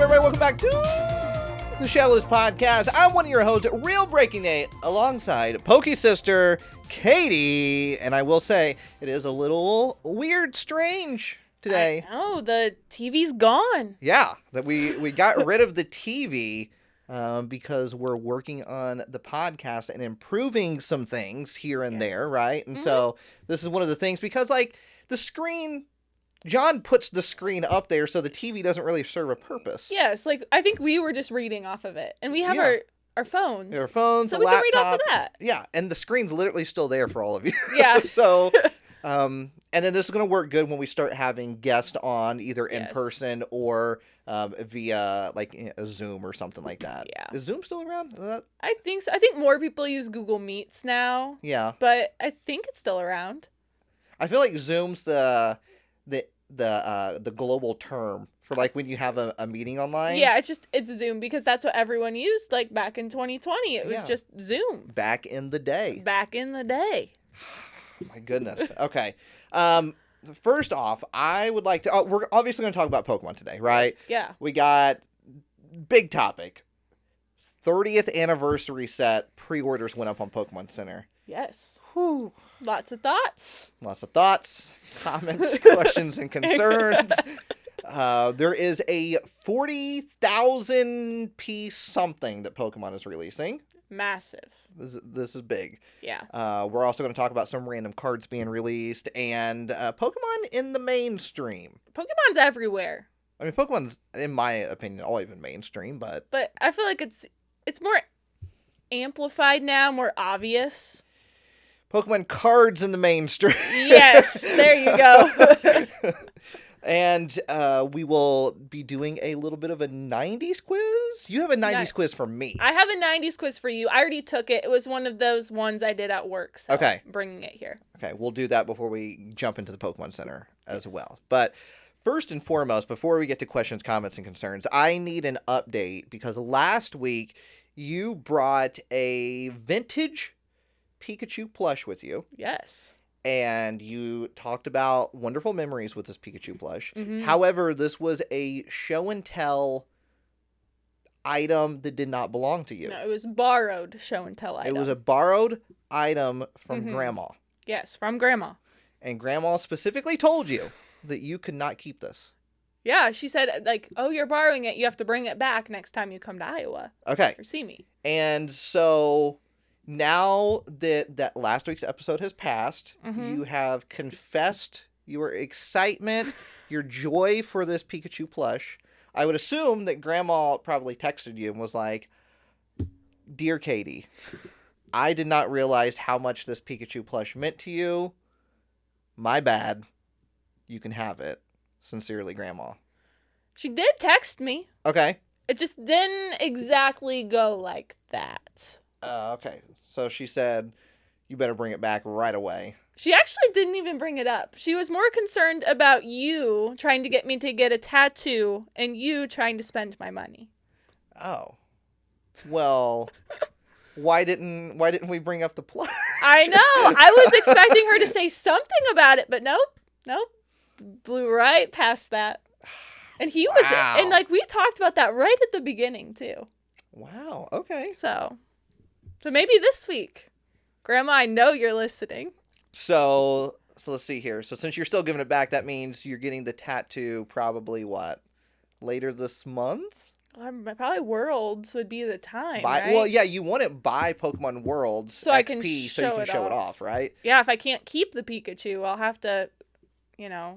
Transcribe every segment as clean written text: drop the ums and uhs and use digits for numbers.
everybody? Welcome back to the Shadowless Podcast. I'm one of your hosts, RealBreakingNate, alongside Pokey Sister, Katie. And I will say, it is a little weird, strange today. I know, the TV's gone. Yeah, that we got rid of the TV because we're working on the podcast and improving some things here and there, right? And so this is one of the things, because like the screen... John puts the screen up there so the TV doesn't really serve a purpose. Yes, like I think we were just reading off of it. And we have our phones. Our phones, so the we laptop. can read off of that. Yeah, and the screen's literally still there for all of you. Yeah. So, and then this is going to work good when we start having guests on, either in person or via like a Zoom or something like that. Yeah. Is Zoom still around? I think so. I think more people use Google Meets now. Yeah. But I think it's still around. I feel like Zoom's the global term for like when you have a meeting online. Yeah, it's Zoom because that's what everyone used like back in 2020. It was just Zoom. Back in the day. My goodness. Okay. First off, I would like to... we're obviously going to talk about Pokemon today, right? Yeah. We got big topic. 30th anniversary set. Pre-orders went up on Pokemon Center. Yes. Whew. Lots of thoughts. Lots of thoughts, comments, questions, and concerns. There is a 40,000 piece something that Pokemon is releasing. Massive. This is big. Yeah. We're also going to talk about some random cards being released and Pokemon in the mainstream. Pokemon's everywhere. I mean, Pokemon's, in my opinion, always been mainstream, but I feel like it's more amplified now, more obvious. Pokemon cards in the mainstream. Yes, there you go. And we will be doing a little bit of a 90s quiz. You have a 90s quiz for me. I have a 90s quiz for you. I already took it. It was one of those ones I did at work, so I'm bringing it here. Okay, we'll do that before we jump into the Pokemon Center as well. But first and foremost, before we get to questions, comments, and concerns, I need an update because last week you brought a vintage Pikachu plush with you. Yes. And you talked about wonderful memories with this Pikachu plush. Mm-hmm. However, this was a show and tell item that did not belong to you. No, it was borrowed show and tell item. It was a borrowed item from Grandma. Yes, from Grandma. And Grandma specifically told you that you could not keep this. Yeah, she said, like, oh, you're borrowing it. You have to bring it back next time you come to Iowa. Okay. Or see me. And so... now that last week's episode has passed, you have confessed your excitement, your joy for this Pikachu plush. I would assume that Grandma probably texted you and was like, "Dear Katie, I did not realize how much this Pikachu plush meant to you. My bad. You can have it. Sincerely, Grandma." She did text me. Okay. It just didn't exactly go like that. Okay. So she said, you better bring it back right away. She actually didn't even bring it up. She was more concerned about you trying to get me to get a tattoo and you trying to spend my money. Oh. Well, why didn't we bring up the plush? I know. I was expecting her to say something about it, but nope. Blew right past that. And he was, and like we talked about that right at the beginning too. Wow. Okay. So maybe this week. Grandma, I know you're listening. So let's see here. So since you're still giving it back, that means you're getting the tattoo probably what? Later this month? Probably Worlds would be the time, right? Well, yeah, you want it by Pokemon Worlds so XP I can so you can show it off, right? Yeah, if I can't keep the Pikachu, I'll have to,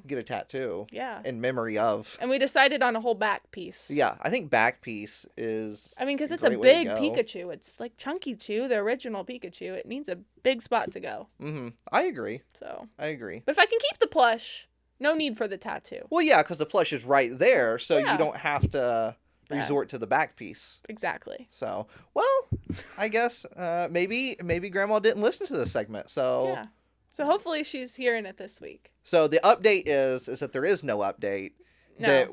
get a tattoo. Yeah. In memory of. And we decided on a whole back piece. Yeah, I think back piece is. I mean, because it's a big Pikachu. It's like Chunky Chew, the original Pikachu. It needs a big spot to go. Mm-hmm. I agree. So. I agree. But if I can keep the plush, no need for the tattoo. Well, yeah, because the plush is right there, so you don't have to resort to the back piece. Exactly. So, well, I guess maybe Grandma didn't listen to this segment, so. Yeah. So hopefully she's hearing it this week. So the update is that there is no update. No. That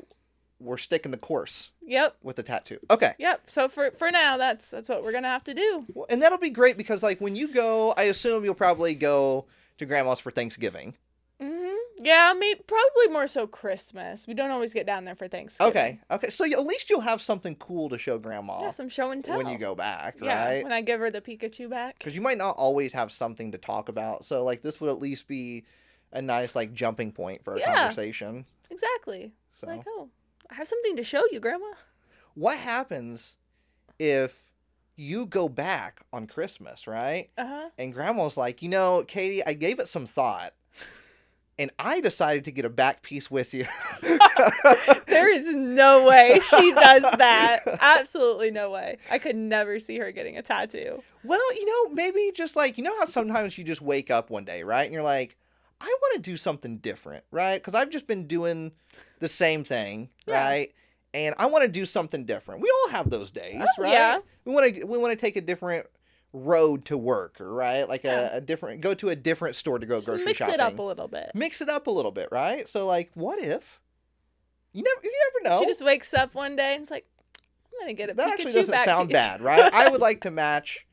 we're sticking the course. Yep. With the tattoo. Okay. Yep. So for now, that's what we're gonna have to do. Well, and that'll be great because like when you go, I assume you'll probably go to Grandma's for Thanksgiving. Mm-hmm. Yeah, maybe probably more so Christmas. We don't always get down there for Thanksgiving. Okay. So at least you'll have something cool to show Grandma. Yeah, some show and tell. When you go back, yeah, right? When I give her the Pikachu back. Because you might not always have something to talk about. So, like, this would at least be a nice, like, jumping point for a conversation. Exactly. So. Like, oh, I have something to show you, Grandma. What happens if you go back on Christmas, right? Uh-huh. And Grandma's like, Katie, I gave it some thought. And I decided to get a back piece with you. There is no way she does that. Absolutely no way. I could never see her getting a tattoo. Well, maybe just like, how sometimes you just wake up one day, right? And you're like, I want to do something different, right? Because I've just been doing the same thing, right? And I want to do something different. We all have those days, right? Yeah. We want to take a different road to work, right? Like a different, go to a different store to go just grocery mix shopping. Mix it up a little bit. Mix it up a little bit, right? So like, what if? You never know. She just wakes up one day and it's like, I'm gonna get a that Pikachu actually doesn't back sound piece. bad, right? I would like to match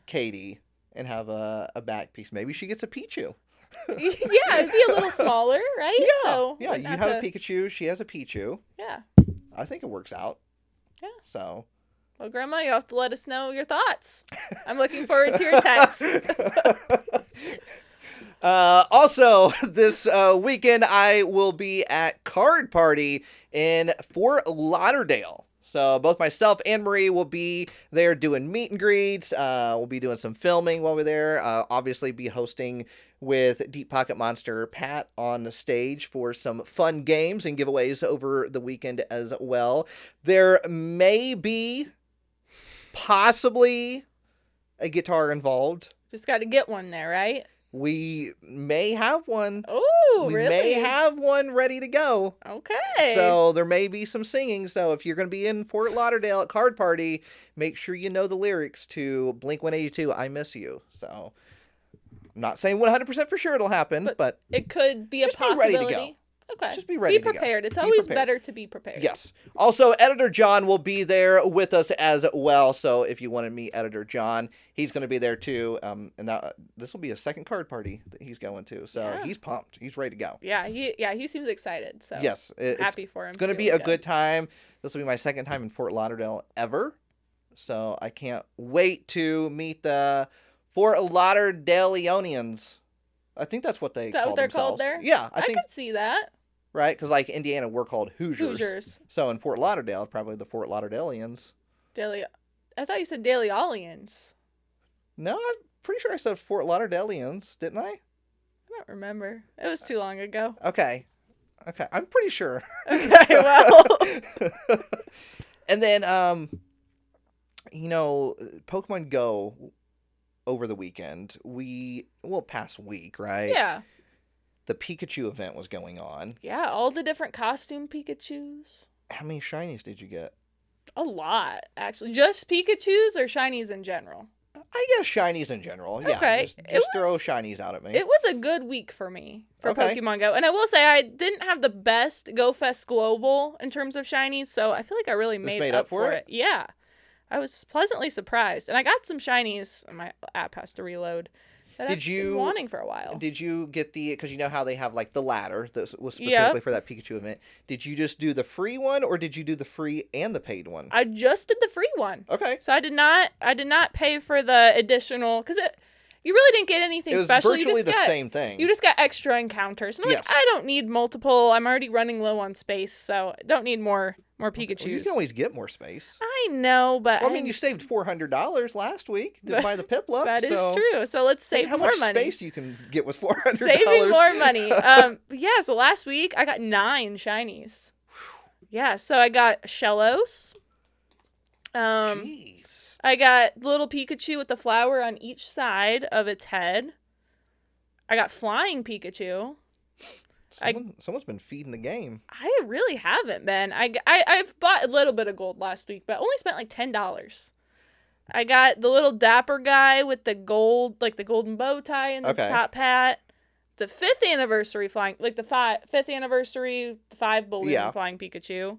Katie and have a back piece. Maybe she gets a Pichu. Yeah, it'd be a little smaller, right? Yeah, so yeah. You have a Pikachu. She has a Pichu. Yeah. I think it works out. Yeah. So. Well, Grandma, you have to let us know your thoughts. I'm looking forward to your text. Also, this weekend, I will be at Card Party in Fort Lauderdale. So both myself and Marie will be there doing meet and greets. We'll be doing some filming while we're there. Obviously, be hosting with Deep Pocket Monster Pat on the stage for some fun games and giveaways over the weekend as well. There may be possibly a guitar involved. Just got to get one there, right? We may have one. Oh, really? We may have one ready to go. Okay. So there may be some singing. So if you're going to be in Fort Lauderdale at Card Party, make sure you know the lyrics to Blink-182, I Miss You. So I'm not saying 100% for sure it'll happen, but it could be a possibility. Be ready to go. Okay. Just be ready. Be prepared. It's always better to be prepared. Yes. Also, Editor John will be there with us as well. So if you want to meet Editor John, he's going to be there too. And this will be a second card party that he's going to. So he's pumped. He's ready to go. Yeah. He seems excited. So yes, happy for him. It's going to be a good time. This will be my second time in Fort Lauderdale ever. So I can't wait to meet the Fort Lauderdaleonians. I think that's what they call themselves. They're called there? Yeah. I could see that. Right? Because, like, Indiana, we're called Hoosiers. Hoosiers. So, in Fort Lauderdale, probably the Fort Lauderdalians. I thought you said Daleolians. No, I'm pretty sure I said Fort Lauderdalians, didn't I? I don't remember. It was too long ago. Okay. I'm pretty sure. Okay, well. And then, Pokemon Go over the weekend, past week, right? Yeah. The Pikachu event was going on. Yeah, all the different costume Pikachus. How many shinies did you get? A lot, actually. Just Pikachus or shinies in general? I guess shinies in general. Yeah. Okay. Just throw shinies out at me. It was a good week for me for Pokemon Go. And I will say I didn't have the best Go Fest Global in terms of shinies, so I feel like I really made up for it. Yeah. I was pleasantly surprised. And I got some shinies. My app has to reload. That I've been wanting for a while. Did you get because you know how they have like the ladder that was specifically for that Pikachu event? Did you just do the free one or did you do the free and the paid one? I just did the free one. Okay. So I did not pay for the additional because you really didn't get anything special. It was virtually the same thing. You just got extra encounters. And I'm like, I don't need multiple. I'm already running low on space, so I don't need more Pikachus. Well, you can always get more space. I know, but well, I mean, you saved $400 last week to buy the Piplup. That is true. So let's save more money. How much space you can get with $400? Saving more money. Yeah. So last week I got 9 shinies. Yeah. So I got Shellos. Jeez. I got little Pikachu with the flower on each side of its head. I got flying Pikachu. Someone's been feeding the game. I really haven't been. I've bought a little bit of gold last week, but I only spent like $10. I got the little dapper guy with the gold, like the golden bow tie and the top hat. The 5th anniversary flying, like the 5th anniversary, the 5 balloon flying Pikachu.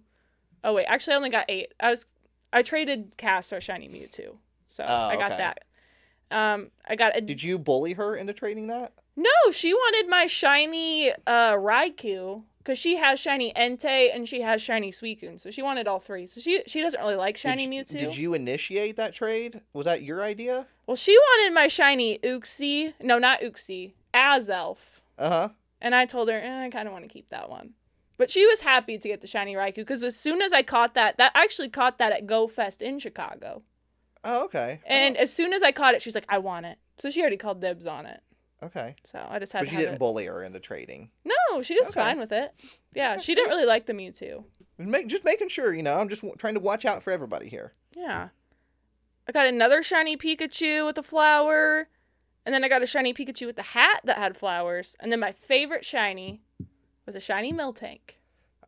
Oh wait, actually I only got 8. I traded Cass for shiny Mewtwo, so I got that. I got. Did you bully her into trading that? No, she wanted my shiny Raikou. Because she has shiny Entei and she has shiny Suicune. So she wanted all three. So she doesn't really like shiny Mewtwo. Did you initiate that trade? Was that your idea? Well, she wanted my shiny Uxie. No, not Uxie. Azelf. Uh-huh. And I told her, I kind of want to keep that one. But she was happy to get the shiny Raikou. Because as soon as I caught that, I actually caught that at Go Fest in Chicago. Oh, okay. And as soon as I caught it, she's like, I want it. So she already called dibs on it. Okay. So I just had to have it. But you didn't bully her into trading. No, she was fine with it. Yeah, she didn't really like the Mewtwo. Just making sure, I'm just trying to watch out for everybody here. Yeah. I got another shiny Pikachu with a flower. And then I got a shiny Pikachu with the hat that had flowers. And then my favorite shiny was a shiny Miltank.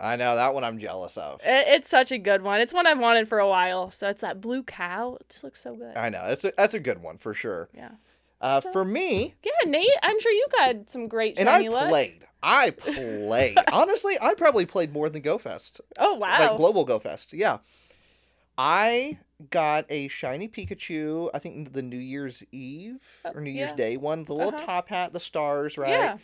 I know, that one I'm jealous of. It's such a good one. It's one I've wanted for a while. So it's that blue cow. It just looks so good. I know. That's a good one for sure. Yeah. For me... Yeah, Nate, I'm sure you got some great shiny luck. And I played. Honestly, I probably played more than Go Fest. Oh, wow. Like Global Go Fest, yeah. I got a shiny Pikachu, I think the New Year's Eve or New Year's Day one. The little top hat, the stars, right? Yeah.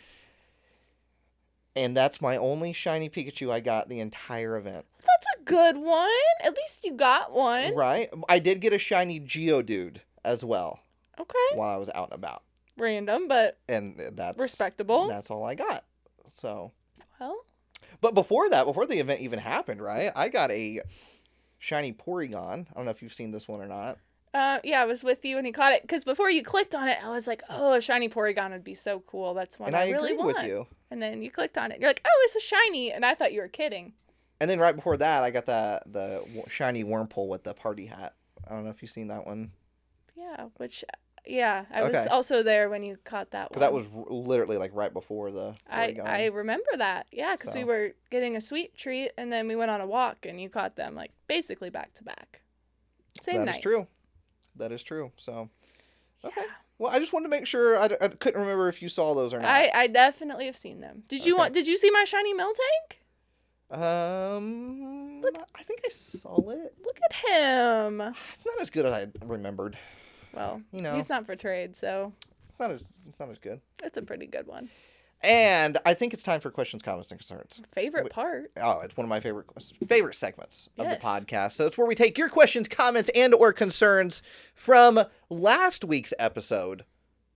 And that's my only shiny Pikachu I got the entire event. That's a good one. At least you got one. Right. I did get a shiny Geodude as well. Okay. While I was out and about. Random, but that's respectable. That's all I got. So. Well. But before the event even happened, right? I got a shiny Porygon. I don't know if you've seen this one or not. Yeah, I was with you when you caught it. Because before you clicked on it, I was like, oh, a shiny Porygon would be so cool. That's one I really want. And I agreed with you. And then you clicked on it. You're like, oh, it's a shiny. And I thought you were kidding. And then right before that, I got the shiny Wurmple with the party hat. I don't know if you've seen that one. Yeah, I was also there when you caught that one. That was literally like right before the Porygon. I remember that. Yeah, because we were getting a sweet treat, and then we went on a walk, and you caught them like basically back to back. Same night. That is true. That is true. So, okay. Yeah. Well, I just wanted to make sure. I couldn't remember if you saw those or not. I definitely have seen them. Did you see my shiny Miltank? I think I saw it. Look at him. It's not as good as I remembered. Well, he's not for trade, so it's not as good. It's a pretty good one. And I think it's time for questions, comments, and concerns. Favorite part. Oh, it's one of my favorite segments of the podcast. So it's where we take your questions, comments, and or concerns from last week's episode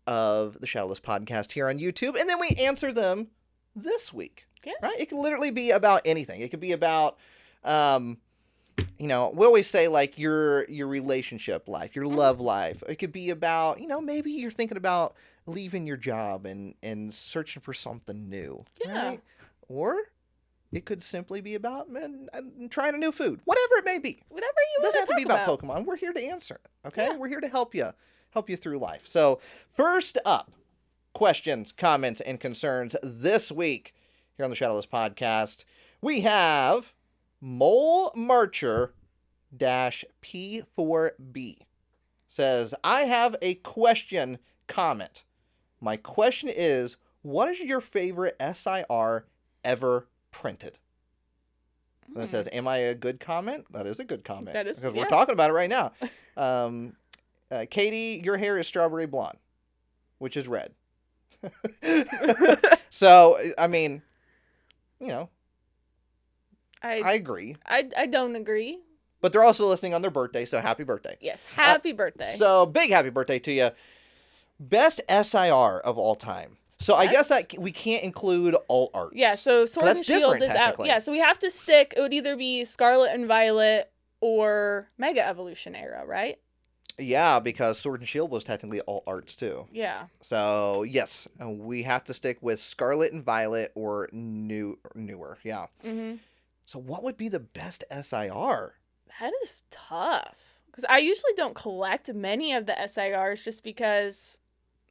of the Shadowless Podcast here on YouTube, and then we answer them this week. Yeah. Right? It can literally be about anything. It could be about, we always say like your relationship life, your love life. It could be about, maybe you're thinking about leaving your job and searching for something new. Yeah. Right? Or it could simply be about trying a new food. Whatever it may be. Whatever you want to talk about. It doesn't have to be about Pokemon. We're here to answer it. Okay? Yeah. We're here to help you through life. So first up, questions, comments, and concerns this week here on the Shadowless Podcast. We have Mole Marcher -P4B says, I have a question comment. My question is, what is your favorite SIR ever printed? And it says, am I a good comment? That is a good comment. That is, because we're talking about it right now. Katie, your hair is strawberry blonde, which is red. So, I mean, I agree. I don't agree. But they're also listening on their birthday, so happy birthday. Yes, happy birthday. So big happy birthday to you. Best SIR of all time. So I guess that we can't include alt arts. Yeah, so Sword and Shield is out. Yeah, so we have to stick. It would either be Scarlet and Violet or Mega Evolution era, right? Yeah, because Sword and Shield was technically alt arts too. Yeah. So yes, we have to stick with Scarlet and Violet or newer. Yeah. Mm-hmm. So what would be the best SIR? That is tough. Because I usually don't collect many of the SIRs just because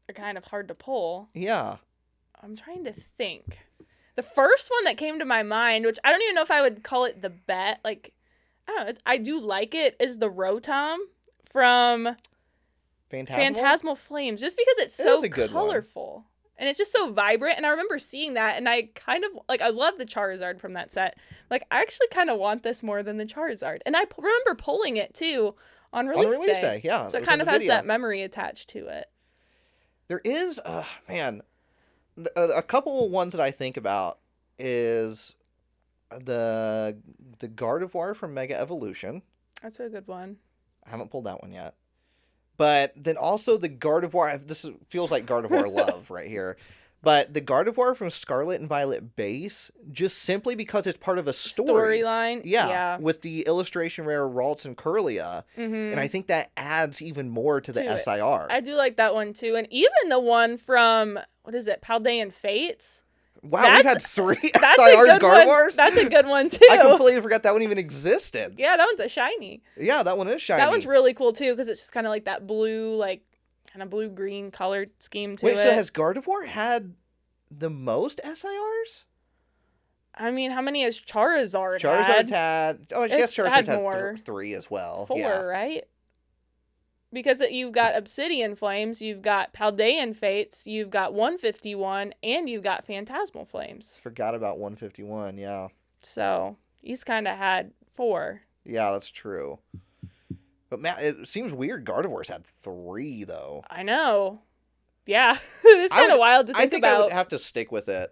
they're kind of hard to pull. Yeah. I'm trying to think. The first one that came to my mind, which I don't even know if I would call it the bet. Like, I don't know. I do like it, is the Rotom from Phantasmal Flames. Just because it's so colorful. And it's just so vibrant, and I remember seeing that, and I kind of, I love the Charizard from that set. Like, I actually kind of want this more than the Charizard. And I remember pulling it, too, on release day. Yeah. So it kind of has that memory attached to it. There is, a couple ones that I think about is the Gardevoir from Mega Evolution. That's a good one. I haven't pulled that one yet. But then also the Gardevoir. This feels like Gardevoir love right here. But the Gardevoir from Scarlet and Violet base, just simply because it's part of a storyline. Yeah. With the illustration rare Ralts and Curlia. And I think that adds even more to the SIR. I do like that one too. And even the one from, what is it, Paldean Fates? Wow, we've had 3 SIRs Gardevoirs? That's a good one too. I completely forgot that one even existed. Yeah, that one's a shiny. Yeah, that one is shiny. So that one's really cool too, because it's just kind of like that blue, like, kind of blue-green colored scheme to it. Wait, so has Gardevoir had the most SIRs? I mean, how many has Charizard had? Charizard's had... Oh, I guess Charizard had 3 as well. 4, right? Because you've got Obsidian Flames, you've got Paldean Fates, you've got 151, and you've got Phantasmal Flames. Forgot about 151, yeah. So, he's kind of had 4. Yeah, that's true. But man, it seems weird Gardevoir's had 3, though. I know. Yeah. It's kind of wild to think about. I think I would have to stick with it,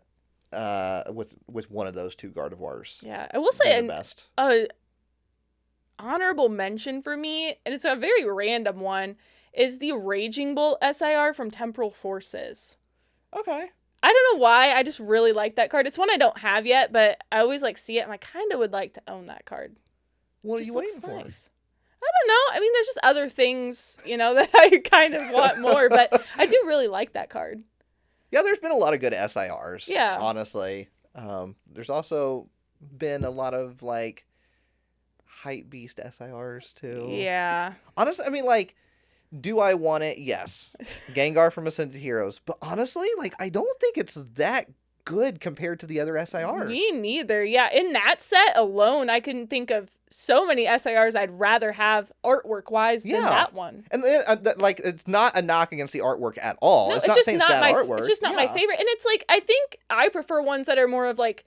with one of those 2 Gardevoirs. Yeah. I will say the best. Honorable mention for me, and it's a very random one, is the Raging Bolt SIR from Temporal Forces. Okay. I don't know why, I just really like that card. It's one I don't have yet, but I always like see it, and I kind of would like to own that card. What are you waiting for? Nice. I don't know. I mean, there's just other things, that I kind of want more, but I do really like that card. Yeah, there's been a lot of good SIRs. Yeah. Honestly. There's also been a lot of, like, Hype Beast SIRs, too. Yeah. Honestly, I mean, like, do I want it? Yes. Gengar from Ascended Heroes. But honestly, like, I don't think it's that good compared to the other SIRs. Me neither. Yeah, in that set alone, I can think of so many SIRs I'd rather have artwork-wise than that one. And then, like, it's not a knock against the artwork at all. No, it's not saying it's bad artwork. It's just not my favorite. And it's like, I think I prefer ones that are more of like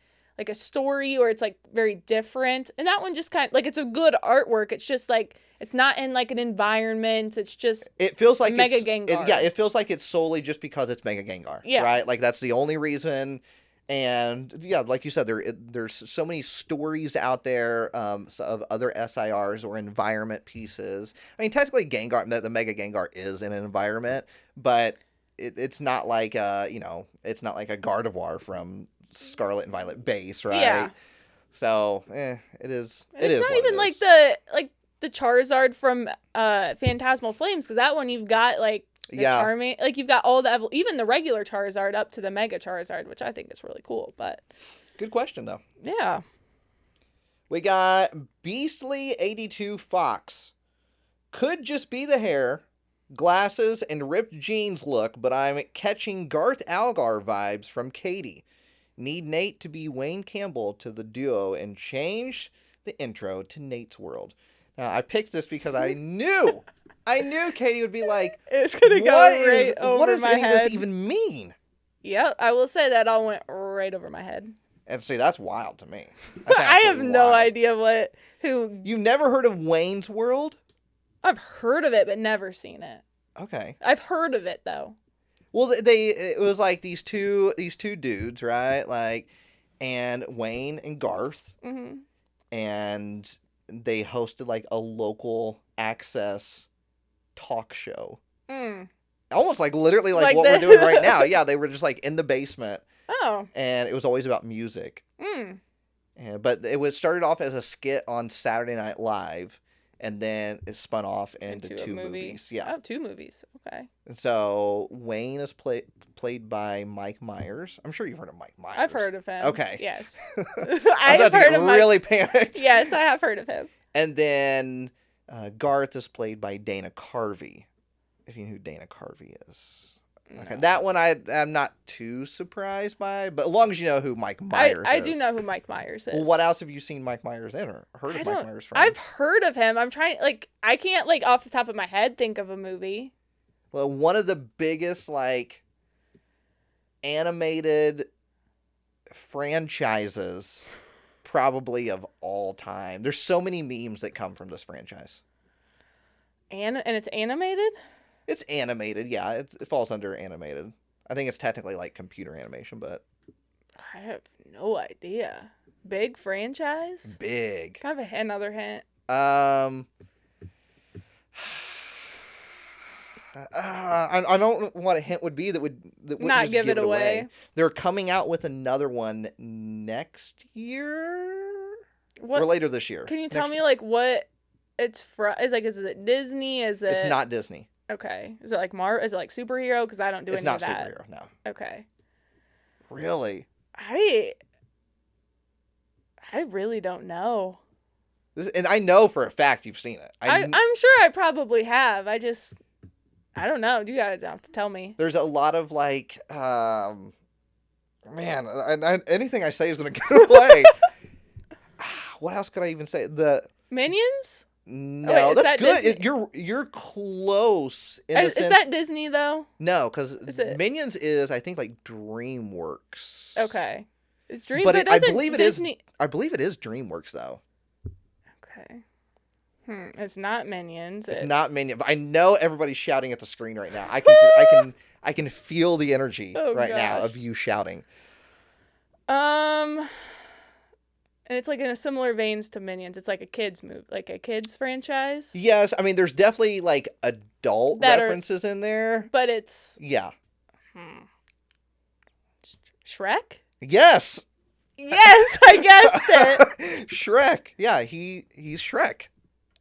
a story, or it's like very different. And that one just kind of, like, it's a good artwork. It's just like, it's not in like an environment. It's just, it feels like Mega Gengar. It feels like it's solely just because it's Mega Gengar. Yeah. Right? Like, that's the only reason. And yeah, like you said, there's so many stories out there of other SIRs or environment pieces. I mean, technically Gengar, the Mega Gengar is in an environment, but it's not like it's not like a Gardevoir from Scarlet and Violet base, right? Yeah. So, it is. It's not even like the Charizard from Phantasmal Flames, because that one you've got like the Charming, like you've got all the even the regular Charizard up to the Mega Charizard, which I think is really cool. But good question though. Yeah. We got Beastly 82 Fox. Could just be the hair, glasses, and ripped jeans look, but I'm catching Garth Algar vibes from Katie. Need Nate to be Wayne Campbell to the duo and change the intro to Nate's World. Now, I picked this because I knew Katie would be like, it's gonna go right over my head. What does any of this even mean? Yep, I will say that all went right over my head. And see, that's wild to me. I have no idea who. You've never heard of Wayne's World? I've heard of it, but never seen it. Okay. I've heard of it though. Well, it was like these two dudes, right? Like, and Wayne and Garth, and they hosted like a local access talk show. Almost like literally like what we're doing right now. Yeah, they were just like in the basement. Oh. And it was always about music. But it started off as a skit on Saturday Night Live, and then it spun off into 2 movies. Yeah. Oh, 2 movies. Okay. So Wayne is played by Mike Myers. I'm sure you've heard of Mike Myers. I've heard of him. Okay. Yes. I've heard of him. Really panicked. Yes, I have heard of him. And then Garth is played by Dana Carvey. If you know who Dana Carvey is. Okay, no. That one I'm not too surprised by, but as long as you know who Mike Myers is. I do know who Mike Myers is. Well, what else have you seen Mike Myers in or heard of Mike Myers from? I've heard of him. I'm trying, like, I can't, like, off the top of my head think of a movie. Well, one of the biggest, like, animated franchises probably of all time. There's so many memes that come from this franchise. And it's animated? It's animated, yeah. It falls under animated. I think it's technically like computer animation, but I have no idea. Big franchise? Big. Can I have another hint? I don't know what a hint would be that wouldn't not just give it away. They're coming out with another one next year or later this year. Can you tell me like what it's from? Is it Disney? Is it? It's not Disney. Okay. Is it like Is it like superhero? Because I don't do any of that. It's not superhero. No. Okay. Really? I really don't know. And I know for a fact you've seen it. I'm sure I probably have. I don't know. You gotta have to tell me. There's a lot of like, anything I say is gonna get away. What else could I even say? The Minions? No, that's good. You're close. Is that Disney though? No, because Minions is I think like DreamWorks. Okay, it's I believe Disney... I believe it is DreamWorks though. Okay. It's not Minions. It's not Minions. But I know everybody's shouting at the screen right now. I can feel the energy now of you shouting. And it's like in a similar veins to Minions. It's like a kids movie, like a kids franchise. Yes, I mean there's definitely like adult references in there, but it's Shrek. Yes. Yes, I guessed it. Shrek. Yeah, he's Shrek.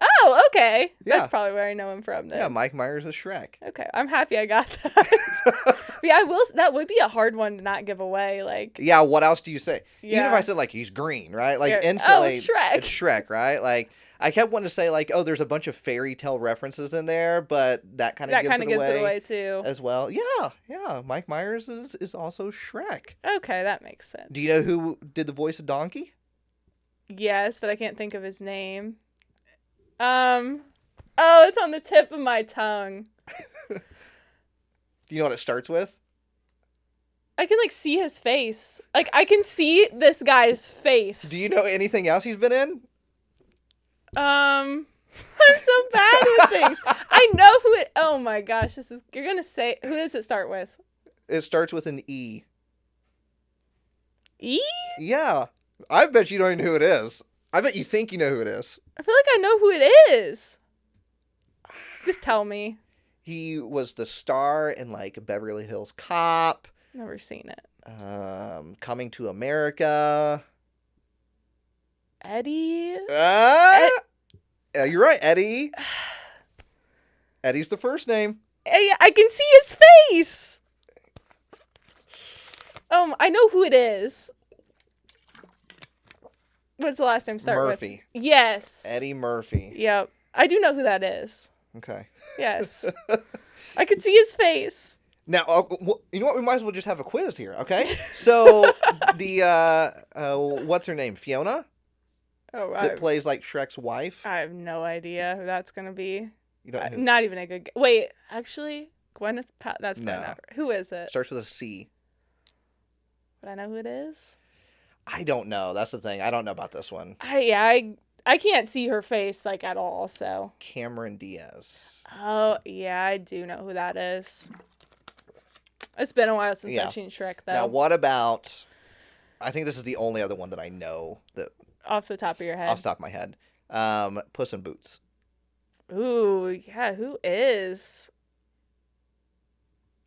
Oh, okay. Yeah. That's probably where I know him from then. Yeah, Mike Myers is Shrek. Okay, I'm happy I got that. Yeah, that would be a hard one to not give away. Like, yeah, what else do you say? Yeah. Even if I said like he's green, right? Like instantly, Shrek. It's Shrek, right? Like I kept wanting to say like, oh, there's a bunch of fairy tale references in there, but that kind of gives it away too as well. Yeah. Mike Myers is also Shrek. Okay, that makes sense. Do you know who did the voice of Donkey? Yes, but I can't think of his name. Oh, it's on the tip of my tongue. Do you know what it starts with? I can, like, see his face. Like, I can see this guy's face. Do you know anything else he's been in? I'm so bad with things. I know who it... Oh, my gosh. You're gonna say... Who does it start with? It starts with an E. E? Yeah. I bet you don't even know who it is. I bet you think you know who it is. I feel like I know who it is. Just tell me. He was the star in like Beverly Hills Cop. Never seen it. Coming to America. Eddie? Yeah, you're right, Eddie. Eddie's the first name. I can see his face. I know who it is. What's the last name start Murphy. with? Yes. Eddie Murphy. Yep. I do know who that is. Okay. Yes. I could see his face. Now, you know what? We might as well just have a quiz here, okay? So, what's her name? Fiona? Oh, that plays like Shrek's wife? I have no idea who that's going to be. You don't know who? Not even a good... Wait, actually, Gwyneth that's probably not... Who is it? Starts with a C. Would I know who it is? I don't know. That's the thing. I don't know about this one. I can't see her face, like, at all, so... Cameron Diaz. Oh, yeah, I do know who that is. It's been a while since I've seen Shrek, though. Now, what about... I think this is the only other one that I know that... Off the top of your head? Off the top of my head. Puss in Boots. Ooh, yeah, who is?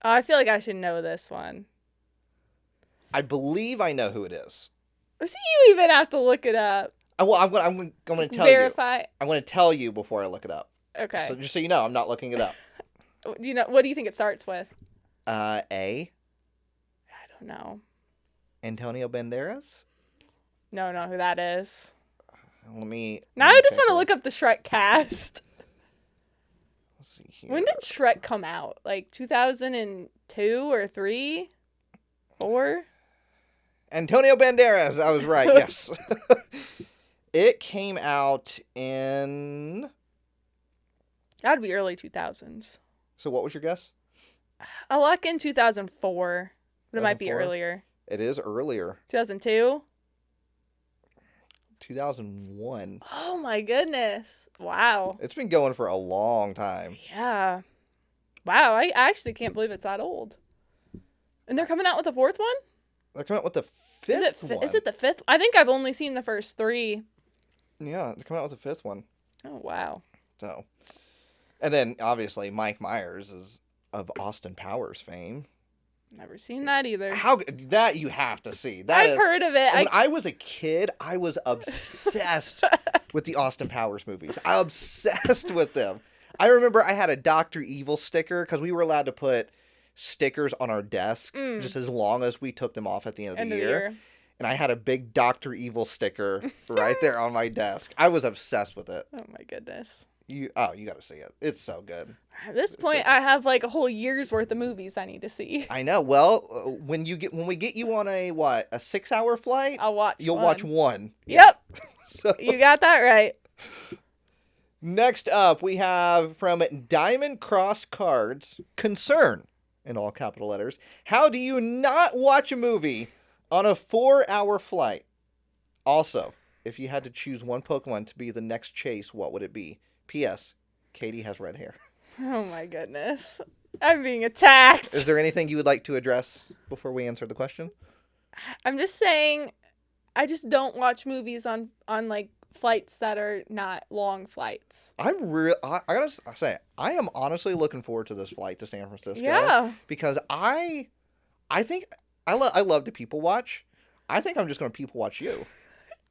Oh, I feel like I should know this one. I believe I know who it is. So you even have to look it up. I'm going to tell Verify. you. I'm going to tell you before I look it up. Okay. So just so you know, I'm not looking it up. What do you think it starts with? A. I don't know. Antonio Banderas? No, who that is. Now I just want to look up the Shrek cast. Let's see here. When did Shrek come out? Like 2002 or 3? 4? Antonio Banderas. I was right. Yes. It came out in... That'd be early 2000s. So what was your guess? I'll lock in 2004. But it might be earlier. It is earlier. 2002? 2001. Oh my goodness. Wow. It's been going for a long time. Yeah. Wow, I actually can't believe it's that old. And they're coming out with a fourth one? They're coming out with the fifth one. Is it the fifth? I think I've only seen the first 3. Yeah, they're coming out with the 5th one. Oh, wow. So, and then obviously Mike Myers is of Austin Powers fame. Never seen that either. That you have to see. I've heard of it. When I was a kid, I was obsessed with the Austin Powers movies. I obsessed with them. I remember I had a Dr. Evil sticker because we were allowed to put stickers on our desk just as long as we took them off at the end of the year. And I had a big Dr. Evil sticker right there on my desk. I was obsessed with it. Oh my goodness. You got to see it. It's so good. At this point, I have like a whole year's worth of movies I need to see. I know. Well, when we get you on a 6-hour flight, you'll watch one. Yep. So, you got that right. Next up, we have from Diamond Cross Cards, Concern, in all capital letters. How do you not watch a movie on a 4-hour flight? Also, if you had to choose one Pokemon to be the next chase, what would it be? P.S. Katie has red hair. Oh my goodness. I'm being attacked. Is there anything you would like to address before we answer the question? I'm just saying, I just don't watch movies on like flights that are not long flights. I gotta say, I am honestly looking forward to this flight to San Francisco. Yeah. Because I think I love to people watch. I think I'm just going to people watch you.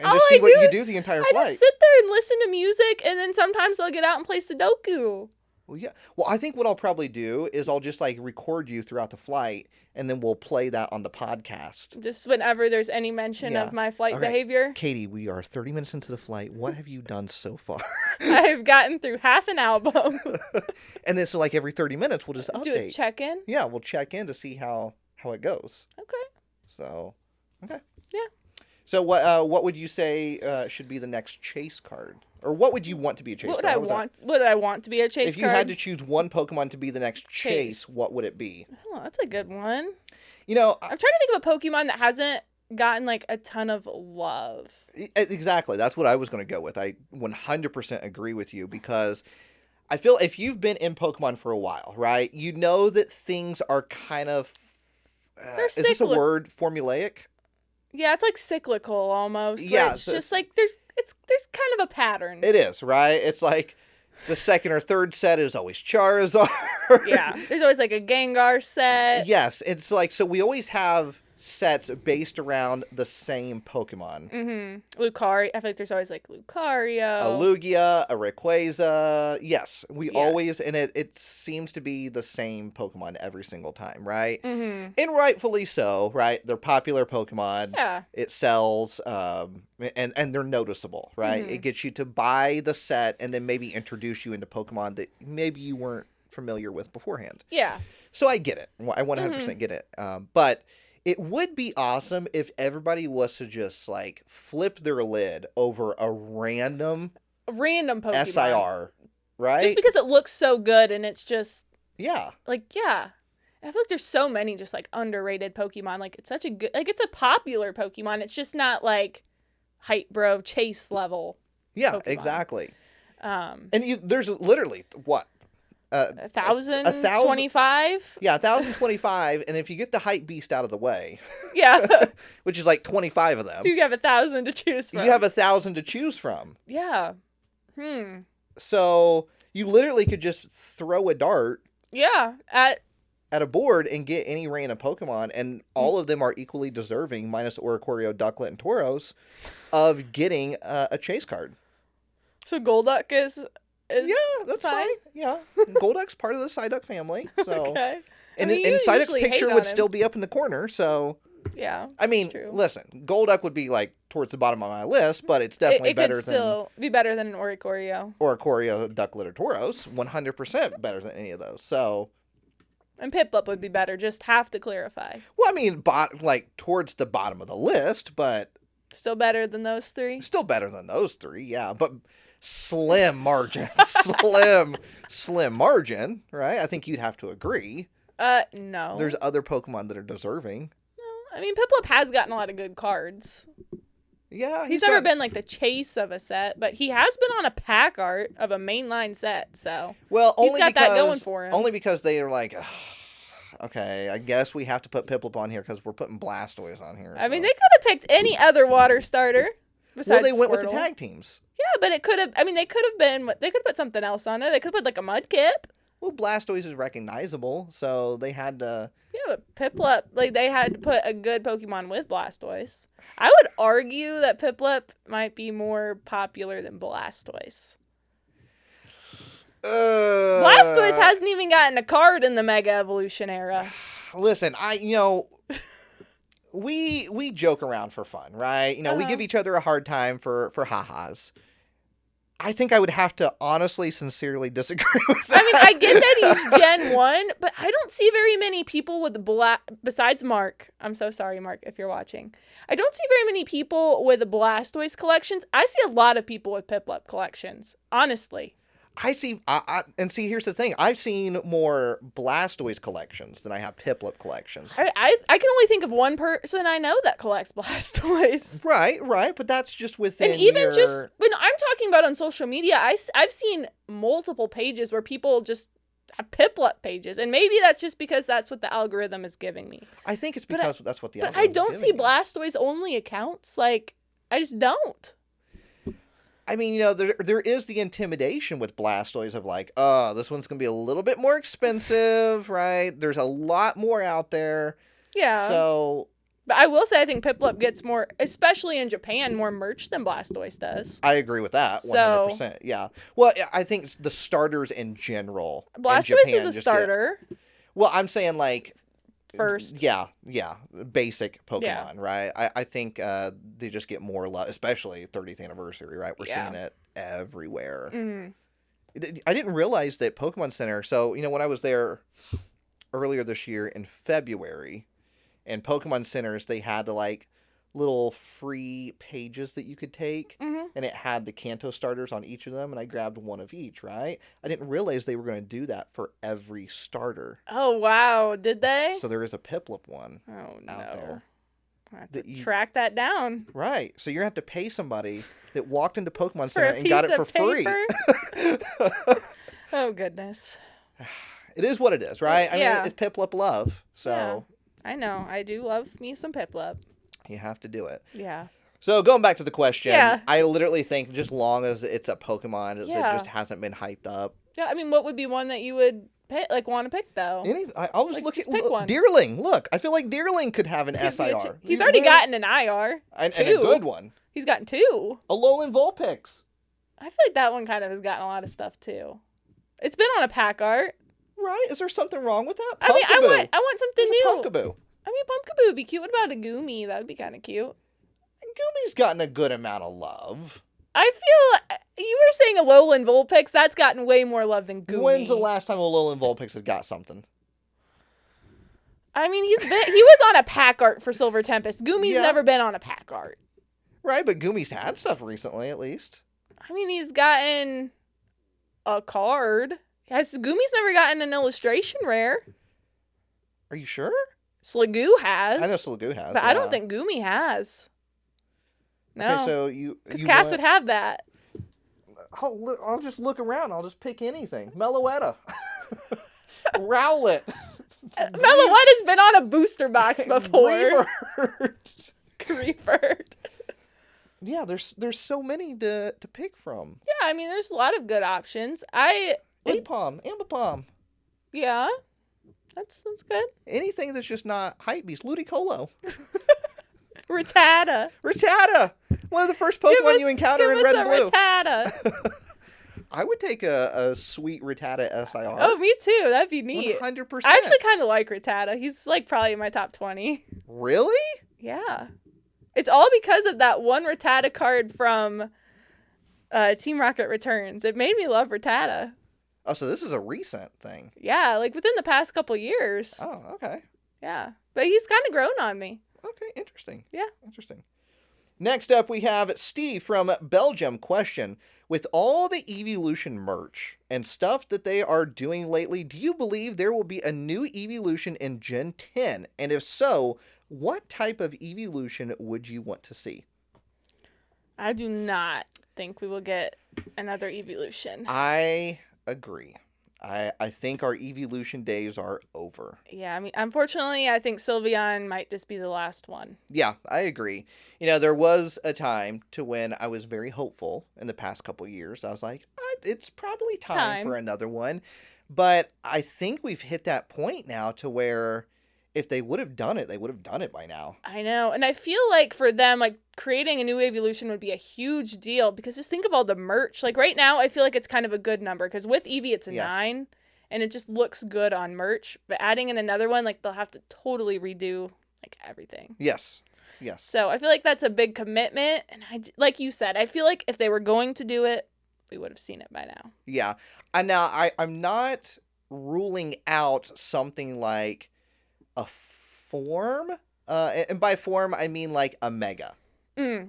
And just see what you do the entire flight. I just sit there and listen to music, and then sometimes I'll get out and play Sudoku. Well, yeah. Well, I think what I'll probably do is I'll just record you throughout the flight, and then we'll play that on the podcast. Just whenever there's any mention of my flight behavior. Katie, we are 30 minutes into the flight. What have you done so far? I've gotten through half an album. And then so every 30 minutes we'll just update. Do a check-in? Yeah, we'll check in to see how it goes. Okay. So, okay. Yeah. So what would you say should be the next chase card? Or what would you want to be a chase card? What would I want to be a chase card? If you had to choose one Pokemon to be the next chase, what would it be? Oh, that's a good one. I'm trying to think of a Pokemon that hasn't gotten a ton of love. Exactly. That's what I was going to go with. I 100% agree with you because I feel if you've been in Pokemon for a while, right? You know that things are kind of is this a word? Formulaic? Yeah, it's cyclical almost. Yeah, it's just there's kind of a pattern. It is, right? It's the second or third set is always Charizard. Yeah, there's always a Gengar set. Yes, it's so we always have sets based around the same Pokemon. Mm-hmm. Lucario. I feel there's always Lucario. A Lugia, a Rayquaza. Yes, we always, and it seems to be the same Pokemon every single time, right? Mm-hmm. And rightfully so, right? They're popular Pokemon. Yeah. It sells, and they're noticeable, right? Mm-hmm. It gets you to buy the set and then maybe introduce you into Pokemon that maybe you weren't familiar with beforehand. Yeah. So I get it. I 100% get it. But it would be awesome if everybody was to just flip their lid over a random Pokemon. SIR, right? Just because it looks so good and it's just yeah. Yeah. I feel there's so many just underrated Pokemon. It's such a good it's a popular Pokemon. It's just not hype bro chase level. Yeah, Pokemon. Exactly. And there's literally what? 1,025? Yeah, 1,025, and if you get the hype beast out of the way, yeah, which is 25 of them, so you have 1,000 to choose from. You have 1,000 to choose from. Yeah. So you literally could just throw a dart. Yeah, at a board and get any random Pokemon, and all of them are equally deserving, minus Oricorio, Ducklet, and Tauros, of getting a chase card. So Golduck is yeah, that's fine. Yeah, Golduck's part of the Psyduck family. So okay. And Psyduck's picture would still be up in the corner. So yeah, I mean, listen, Golduck would be towards the bottom of my list, but it's definitely better than. It could still be better than an Oricorio. Oricorio, Ducklet, or Tauros. 100% better than any of those. So. And Piplup would be better. Just have to clarify. Well, I mean, towards the bottom of the list, but still better than those three. Still better than those three, yeah. But. Slim margin, slim margin, right? I think you'd have to agree. No. There's other Pokemon that are deserving. No, I mean Piplup has gotten a lot of good cards. Yeah, he's never been the chase of a set, but he has been on a pack art of a mainline set. So he's got that going for him. Only because they are Okay, I guess we have to put Piplup on here because we're putting Blastoise on here. I mean, they could have picked any other water starter besides they went Squirtle. with the tag teams. Yeah, but it could have. I mean, they could have put something else on there. They could have put like a Mudkip. Well, Blastoise is recognizable, so they had to. Yeah, but Piplup, like they had to put a good Pokemon with Blastoise. I would argue that Piplup might be more popular than Blastoise. Blastoise hasn't even gotten a card in the Mega Evolution era. Listen, we joke around for fun, right? We give each other a hard time for ha-has. I think I would have to honestly, sincerely disagree with that. I mean, I get that he's Gen 1, but I don't see very many people with besides Mark. I'm so sorry, Mark, if you're watching. I don't see very many people with Blastoise collections. I see a lot of people with Piplup collections, honestly. And see, here's the thing. I've seen more Blastoise collections than I have Piplup collections. I can only think of one person I know that collects Blastoise. Right, but that's just within And even just, when I'm talking about on social media, I've seen multiple pages where people just have Piplup pages, and maybe that's just because that's what the algorithm is giving me. I think it's because that's what the algorithm is giving me. But I don't see Blastoise only accounts. Like, I just don't. I mean, there is the intimidation with Blastoise of like, this one's going to be a little bit more expensive, right? There's a lot more out there. Yeah. So. But I will say I think Piplup gets more, especially in Japan, more merch than Blastoise does. I agree with that, 100%. Yeah. Well, I think the starters in general. Blastoise is a starter. Well, I'm saying like. First. Yeah. Basic Pokemon, right? I think they just get more love, especially 30th anniversary, right? We're seeing it everywhere. Mm-hmm. I didn't realize that Pokémon Center, so, when I was there earlier this year in February, and Pokémon Centers, they had like little free pages that you could take, and it had the Kanto starters on each of them, and I grabbed one of each, right? I didn't realize they were going to do that for every starter. Oh, wow. Did they? So there is a Piplup one out there. I have to track that down. Right. So you're going to have to pay somebody that walked into Pokémon Center and got it for free. Oh, goodness. It is what it is, right? I mean, it's Piplup love, so... Yeah. I know. I do love me some Piplup. You have to do it. Yeah. So going back to the question, I literally think just long as it's a Pokemon that just hasn't been hyped up. Yeah, I mean, what would be one that you would pick, want to pick though? I'll just look at Deerling. Look, I feel like Deerling could have an SIR. He's already gotten an IR. And a good one. He's gotten 2. Alolan Vulpix. I feel like that one kind of has gotten a lot of stuff too. It's been on a pack art. Right? Is there something wrong with that? I mean, I want something new. Pumpkaboo. I mean, Pumpkaboo would be cute. What about a Goomy? That would be kind of cute. Goomy's gotten a good amount of love. I feel you were saying Alolan Vulpix. That's gotten way more love than Goomy. When's the last time Alolan Vulpix has got something? I mean, he was on a pack art for Silver Tempest. Goomy's never been on a pack art. Right, but Goomy's had stuff recently, at least. I mean, he's gotten a card. Goomy's never gotten an illustration rare. Are you sure? Slagoo has. I know Slagoo has. But I don't think Goomy has. No. Okay, so because Cass would have that. I'll just look around. I'll just pick anything. Meloetta. Rowlet. Meloetta's been on a booster box before. Greeford. Yeah, there's so many to pick from. Yeah, I mean, there's a lot of good options. Apom, Ambipom. Yeah, that's good. Anything that's just not Hypebeast. Ludicolo. Rattata. One of the first Pokemon you encounter in Red and Blue. Rattata. I would take a sweet Rattata SIR. Oh, me too. That'd be neat. 100%. I actually kind of like Rattata. He's like probably in my top 20. Really? Yeah. It's all because of that one Rattata card from Team Rocket Returns. It made me love Rattata. Oh, so this is a recent thing. Yeah, like within the past couple years. Oh, okay. Yeah. But he's kind of grown on me. Okay, interesting. Yeah. Interesting. Next up, we have Steve from Belgium. Question: with all the Evolution merch and stuff that they are doing lately, do you believe there will be a new Evolution in Gen 10? And if so, what type of Evolution would you want to see? I do not think we will get another Evolution. I agree. I think our evolution days are over. Yeah, I mean, unfortunately, I think Sylveon might just be the last one. Yeah, I agree. There was a time to when I was very hopeful in the past couple years. I was like, it's probably time for another one. But I think we've hit that point now to where if they would have done it, they would have done it by now. I know. And I feel like for them, like, creating a new evolution would be a huge deal because just think of all the merch. Like, right now, I feel like it's kind of a good number because with Eevee, it's a 9 and it just looks good on merch. But adding in another one, like, they'll have to totally redo, like, everything. Yes. So I feel like that's a big commitment. And like you said, I feel like if they were going to do it, we would have seen it by now. Yeah. And now I'm not ruling out something like a form, and by form I mean like a mega.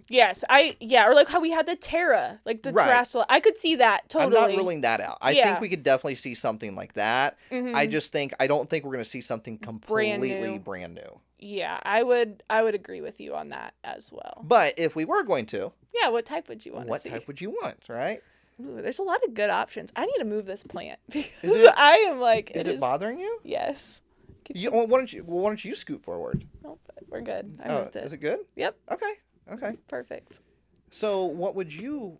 Yes, or like how we had the Terra, like the Terrestrial. I could see that totally. I'm not ruling that out. I think we could definitely see something like that. I don't think we're going to see something completely brand new. Yeah, I would agree with you on that as well. But if we were going to, what type would you want to see? What type would you want, right? Ooh, there's a lot of good options. I need to move this plant because I am like. Is it bothering you? Yes. Why don't you scoot forward? Nope, we're good. I moved it. Is it good? Yep. Okay. Perfect. So what would you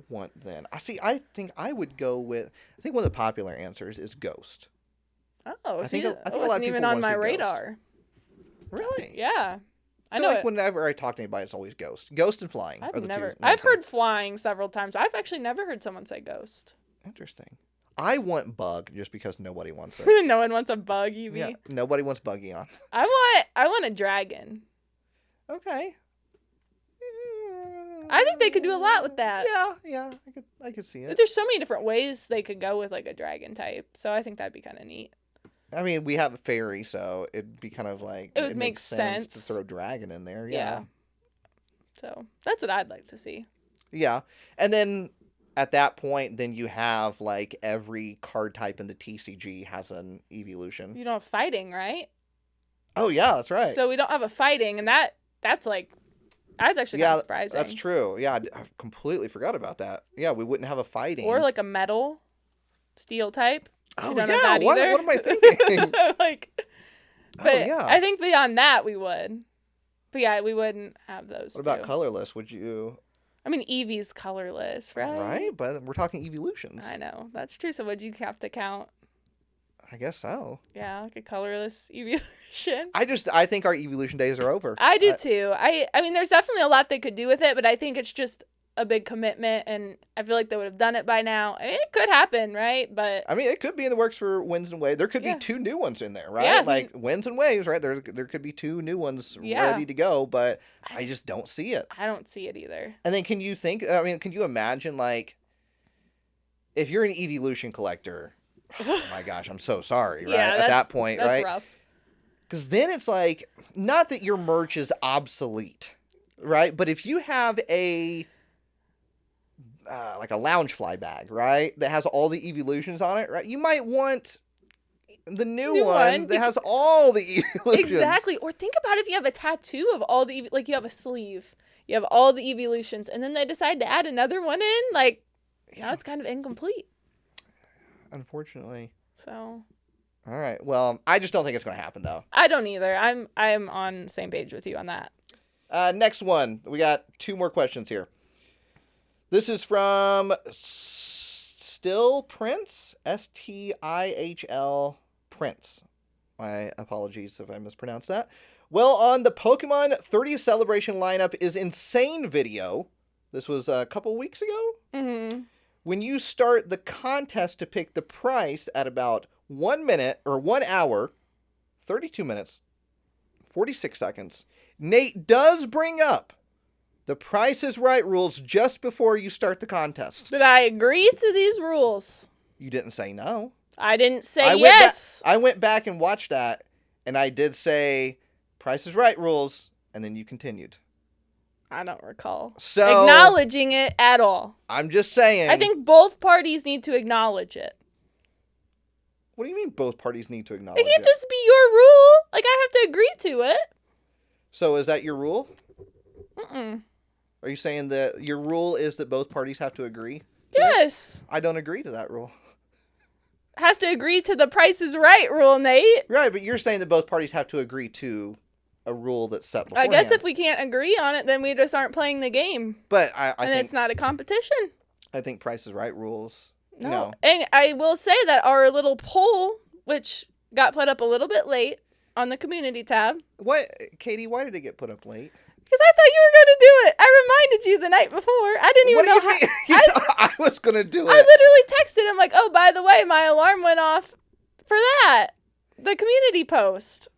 want then? I think I would go with. I think one of the popular answers is Ghost. Oh, I think a lot of people wasn't even on my radar. Really? Yeah. I know. Like whenever I talk to anybody, it's always Ghost. Ghost and Flying. I've heard Flying several times. I've actually never heard someone say Ghost. Interesting. I want Bug just because nobody wants it. No one wants a Bug, Eevee. Yeah, nobody wants Buggy on. I want a dragon. Okay. I think they could do a lot with that. Yeah, I could see it. But there's so many different ways they could go with like a dragon type, so I think that'd be kind of neat. I mean, we have a fairy, so it'd be kind of like it would make sense to throw dragon in there. Yeah. So that's what I'd like to see. Yeah, and then at that point, then you have like every card type in the TCG has an evolution. You don't have fighting, right? Oh yeah, that's right. So we don't have a fighting, and that's actually kind of surprising. That's true. Yeah, I completely forgot about that. Yeah, we wouldn't have a fighting. Or like a metal, steel type. Oh yeah, what am I thinking? I think beyond that we would. But yeah, we wouldn't have those. What about colorless? Would you? I mean, Eevee's colorless, right? Right, but we're talking evolutions. I know, that's true. So would you have to count? I guess so. Yeah, like a colorless evolution. I think our evolution days are over. I do too. I mean, there's definitely a lot they could do with it, but I think it's just a big commitment, and I feel like they would have done it by now. It could happen, right? But I mean, it could be in the works for Winds and Waves. There could be 2 new ones in there, right? Yeah, like Winds and Waves, right? There could be 2 new ones ready to go, but I just don't see it. I don't see it either. And then can you imagine, like, if you're an evolution collector, oh my gosh, I'm so sorry, right? At that point, that's right? Rough. Because then it's like, not that your merch is obsolete, right? But if you have like a Loungefly bag, right, that has all the evolutions on it, right, you might want the new one that has all the evolutions. Exactly. Or think about if you have a tattoo of all the, like you have a sleeve, you have all the evolutions, and then they decide to add another one in, like, now it's kind of incomplete. Unfortunately. So. All right. Well, I just don't think it's going to happen, though. I don't either. I'm on the same page with you on that. Next one. We got 2 more questions here. This is from Still Prince, STIHL Prince. My apologies if I mispronounced that. Well, on the Pokemon 30th Celebration lineup is insane video. This was a couple weeks ago. Mm-hmm. When you start the contest to pick the price at about 1 minute or 1 hour, 32 minutes, 46 seconds, Nate does bring up the Price is Right rules just before you start the contest. Did I agree to these rules? You didn't say no. I didn't say yes. I went back and watched that, and I did say Price is Right rules, and then you continued. I don't recall acknowledging it at all. I'm just saying. I think both parties need to acknowledge it. What do you mean both parties need to acknowledge it? It can't just be your rule. Like, I have to agree to it. So is that your rule? Mm-mm. Are you saying that your rule is that both parties have to agree? Yes. I don't agree to that rule. have to agree to the Price is Right rule, Nate. Right, but you're saying that both parties have to agree to a rule that's set beforehand. I guess if we can't agree on it, then we just aren't playing the game. But I think it's not a competition. I think Price is Right rules. No. And I will say that our little poll, which got put up a little bit late on the community tab. What, Katie? Why did it get put up late? Because I thought you were going to do it. I reminded you the night before. I didn't even know how. You thought I was going to do it. I literally texted him like, "Oh, by the way, my alarm went off for that. The community post."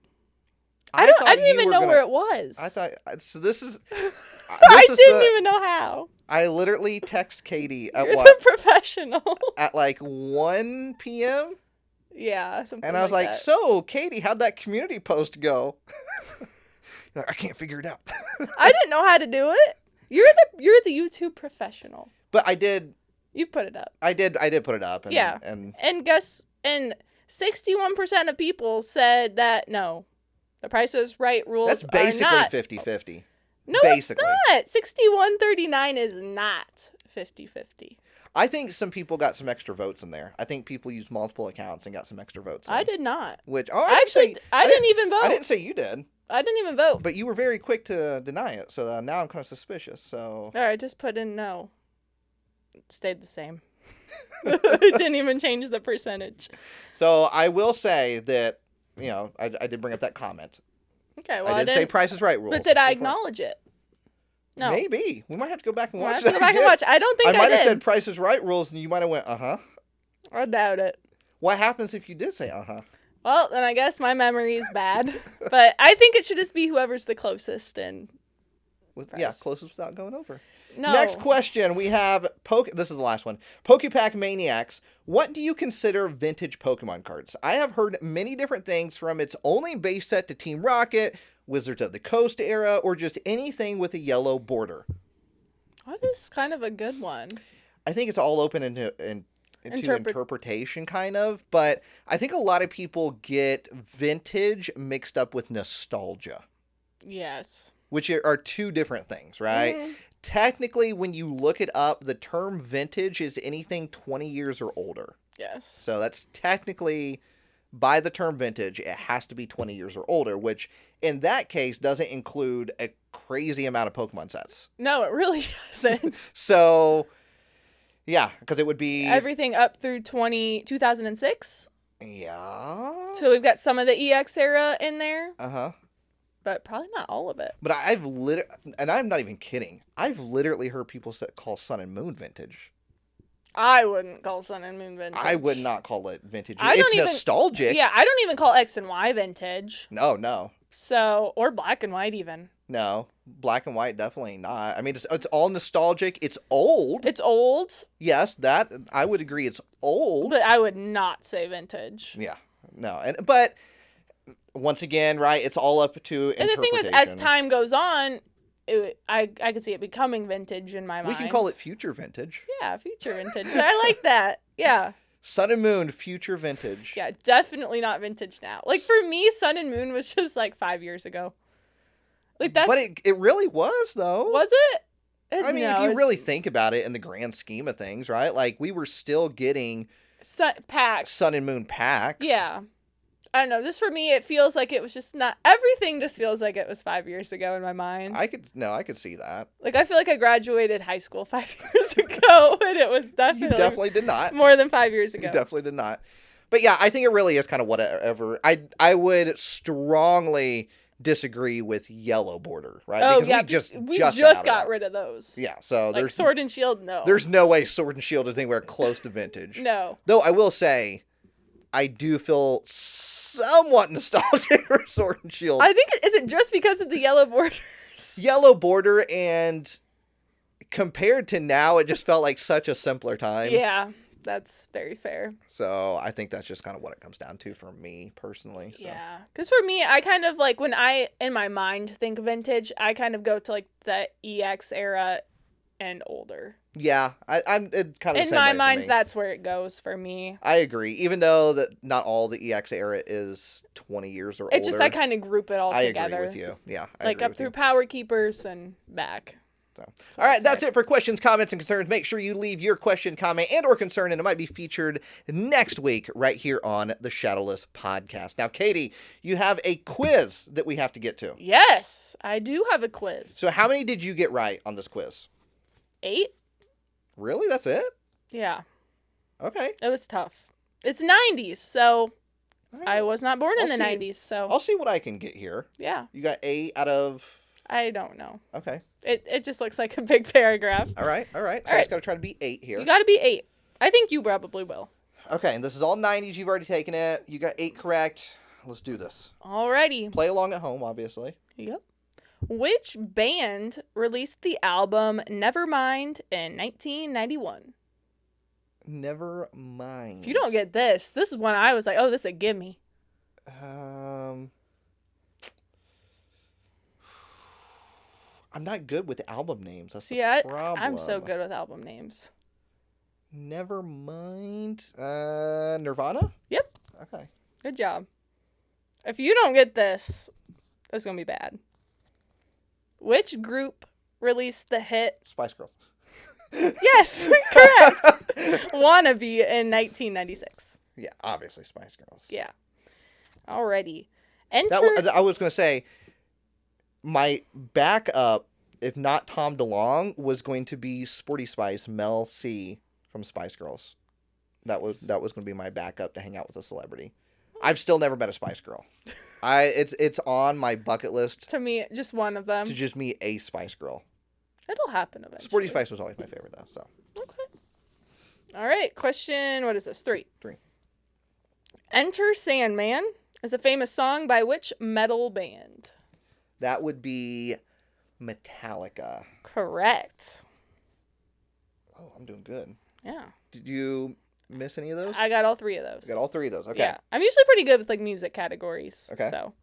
I didn't even know where it was. I thought so. This is. I didn't even know how. I literally text Katie at You're what? The professional. At like 1 p.m. Yeah, something. And I was like, that. "So, Katie, how'd that community post go?" I can't figure it out. I didn't know how to do it. You're the YouTube professional. But I did. You put it up. I did put it up. And, yeah. And guess 61% of people said that no, the Price is Right rules. That's basically are not 50-50. No, basically. It's not. 61-39 is not 50-50. I think some people got some extra votes in there. I think people used multiple accounts and got some extra votes. I did not. Which I didn't even vote. I didn't say you did. I didn't even vote. But you were very quick to deny it, so now I'm kind of suspicious. So. All right, just put in no. It stayed the same. It didn't even change the percentage. So I will say that, I did bring up that comment. Okay, well, I did say Price is Right rules. But did I acknowledge it? No. Maybe. We might have to go back and watch that. I don't think I did. I might have said Price is Right rules, and you might have went, uh-huh. I doubt it. What happens if you did say, uh-huh? Well, then I guess my memory is bad. But I think it should just be whoever's the closest and closest without going over. No. Next question, we have this is the last one. Pokepack Maniacs, what do you consider vintage Pokemon cards? I have heard many different things from its only base set to Team Rocket, Wizards of the Coast era, or just anything with a yellow border. That is kind of a good one. I think it's all open into interpretation, kind of, but I think a lot of people get vintage mixed up with nostalgia. Yes. Which are two different things, right? Mm-hmm. Technically, when you look it up, the term vintage is anything 20 years or older. Yes. So that's technically, by the term vintage, it has to be 20 years or older, which in that case doesn't include a crazy amount of Pokemon sets. No, it really doesn't. So, yeah, because it would be... everything up through 2006? Yeah. So we've got some of the EX era in there. Uh-huh. But probably not all of it. But and I'm not even kidding, I've literally heard people call Sun and Moon vintage. I wouldn't call Sun and Moon vintage. I would not call it vintage. It's nostalgic. Yeah, I don't even call X and Y vintage. No. So, or Black and White even. No, Black and White definitely not. I mean, it's all nostalgic. It's old. It's old. Yes, that I would agree. It's old. But I would not say vintage. Yeah, no, but once again, right? It's all up to interpretation. And the thing is, as time goes on, I could see it becoming vintage in my mind. We can call it future vintage. Yeah, future vintage. I like that. Yeah. Sun and Moon, future vintage. Yeah, definitely not vintage now. Like, for me, Sun and Moon was just, 5 years ago. Like, that's... But it really was, though. Was it? I mean, if you really think about it in the grand scheme of things, right? Like, we were still getting... packs. Sun and Moon packs. Yeah. I don't know. Just for me, it feels like it was just not... everything just feels like it was 5 years ago in my mind. I could see that. Like, I feel like I graduated high school 5 years ago, and it was definitely... You definitely did not. More than 5 years ago. You definitely did not. But yeah, I think it really is kind of whatever. I would strongly disagree with yellow border, right? Oh, because we just got rid of those. Yeah, so there's... Sword and Shield, no. There's no way Sword and Shield is anywhere close to vintage. No. Though I will say, I do feel somewhat nostalgic for Sword and Shield. I think is it just because of the yellow borders? Yellow border, and compared to now, it just felt like such a simpler time. Yeah, that's very fair. So I think that's just kind of what it comes down to for me personally. So. Yeah, because for me, I kind of when I in my mind think vintage, I kind of go to the EX era and older. Yeah, I'm it's kind of in my mind. That's where it goes for me. I agree, even though that not all the EX era is 20 years or older. It's just I kind of group it all together. I agree with you. Yeah, up through Power Keepers and back. So, all right, that's it for questions, comments, and concerns. Make sure you leave your question, comment, and or concern, and it might be featured next week right here on the Shadowless Podcast. Now, Katie, you have a quiz that we have to get to. Yes, I do have a quiz. So how many did you get right on this quiz? 8. Really? That's it? Yeah. Okay. It was tough. It's 90s, so I was not born in the 90s, so... I'll see what I can get here. Yeah. You got 8 out of... I don't know. Okay. It just looks like a big paragraph. All right. So I just got to try to be 8 here. You got to be 8. I think you probably will. Okay, and this is all 90s. You've already taken it. You got 8 correct. Let's do this. Alrighty. Play along at home, obviously. Yep. Which band released the album Nevermind in 1991? Nevermind. If you don't get this is when I was like, oh, this is a gimme. I'm not good with album names. That's the problem. I'm so good with album names. Nevermind. Nirvana? Yep. Okay. Good job. If you don't get this, it's going to be bad. Which group released the hit Spice Girls? Yes, correct. Wannabe in 1996. Yeah, obviously Spice Girls. Yeah. Alrighty. I was going to say, my backup, if not Tom DeLonge, was going to be Sporty Spice, Mel C from Spice Girls. That was going to be my backup to hang out with a celebrity. I've still never met a Spice Girl. It's on my bucket list. To me, just one of them. To just meet a Spice Girl. It'll happen eventually. Sporty Spice was always my favorite, though. So. Okay. All right. Question, what is this? 3. 3. Enter Sandman is a famous song by which metal band? That would be Metallica. Correct. Oh, I'm doing good. Yeah. Did you miss any of those? I got all 3 of those. You got all 3 of those. Okay. Yeah. I'm usually pretty good with music categories. Okay. So,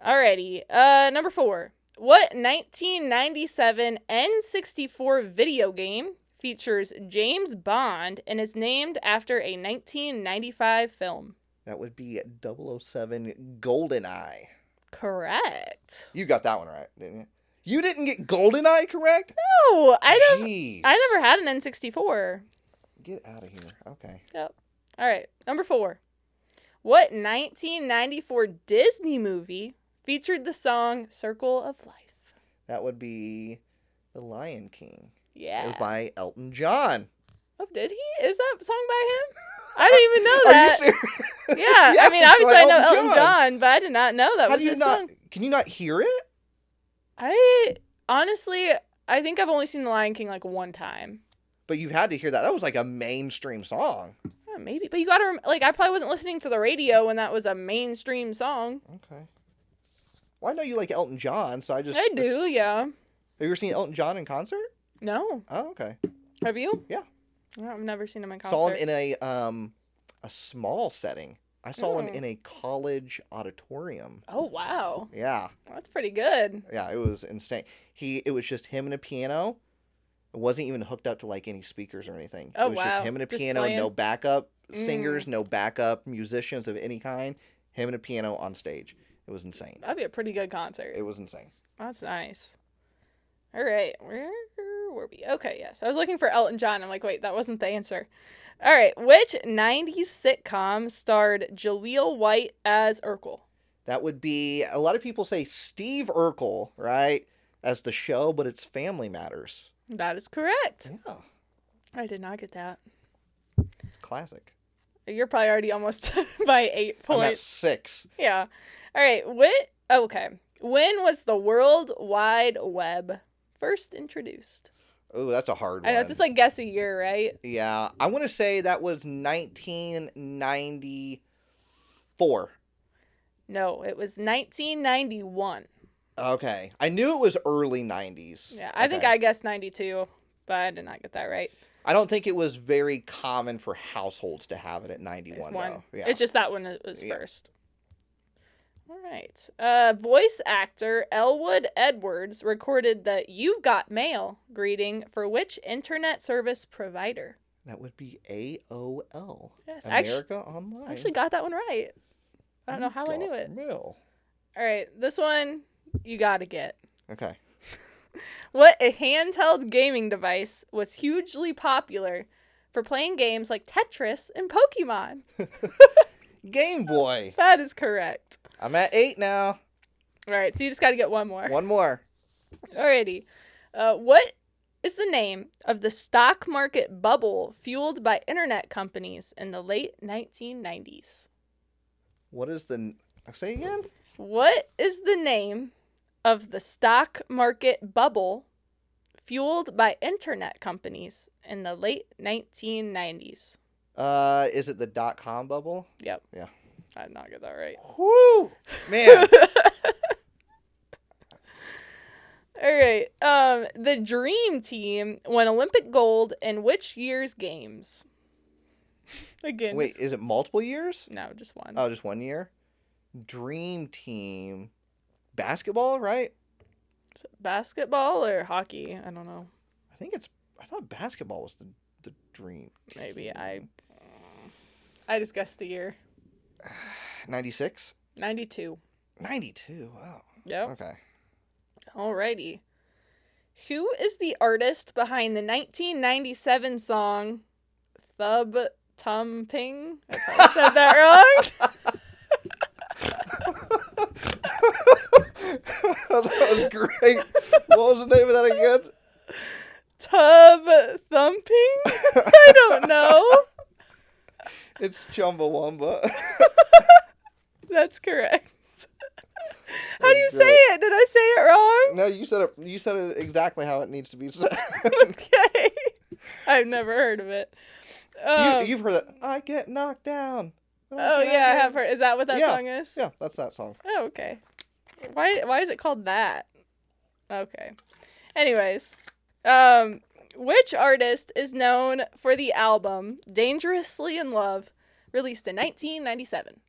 alrighty. Number 4. What 1997 N64 video game features James Bond and is named after a 1995 film? That would be 007 GoldenEye. Correct. You got that one right, didn't you? You didn't get GoldenEye correct? No, Jeez. I never had an N64. Get out of here. Okay. Yep. All right. Number 4. What 1994 Disney movie featured the song Circle of Life? That would be The Lion King. Yeah. It was by Elton John. Oh, did he? Is that song by him? I didn't even know that. Are you serious? Yeah. Yes, I mean, obviously I know Elton John. John, but I did not know that was his song. Can you not hear it? Honestly, I think I've only seen The Lion King one time. But you had to hear that. That was like a mainstream song. Yeah, maybe. But you got to, I probably wasn't listening to the radio when that was a mainstream song. Okay. Well, I know you like Elton John, so I do, yeah. Have you ever seen Elton John in concert? No. Oh, okay. Have you? Yeah. No, I've never seen him in concert. Saw him in a small setting. I saw him in a college auditorium. Oh, wow. Yeah. That's pretty good. Yeah, it was insane. It was just him and a piano. It wasn't even hooked up to any speakers or anything. Oh, it was just him and a piano, playing. no backup singers, no backup musicians of any kind. Him and a piano on stage. It was insane. That'd be a pretty good concert. It was insane. That's nice. All right. Where were we? Okay, yes. I was looking for Elton John. I'm like, wait, that wasn't the answer. All right. Which 90s sitcom starred Jaleel White as Urkel? That would be, a lot of people say Steve Urkel, right, as the show, but it's Family Matters. That is correct. Yeah. I did not get that. It's classic. You're probably already almost by 8 points. I'm at 6. Yeah. All right. Okay. When was the World Wide Web first introduced? Oh, that's a hard one. I know, it's just guess a year, right? Yeah. I want to say that was 1994. No, it was 1991. Okay. I knew it was early 90s. Yeah, I think I guessed 92, but I did not get that right. I don't think it was very common for households to have it at 91, though. Yeah. It's just that one was first. All right. Voice actor Elwood Edwards recorded the "You've Got Mail" greeting for which internet service provider? That would be AOL. Yes, America Online. I actually got that one right. I don't know how I knew it. Mail. All right, this one you got to get. Okay. What a handheld gaming device was hugely popular for playing games like Tetris and Pokemon? Game Boy. That is correct. I'm at 8 now. All right, so you just got to get one more. One more. Alrighty. What is the name of the stock market bubble fueled by internet companies in the late 1990s? What is the... Say again? What is the name of the stock market bubble fueled by internet companies in the late 1990s? Is it the .com bubble? Yep. Yeah. I did not get that right. Woo! Man. All right. The Dream Team won Olympic gold in which year's games? Again. Wait, is it multiple years? No, just one. Oh, just 1 year? Dream Team. Basketball, right? Is it basketball or hockey? I don't know. I thought basketball was the dream. Maybe. I just guessed the year. 96? 92. 92. Wow. Yep. Okay. Alrighty. Who is the artist behind the 1997 song Thub Tum Ping? I probably said that wrong. That was great. What was the name of that again? Tub Thumping? I don't know. It's Chumbawamba. That's correct. How do you say it? Did I say it wrong? No, you said it exactly how it needs to be said. Okay. I've never heard of it. You've heard that. I get knocked down. Oh, yeah, I have heard. Is that what that song is? Yeah, that's that song. Oh, okay. Why is it called that? Okay. Anyways, which artist is known for the album Dangerously in Love, released in 1997?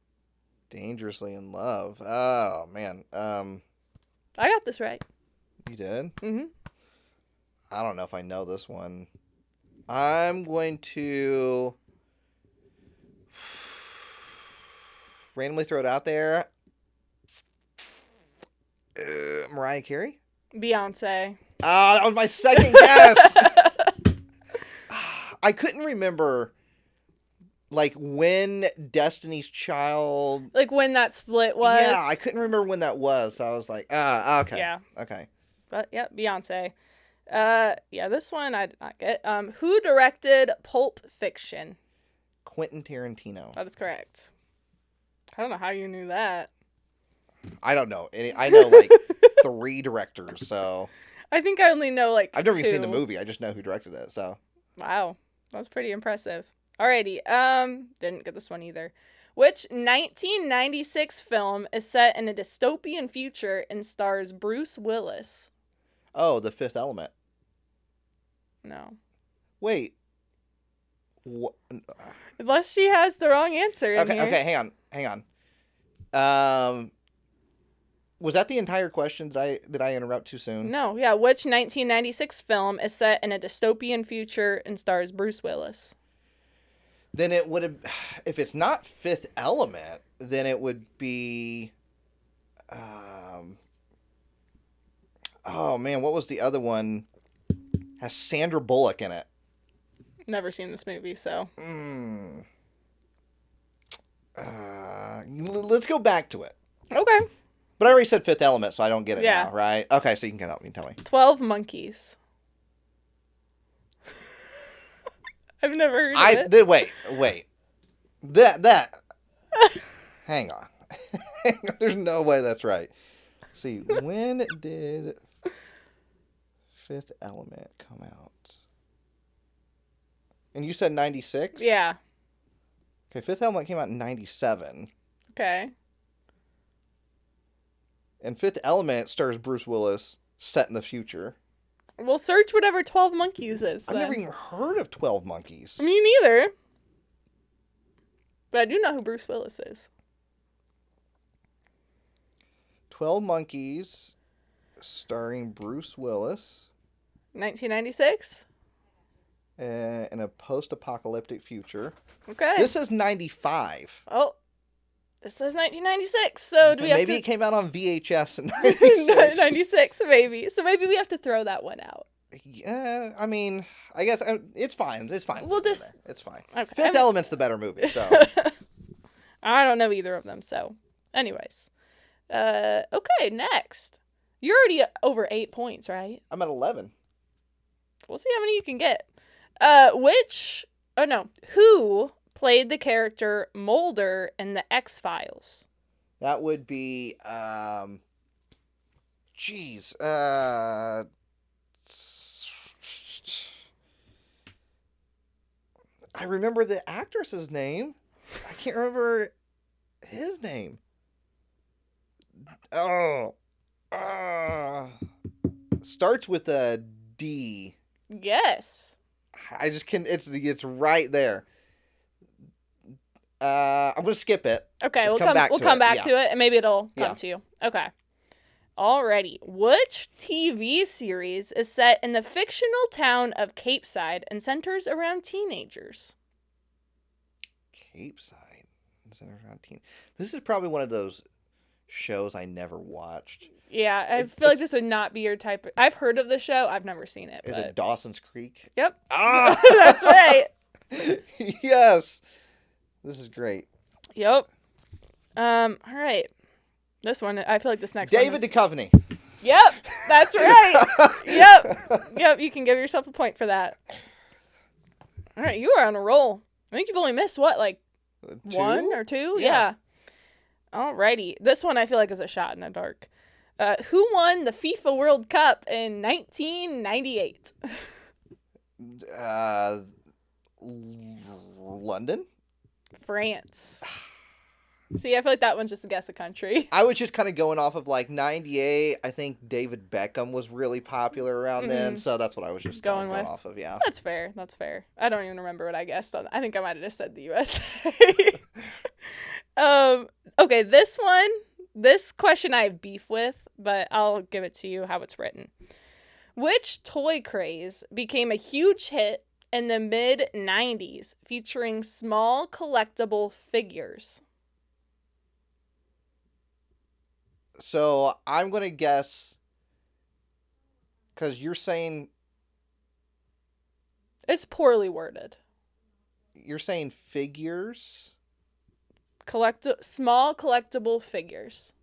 Dangerously in Love. Oh, man. I got this right. You did? Mm-hmm. I don't know if I know this one. I'm going to randomly throw it out there. Mariah Carey? Beyonce. That was my second guess. I couldn't remember, like, when Destiny's Child... Like, when that split was? Yeah, I couldn't remember when that was, so I was like, okay. Yeah. Okay. But, yeah, Beyonce. Yeah, this one I did not get. Who directed Pulp Fiction? Quentin Tarantino. That is correct. I don't know how you knew that. I don't know. I know, like, 3 directors, so... I think I only know, like, I've never 2. even seen the movie. I just know who directed it, so... Wow. That's pretty impressive. Alrighty. Didn't get this one either. Which 1996 film is set in a dystopian future and stars Bruce Willis? Oh, The Fifth Element. No. Wait. What? Unless she has the wrong answer in here. Okay, hang on. Was that the entire question? Did I interrupt too soon? No, yeah. Which 1996 film is set in a dystopian future and stars Bruce Willis? Then it would have, if it's not Fifth Element, then it would be, oh man, what was the other one? Has Sandra Bullock in it. Never seen this movie, so. Let's go back to it. Okay. But I already said Fifth Element, so I don't get it now, right? Okay, so you can help me. Tell me. 12 Monkeys. I've never heard of it. Wait. That. Hang on. There's no way that's right. Let's see, when did Fifth Element come out? And you said 96? Yeah. Okay, Fifth Element came out in 97. Okay. And Fifth Element stars Bruce Willis, set in the future. We'll search whatever 12 Monkeys is, then. I've never even heard of 12 Monkeys. Me neither. But I do know who Bruce Willis is. 12 Monkeys, starring Bruce Willis. 1996? In a post-apocalyptic future. Okay. This is 95. Oh. This says 1996, so do we have maybe to... it came out on VHS in 96. 96, maybe. So maybe we have to throw that one out. Yeah, I mean, I guess it's fine. It's fine. We'll just... It's fine. Okay. Fifth Element's the better movie, so. I don't know either of them, so. Anyways. Okay, next. You're already over 8 points, right? I'm at 11. We'll see how many you can get. Who played the character Mulder in the X-Files? That would be, I remember the actress's name. I can't remember his name. Starts with a D. Yes. I just can't. It's right there. I'm gonna skip it. Okay, we'll come back to it, and maybe it'll come to you. Okay. Alrighty. Which TV series is set in the fictional town of Capeside and centers around teenagers? Capeside centers around teen. This is probably one of those shows I never watched. Yeah, I feel like this would not be your type. I've heard of the show. I've never seen it. Is it Dawson's Creek? Yep. Ah! That's right. Yes. This is great. Yep. All right. This one, I feel like this next David one is... Duchovny. Yep, that's right. Yep, you can give yourself a point for that. All right, you are on a roll. I think you've only missed, like, 1 or 2? Yeah. Alrighty. This one I feel like is a shot in the dark. Who won the FIFA World Cup in 1998? London? France. See, I feel like that one's just a guess of country. I was just kind of going off of, 98. I think David Beckham was really popular around then, so that's what I was just going off of, yeah. That's fair. I don't even remember what I guessed on. I think I might have just said the USA. Okay, this question I have beef with, but I'll give it to you how it's written. Which toy craze became a huge hit in the mid-90s featuring small collectible figures? So I'm going to guess, because you're saying... It's poorly worded. You're saying figures? Small collectible figures.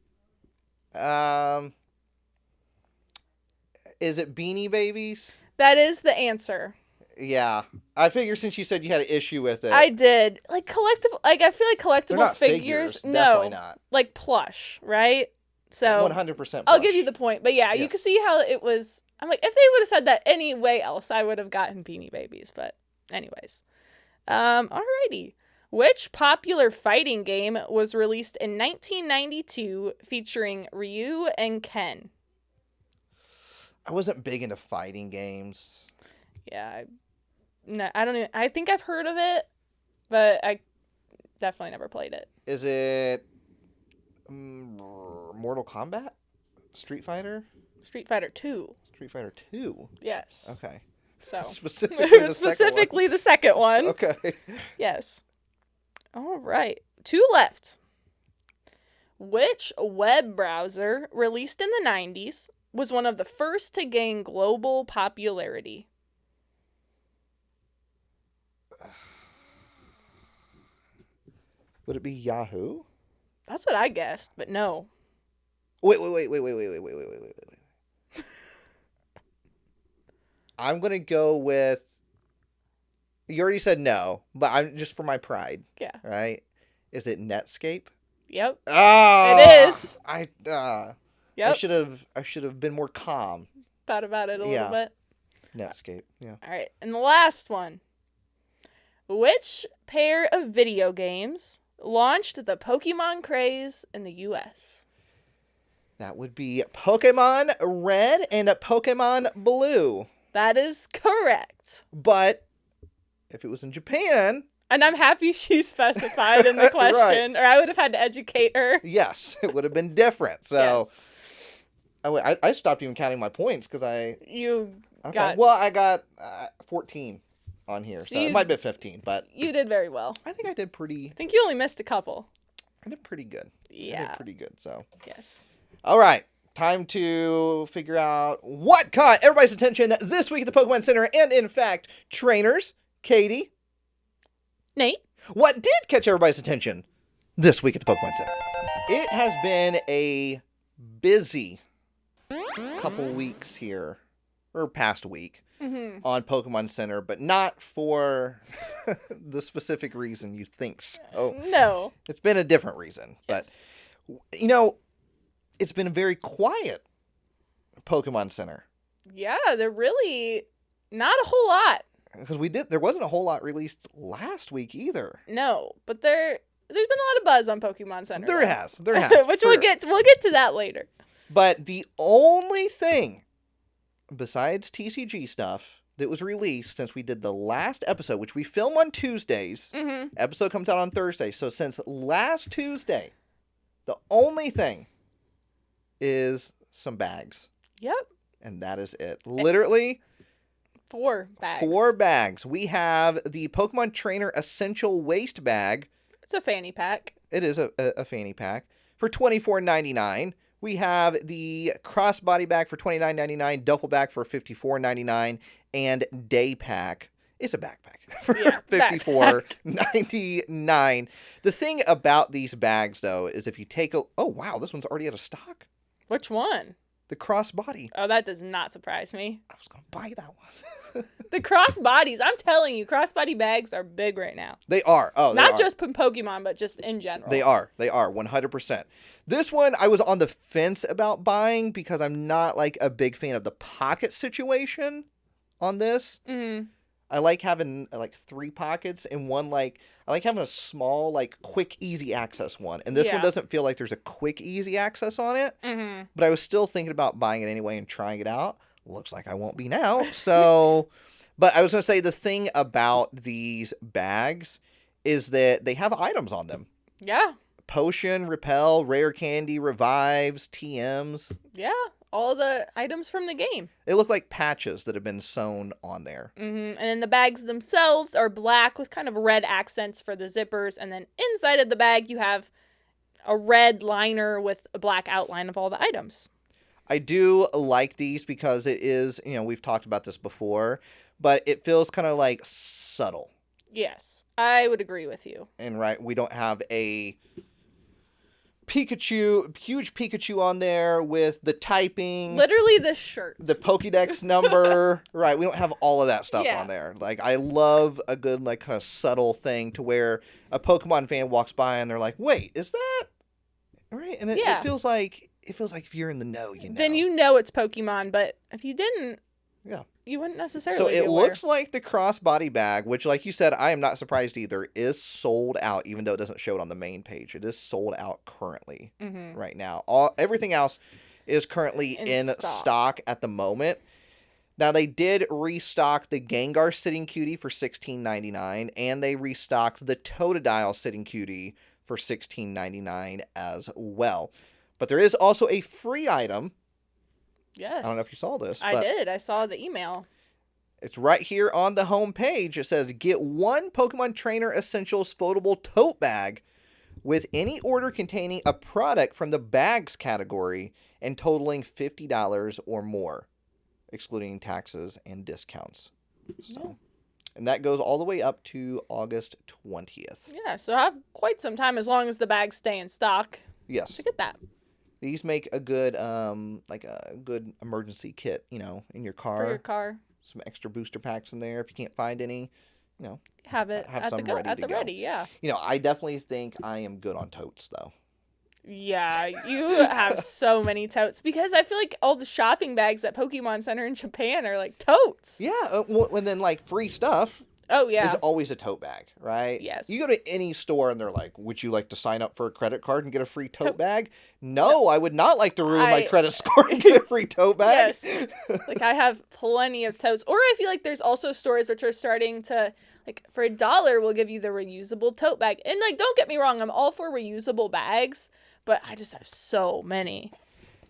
Is it Beanie Babies? That is the answer. Yeah. I figure since you said you had an issue with it. I did. I feel like collectible They're not figures. No. Definitely not. Like plush, right? So 100% plush. I'll give you the point. But yeah, you can see how it was. I'm like, if they would have said that any way else, I would have gotten Beanie Babies. But anyways. Alrighty. Which popular fighting game was released in 1992 featuring Ryu and Ken? I wasn't big into fighting games. Yeah. I don't even... I think I've heard of it, but I definitely never played it. Is it Mortal Kombat? Street Fighter? Street Fighter 2. Street Fighter 2? Yes. Okay. So Specifically the second one. Okay. Yes. All right. 2 left. Which web browser released in the 90s was one of the first to gain global popularity? Would it be Yahoo? That's what I guessed, but no. Wait. I'm going to go with... You already said no, but I'm just for my pride. Yeah. Right? Is it Netscape? Yep. Oh, it is. Yep. I should have been more calm. Thought about it a little bit. Netscape. Yeah. All right. And the last one. Which pair of video games launched the Pokemon craze in the U.S.? That would be Pokemon Red and Pokemon Blue. That is correct. But if it was in Japan... And I'm happy she specified in the question, right. Or I would have had to educate her. Yes, it would have been different. So yes. I stopped even counting my points because I... I got 14 on here, so it might be 15, but... You did very well. I think I did pretty... I think you only missed a couple. I did pretty good. Yeah. I did pretty good, so. Yes. All right. Time to figure out what caught everybody's attention this week at the Pokémon Center. And, in fact, trainers, Katie. Nate. What did catch everybody's attention this week at the Pokémon Center? It has been a busy couple weeks here, or past week, on Pokémon Center, but not for the specific reason you think so. No. It's been a different reason. Yes. But, you know, it's been a very quiet Pokémon Center. Yeah, they're really not a whole lot. Because there wasn't a whole lot released last week either. No, but there's been a lot of buzz on Pokemon Center. There has. Which we'll get to that later. But the only thing besides TCG stuff that was released since we did the last episode, which we film on Tuesdays, episode comes out on Thursday. So since last Tuesday, the only thing is some bags. Yep. And that is it. Literally 4 bags. 4 bags. We have the Pokemon Trainer Essential Waste Bag. It's a fanny pack. It is a fanny pack for $24.99. We have the Crossbody Bag for $29.99, Duffel Bag for $54.99, and Day Pack. It's a backpack for $54.99. The thing about these bags, though, is if you take a... Oh, wow, this one's already out of stock. Which one? The Crossbody. Oh, that does not surprise me. I was going to buy that one. The crossbodies, I'm telling you, crossbody bags are big right now. They are. Oh, they Not are. just from Pokemon, but just in general. They are. 100%. This one, I was on the fence about buying because I'm not, like, a big fan of the pocket situation on this. Mm-hmm. I like having, like, 3 pockets and one, like, I like having a small, like, quick, easy access one. And this one doesn't feel like there's a quick, easy access on it. Mm-hmm. But I was still thinking about buying it anyway and trying it out. Looks like I won't be now. So, but I was going to say the thing about these bags is that they have items on them. Yeah. Potion, Repel, Rare Candy, Revives, TMs. Yeah. All the items from the game. They look like patches that have been sewn on there. Mm-hmm. And then the bags themselves are black with kind of red accents for the zippers. And then inside of the bag, you have a red liner with a black outline of all the items. I do like these because it is, we've talked about this before, but it feels kind of like subtle. Yes, I would agree with you. And we don't have a Pikachu, huge Pikachu on there with the typing. Literally the shirt. The Pokédex number. Right, we don't have all of that stuff on there. Like, I love a good, like, kind of subtle thing to where a Pokemon fan walks by and they're like, wait, is that? Right? And it feels like... It feels like if you're in the know, Then you know it's Pokemon, but if you didn't, you wouldn't necessarily So it be aware. looks like the crossbody bag, which, like you said, I am not surprised either, is sold out, even though it doesn't show it on the main page. It is sold out currently right now. Everything else is currently in stock at the moment. Now, they did restock the Gengar Sitting Cutie for $16.99, and they restocked the Totodile Sitting Cutie for $16.99 as well. But there is also a free item. Yes. I don't know if you saw this. I did. I saw the email. It's right here on the home page. It says, get 1 Pokemon Trainer Essentials foldable tote bag with any order containing a product from the bags category and totaling $50 or more, excluding taxes and discounts. So, and that goes all the way up to August 20th. Yeah, so I have quite some time as long as the bags stay in stock. Yes. To get that. These make a good, like a good emergency kit, in your car. For your car. Some extra booster packs in there if you can't find any, Have it have at some the ready to go. ready, yeah. I definitely think I am good on totes, though. Yeah, you have so many totes because I feel like all the shopping bags at Pokemon Center in Japan are like totes. Yeah, and then like free stuff. Oh, yeah. Is always a tote bag, right? Yes. You go to any store and they're like, would you like to sign up for a credit card and get a free tote bag? No, I would not like to ruin my credit score and get a free tote bag. Yes. Like, I have plenty of totes. Or I feel like there's also stores which are starting to, like, for $1, we'll give you the reusable tote bag. And, like, don't get me wrong, I'm all for reusable bags, but I just have so many.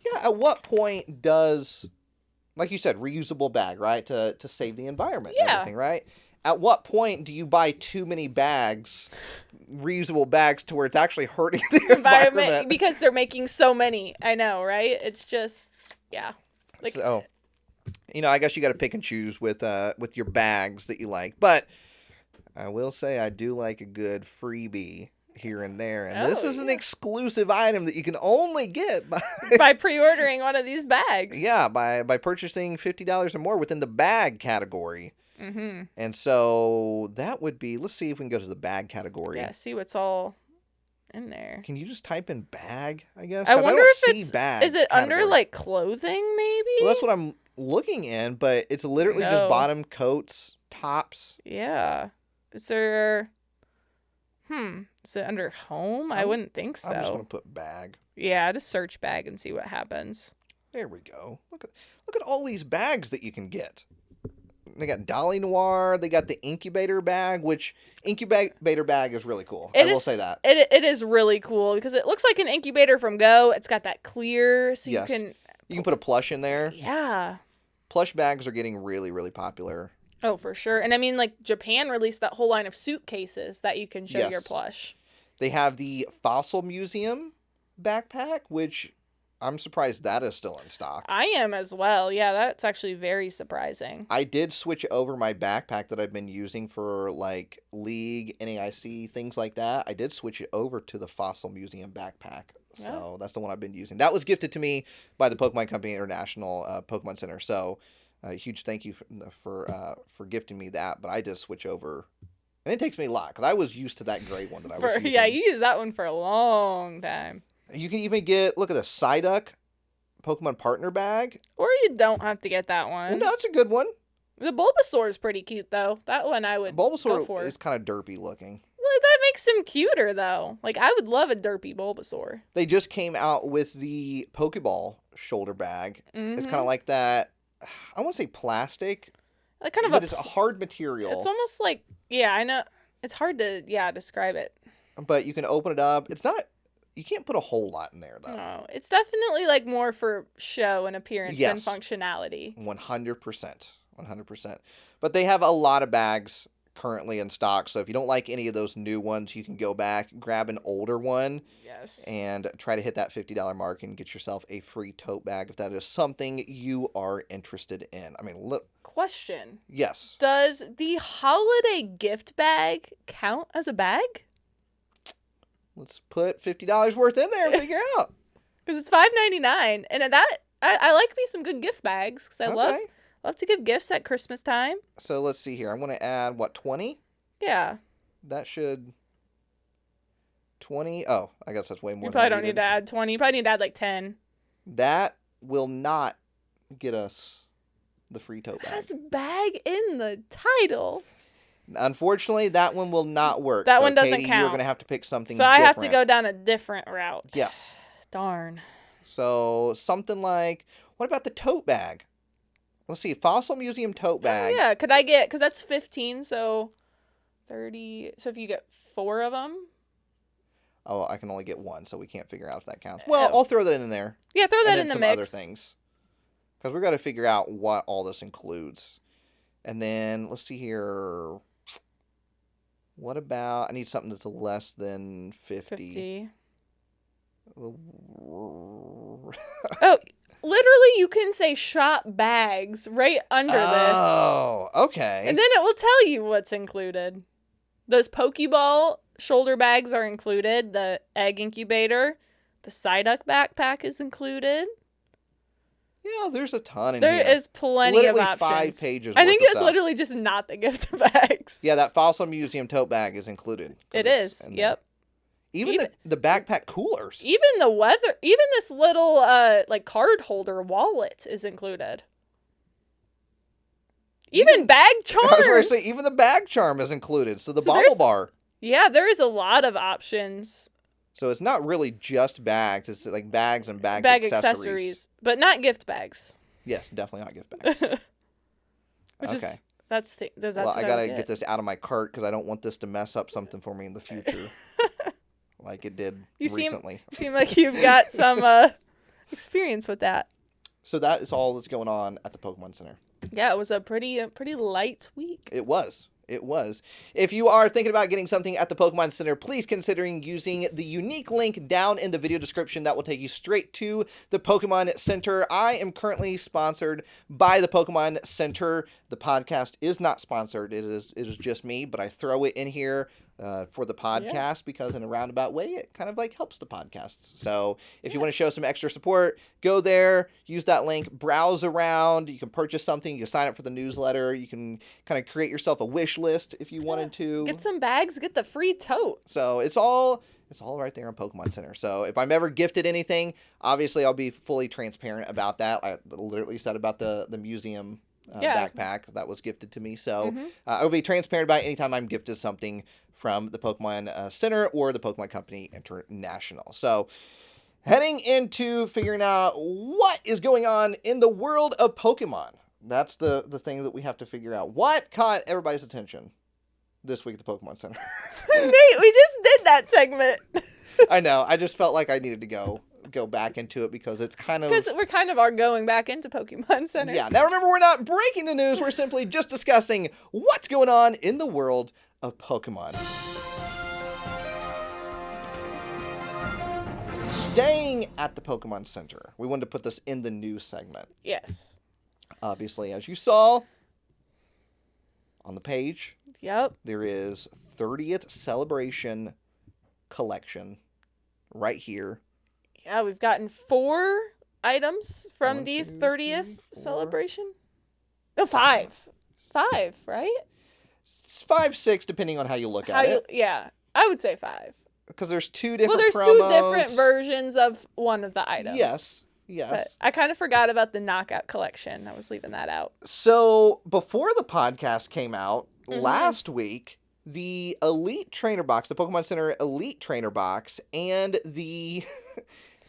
Yeah, at what point does, like you said, reusable bag, right, to save the environment and everything, right? at what point do you buy too many bags, reusable bags, to where it's actually hurting the environment? Because they're making so many. I know, right? It's just, yeah. Like, so, I guess you got to pick and choose with your bags that you like. But I will say I do like a good freebie here and there. And this is an exclusive item that you can only get by pre-ordering one of these bags. Yeah, by purchasing $50 or more within the bag category. Mm-hmm. And so that would be, let's see if we can go to the bag category. Yeah, see what's all in there. Can you just type in bag, I guess? I wonder if it's bag is it category. under like clothing maybe? Well, that's what I'm looking in, but it's literally just bottom coats, tops. Yeah. Is there is it under home? I wouldn't think so. I'm just going to put bag. Yeah, just search bag and see what happens. There we go. Look at all these bags that you can get. They got Dolly Noir. They got the incubator bag, which incubator bag is really cool. I will say that. It is really cool because it looks like an incubator from Go. It's got that clear, so you can put a plush in there. Yeah. Plush bags are getting really, really popular. Oh, for sure. And I mean, like, Japan released that whole line of suitcases that you can show your plush. They have the Fossil Museum backpack, which I'm surprised that is still in stock. I am as well. Yeah, that's actually very surprising. I did switch over my backpack that I've been using for, like, League, NAIC, things like that. I did switch it over to the Fossil Museum backpack. So that's the one I've been using. That was gifted to me by the Pokemon Company International Pokémon Center. So a huge thank you for gifting me that. But I did switch over. And it takes me a lot because I was used to that gray one that I was using. Yeah, you used that one for a long time. You can even get, look at the Psyduck Pokemon Partner Bag. Or you don't have to get that one. Well, no, that's a good one. The Bulbasaur is pretty cute, though. That one I would go for. Bulbasaur is kind of derpy looking. Well, that makes him cuter, though. Like, I would love a derpy Bulbasaur. They just came out with the Pokeball shoulder bag. Mm-hmm. It's kind of like that, I don't want to say plastic, but it's a hard material. It's almost like, yeah, I know. It's hard to, describe it. But you can open it up. It's not, you can't put a whole lot in there, though. No, it's definitely, like, more for show and appearance than functionality. 100%. 100%. But they have a lot of bags currently in stock, so if you don't like any of those new ones, you can go back, grab an older one, and try to hit that $50 mark and get yourself a free tote bag if that is something you are interested in. I mean, look. Question. Yes. Does the holiday gift bag count as a bag? Let's put $50 worth in there and figure out. Because it's $5.99, and that I like me some good gift bags because I love to give gifts at Christmas time. So let's see here. I'm going to add, 20? Yeah. That should... 20? Oh, I guess that's way more. You probably don't need to add 20. You probably need to add like 10. That will not get us the free tote bag. It has bag in the title. Unfortunately, that one will not work. That one doesn't Katie, count. You're going to have to pick something different. So I have to go down a different route. Yes. Darn. So something like, what about the tote bag? Let's see, Fossil Museum tote bag. Oh, yeah, could I get, because that's 15, so 30. So if you get 4 of them. Oh, I can only get 1, so we can't figure out if that counts. Well, I'll throw that in there. Yeah, throw that in the some mix. Other things. Because we've got to figure out what all this includes. And then, let's see here. What about, I need something that's less than 50. Oh, literally, you can say shop bags right under this. Oh, okay. And then it will tell you what's included. Those Pokeball shoulder bags are included. The egg incubator. The Psyduck backpack is included. Yeah, there's a ton in here. There is plenty literally of options. 5 pages I think worth of it's stuff. literally just not the gift bags. Yeah, that Fossil Museum tote bag is included. It is. Yep. Even the backpack coolers. Even this little like card holder wallet is included. Even bag charms. I was going to say, even the bag charm is included. So bottle bar. Yeah, there is a lot of options. So it's not really just bags. It's like bags and bag accessories. But not gift bags. Yes, definitely not gift bags. Okay. That's I got to get this out of my cart because I don't want this to mess up something for me in the future. Like it did recently. You seem like you've got some experience with that. So that is all that's going on at the Pokemon Center. Yeah, it was a pretty light week. It was. It was. If you are thinking about getting something at the Pokemon Center, please consider using the unique link down in the video description. That will take you straight to the Pokemon Center. I am currently sponsored by the Pokemon Center. The podcast is not sponsored. It is just me, but I throw it in here for the podcast because in a roundabout way, it kind of like helps the podcasts. So if you want to show some extra support, go there, use that link, browse around. You can purchase something. You can sign up for the newsletter. You can kind of create yourself a wish list if you wanted to. Get some bags, get the free tote. So it's all right there on Pokemon Center. So if I'm ever gifted anything, obviously I'll be fully transparent about that. I literally said about the museum backpack that was gifted to me. So I'll be transparent about it anytime I'm gifted something from the Pokemon Center or the Pokemon Company International. So heading into figuring out what is going on in the world of Pokemon. That's the thing that we have to figure out. What caught everybody's attention this week at the Pokemon Center? Nate, we just did that segment. I know. I just felt like I needed to go back into it because it's kind of... Because we're kind of are going back into Pokemon Center. Yeah. Now remember, we're not breaking the news. We're simply just discussing what's going on in the world of Pokemon. Staying at the Pokemon Center, we wanted to put this in the news segment. Yes. Obviously, as you saw on the page, there is 30th Celebration collection right here. Yeah, we've gotten 4 items from the 30th celebration. No, 5. 5, right? It's 5, 6, depending on how you look at it. Yeah, I would say 5. Because there's 2 different promos. Well, there's 2 different versions of one of the items. Yes. But I kind of forgot about the knockout collection. I was leaving that out. So before the podcast came out last week, the Elite Trainer Box, the Pokemon Center Elite Trainer Box, and the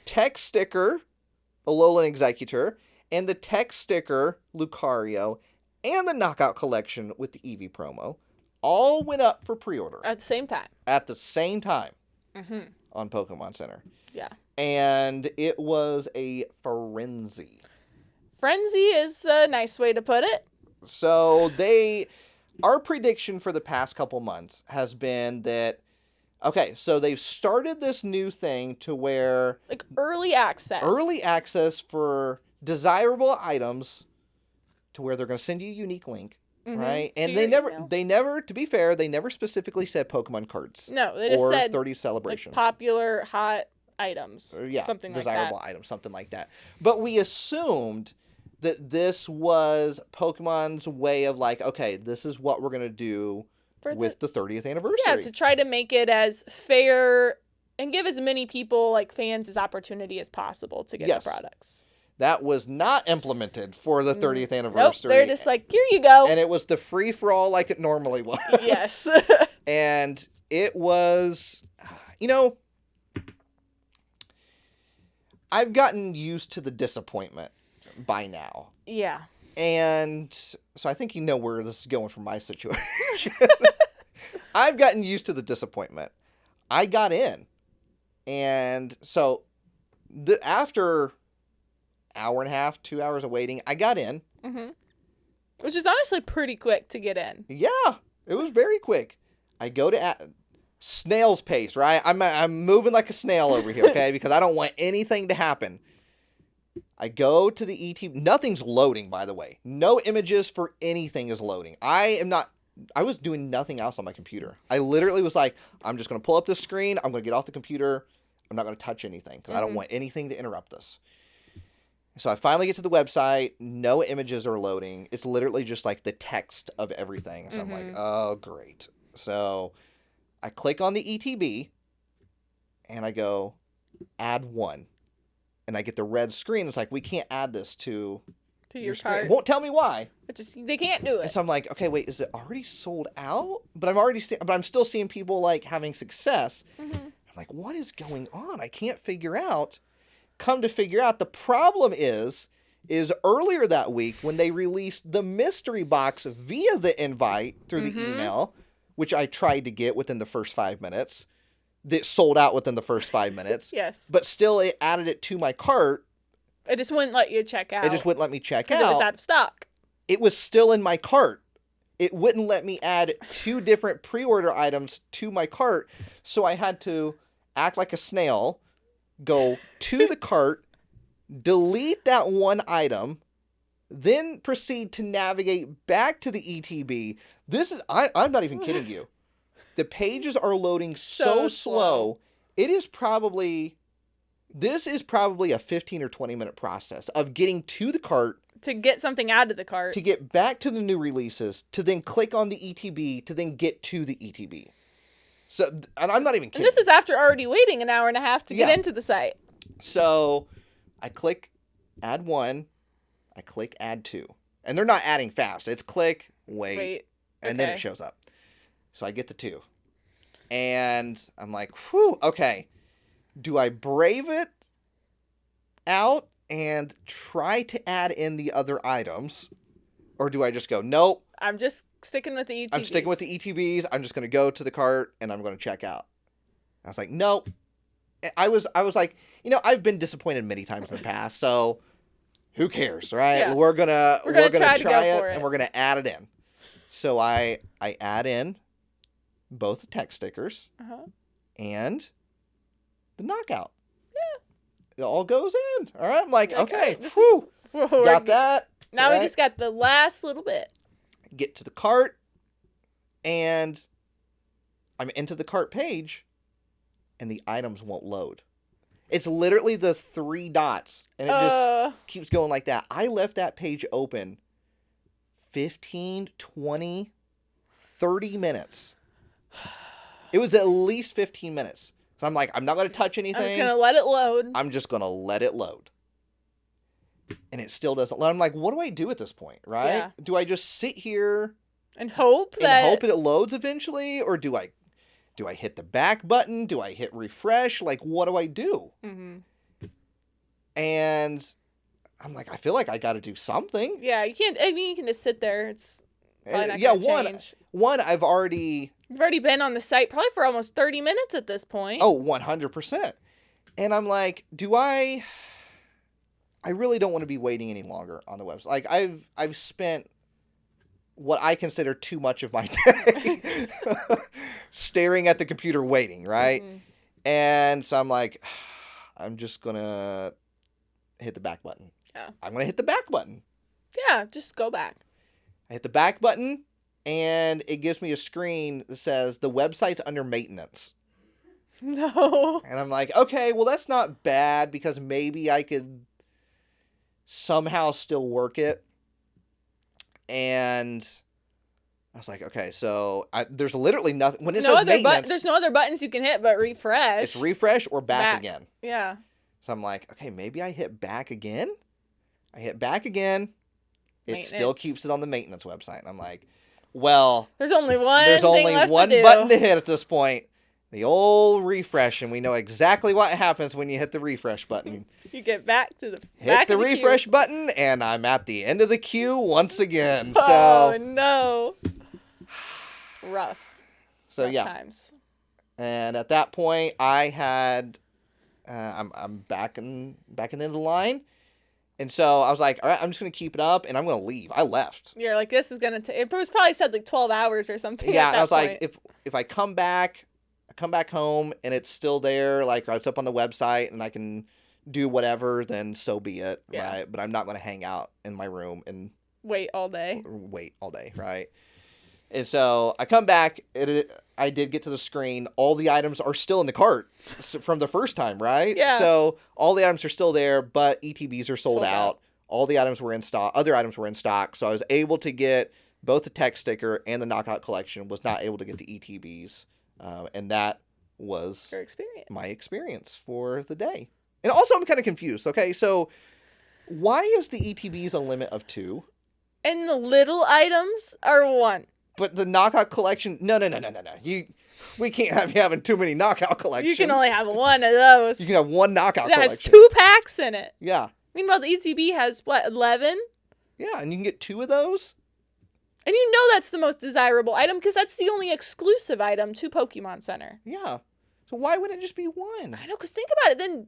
Tech Sticker Alolan Executor, and the Tech Sticker Lucario, and the Knockout Collection with the Eevee promo all went up for pre-order. At the same time. At the same time on Pokemon Center. Yeah. And it was a frenzy. Frenzy is a nice way to put it. So our prediction for the past couple months has been that, okay, so they've started this new thing to where... Like early access. Early access for desirable items to where they're going to send you a unique link. Right? And they never, to be fair, they never specifically said Pokemon cards. No, they just said 30 celebration. Like popular hot items. Something like that. Desirable items, something like that. But we assumed that this was Pokemon's way of like, okay, this is what we're going to do with the 30th anniversary. Yeah, to try to make it as fair and give as many people, like fans, as opportunity as possible to get the products. That was not implemented for the 30th anniversary. Nope, they're just like, here you go. And it was the free-for-all like it normally was. Yes. And it was, I've gotten used to the disappointment by now. Yeah. And so I think you know where this is going from my situation. I've gotten used to the disappointment. I got in. And so after... hour and a half, 2 hours of waiting, I got in. Which is honestly pretty quick to get in. Yeah, it was very quick. I go to snail's pace, right? I'm moving like a snail over here, okay? Because I don't want anything to happen. I go to the ET. Nothing's loading, by the way. No images for anything is loading. I was doing nothing else on my computer. I literally was like, I'm just going to pull up this screen. I'm going to get off the computer. I'm not going to touch anything because I don't want anything to interrupt this. So I finally get to the website. No images are loading. It's literally just like the text of everything. So I'm like, oh, great. So I click on the ETB and I go, add one. And I get the red screen. It's like, we can't add this to your cart. It won't tell me why. They can't do it. And so I'm like, okay, wait, is it already sold out? But I'm still seeing people like having success. I'm like, what is going on? I can't figure out. Come to figure out, the problem is earlier that week when they released the mystery box via the invite through the email, which I tried to get within the first 5 minutes, that sold out within the first 5 minutes. Yes. But still, it added it to my cart. It just wouldn't let you check out. It just wouldn't let me check out. Because it was out of stock. It was still in my cart. it wouldn't let me add 2 different pre-order items to my cart. So I had to act like a snail, go to the cart, delete that one item, then proceed to navigate back to the ETB. I'm not even kidding you. The pages are loading so slow. This is probably a 15 or 20 minute process of getting to the cart. To get something out of the cart. To get back to the new releases, to then click on the ETB, to then get to the ETB. So, and I'm not even kidding. And this is after already waiting an hour and a half to get into the site. So I click add 1, I click add 2. And they're not adding fast. It's click, wait. And then it shows up. So I get the 2. And I'm like, whew, okay. Do I brave it out and try to add in the other items? Or do I just go, nope. I'm just sticking with the ETBs. I'm sticking with the ETBs. I'm just going to go to the cart and I'm going to check out. I was like, nope. I was like, I've been disappointed many times in the past, so who cares, right? Yeah. We're gonna try it and we're gonna add it in. So I add in both the text stickers and the knockout. Yeah. It all goes in. All right. I'm like, okay, got that. Now we just got the last little bit. Get to the cart and I'm into the cart page and the items won't load. It's literally the 3 dots and it just keeps going like that. I left that page open 15, 20, 30 minutes. It was at least 15 minutes. So I'm like, I'm not going to touch anything. I'm just going to let it load. I'm just going to let it load. And it still doesn't load. I'm like, what do I do at this point, right? Yeah. Do I just sit here and hope it loads eventually? Or do I hit the back button? Do I hit refresh? Like, what do I do? Mm-hmm. And I'm like, I feel like I got to do something. Yeah, you can't. I mean, you can just sit there. It's probably not gonna change. You've already been on the site probably for almost 30 minutes at this point. Oh, 100%. And I'm like, I really don't want to be waiting any longer on the website. Like, I've spent what I consider too much of my day staring at the computer waiting, right? Mm-hmm. And so I'm like, I'm just going to hit the back button. Yeah. I'm going to hit the back button. Yeah, just go back. I hit the back button, and it gives me a screen that says the website's under maintenance. No. And I'm like, okay, well, that's not bad because maybe I could somehow still work it. And I was like, okay, so there's literally nothing. When it says maintenance, there's no other buttons you can hit but refresh. It's refresh or back again. Yeah. So I'm like, okay, maybe I hit back again. I hit back again. It still keeps it on the maintenance website. And I'm like, well, there's only one button to hit at this point. The old refresh, and we know exactly what happens when you hit the refresh button. You get back to the hit the refresh button, and I'm at the end of the queue once again. Oh, no. Rough. So, rough times. And at that point, I had, I'm back in the end of the line. And so I was like, all right, I'm just going to keep it up, and I'm going to leave. I left. You're like, this is going to take, it was probably said like 12 hours or something. Yeah, and I was like, if I come back home and it's still there, like it's up on the website and I can do whatever, then so be it, right? But I'm not going to hang out in my room and wait all day, right? And so I come back, I did get to the screen. All the items are still in the cart from the first time, right? Yeah. So all the items are still there, but ETBs are sold out. All the items were in stock. Other items were in stock. So I was able to get both the text sticker and the knockout collection. Was not able to get the ETBs. And that was my experience for the day. And also, I'm kind of confused. Okay, so why is the ETBs a limit of 2? And the little items are 1. But the knockout collection, no. We can't have you having too many knockout collections. You can only have 1 of those. You can have 1 knockout collection. That has 2 packs in it. Yeah. Meanwhile, the ETB has, 11? Yeah, and you can get 2 of those? And you know that's the most desirable item because that's the only exclusive item to Pokémon Center. Yeah. So why wouldn't it just be 1? I know, because think about it. Then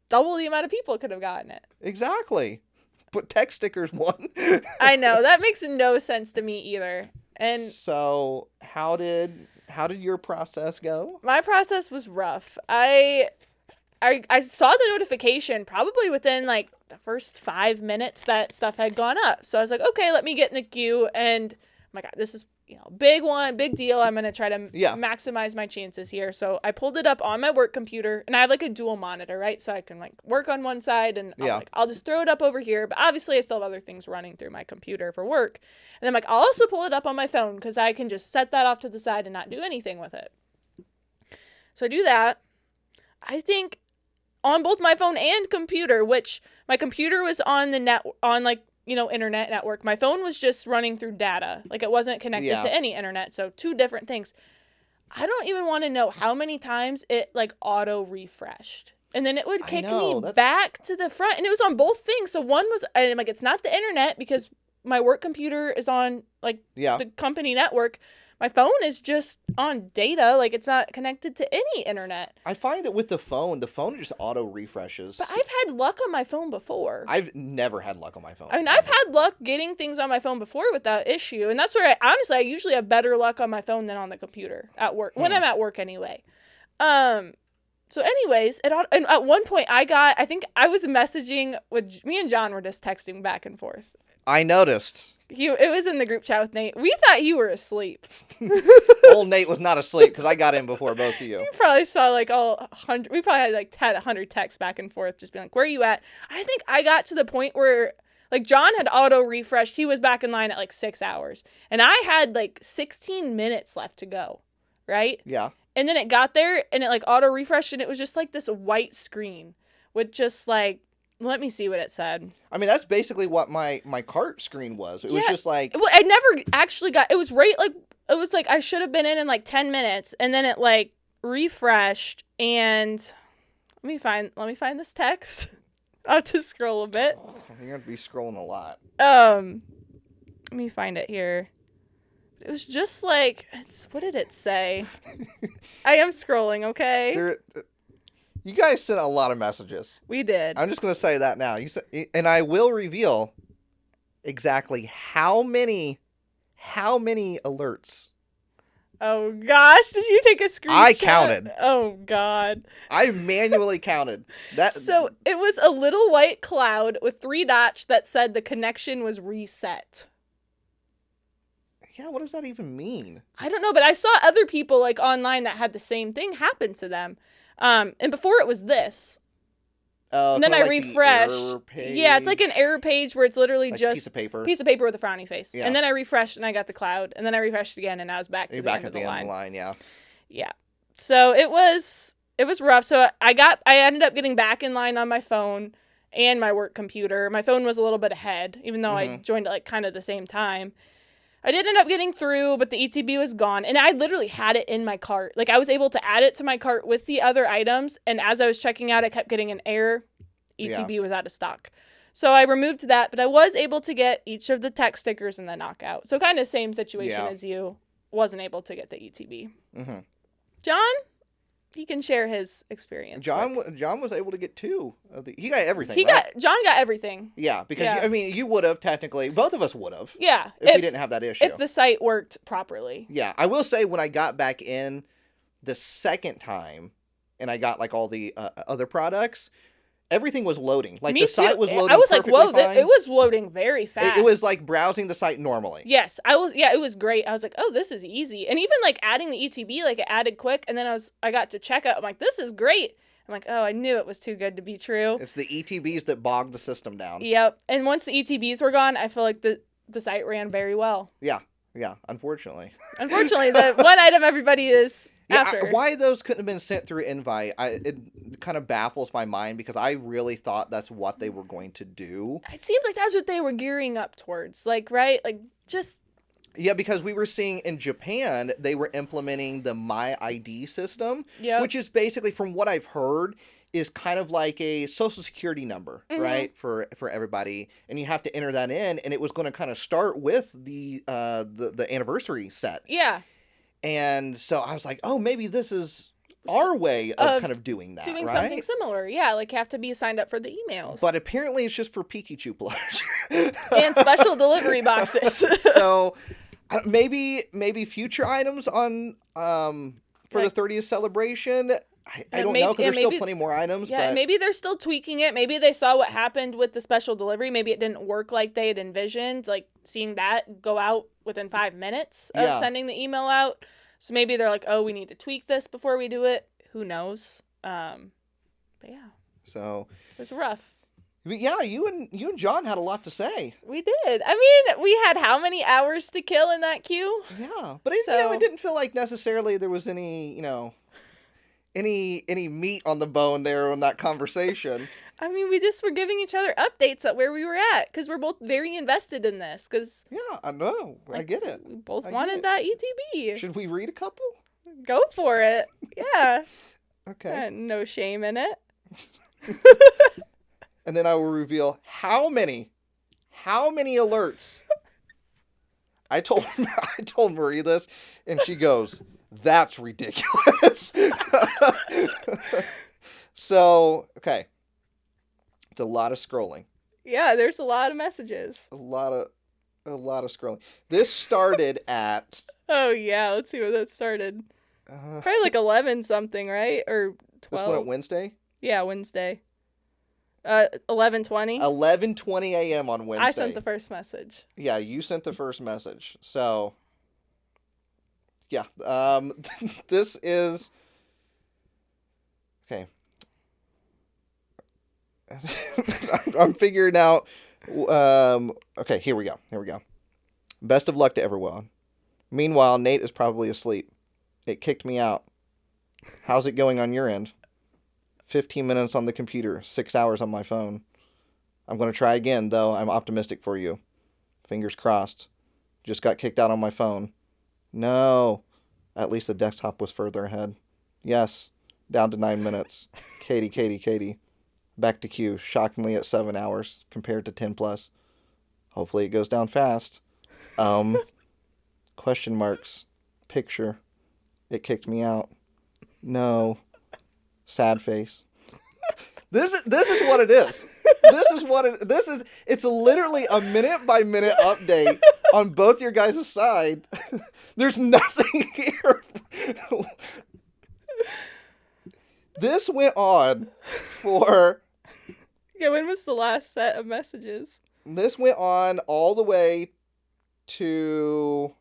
double the amount of people could have gotten it. Exactly. Put text stickers 1. I know. That makes no sense to me either. And so how did your process go? My process was rough. I saw the notification probably within like the first 5 minutes that stuff had gone up. So I was like, okay, let me get in the queue. And oh my God, this is, big deal. I'm going to try to maximize my chances here. So I pulled it up on my work computer, and I have like a dual monitor, right? So I can like work on one side, and I'll just throw it up over here. But obviously I still have other things running through my computer for work. And then like, I'll also pull it up on my phone because I can just set that off to the side and not do anything with it. So I do that. I think on both my phone and computer, which my computer was on the net, on like, internet network. My phone was just running through data. Like it wasn't connected to any internet. So 2 different things. I don't even want to know how many times it like auto refreshed. And then it would kick me back to the front. And it was on both things. So one was, I'm like, it's not the internet because my work computer is on like the company network. My phone is just on data. Like, it's not connected to any internet. I find that with the phone just auto refreshes. But I've had luck on my phone before. I've never had luck on my phone. I mean, I've had luck getting things on my phone before without issue. And that's where I usually have better luck on my phone than on the computer at work. When I'm at work anyway. So anyways, at one point I think I was messaging with, me and John were just texting back and forth. I noticed. It was in the group chat with Nate. We thought you were asleep. Old Nate was not asleep because I got in before both of you. You probably saw like all 100. We probably had 100 texts back and forth, just being like, "Where are you at?" I think I got to the point where like John had auto refreshed. He was back in line at like 6 hours, and I had like 16 minutes left to go. Right? Yeah. And then it got there, and it like auto refreshed, and it was just like this white screen with just like. Let me see what it said. I mean, that's basically what my cart screen was. It was just like... Well, I never actually got... It was right, like... It was like I should have been in like 10 minutes. And then it, like, refreshed. And... Let me find this text. I'll have to scroll a bit. You're going to be scrolling a lot. Let me find it here. It was just like... What did it say? I am scrolling, okay? You guys sent a lot of messages. We did. I'm just going to say that now. And I will reveal exactly how many alerts. Oh, gosh. Did you take a screenshot? I counted. Oh, God. I manually counted. So it was a little white cloud with 3 dots that said the connection was reset. Yeah, what does that even mean? I don't know, but I saw other people like online that had the same thing happen to them. And before it was this. Oh, and then I like refreshed. The error page. Yeah, it's like an error page where it's literally like just piece of paper with a frowny face. Yeah. And then I refreshed and I got the cloud. And then I refreshed again and I was back to the end of the line. Yeah. So it was rough. So I ended up getting back in line on my phone and my work computer. My phone was a little bit ahead, even though I joined at like kind of the same time. I did end up getting through, but the ETB was gone. And I literally had it in my cart. Like, I was able to add it to my cart with the other items. And as I was checking out, I kept getting an error. ETB was out of stock. So I removed that. But I was able to get each of the tech stickers and the knockout. So kind of same situation as you. Wasn't able to get the ETB. Mm-hmm. John? He can share his experience. John was able to get 2 of the. He got everything. John got everything. Yeah, because I mean, you would have technically. Both of us would have. Yeah, if we didn't have that issue. If the site worked properly. Yeah, I will say when I got back in the second time, and I got like all the other products. Everything was loading. Like the site was loading. I was perfectly like, whoa, fine. It was loading very fast. It was like browsing the site normally. Yes, I was. Yeah, it was great. I was like, oh, this is easy. And even like adding the ETB, like it added quick. And then I got to checkout. I'm like, this is great. I'm like, oh, I knew it was too good to be true. It's the ETBs that bogged the system down. Yep. And once the ETBs were gone, I feel like the site ran very well. Yeah. Unfortunately. The one item everybody is. After. Why those couldn't have been sent through invite, it kind of baffles my mind because I really thought that's what they were going to do. It seems like that's what they were gearing up towards. Like, right? Like, just... Yeah, because we were seeing in Japan, they were implementing the My ID system, which is basically, from what I've heard, is kind of like a social security number, right, for everybody, and you have to enter that in, and it was going to kind of start with the anniversary set. Yeah. And so I was like, oh, maybe this is our way of kind of doing that, doing right? Something similar. Yeah, like you have to be signed up for the emails. But apparently it's just for Pikachu plush. And special delivery boxes. So Maybe future items on for the 30th celebration. I don't know, because there's still plenty more items. Yeah, but maybe they're still tweaking it. Maybe they saw what happened with the special delivery. Maybe it didn't work like they had envisioned, like seeing that go out within 5 minutes of sending the email out. So maybe they're like, oh, we need to tweak this before we do it. Who knows? But yeah. So it was rough. But yeah, you and John had a lot to say. We did. I mean, we had how many hours to kill in that queue? Yeah, but it didn't feel like necessarily there was any meat on the bone there on that conversation. I mean, we just were giving each other updates at where we were at, because we're both very invested in this. Yeah, I know. I get it. We both wanted that ETB. Should we read a couple? Go for it. Yeah. Okay. No shame in it. And then I will reveal how many alerts. I told Marie this, and she goes, "That's ridiculous." So, okay. It's a lot of scrolling. Yeah, there's a lot of messages. A lot of scrolling. This started at... Oh, yeah. Let's see where that started. Probably like 11 something, right? Or 12. This one at Wednesday? Yeah, Wednesday. 11:20. 11:20 a.m. on Wednesday. I sent the first message. Yeah, you sent the first message. So, yeah. This is... Okay. I'm figuring out... okay, here we go. Best of luck to everyone. Meanwhile, Nate is probably asleep. It kicked me out. How's it going on your end? 15 minutes on the computer, 6 hours on my phone. I'm going to try again, though. I'm optimistic for you. Fingers crossed. Just got kicked out on my phone. No. At least the desktop was further ahead. Yes. Down to 9 minutes. Katie. Back to queue. Shockingly at 7 hours compared to 10+. Hopefully it goes down fast. Question marks. Picture. It kicked me out. No. Sad face. This is what it is. It's literally a minute by minute update on both your guys' side. There's nothing here. This went on for... Yeah, when was the last set of messages? This went on all the way to...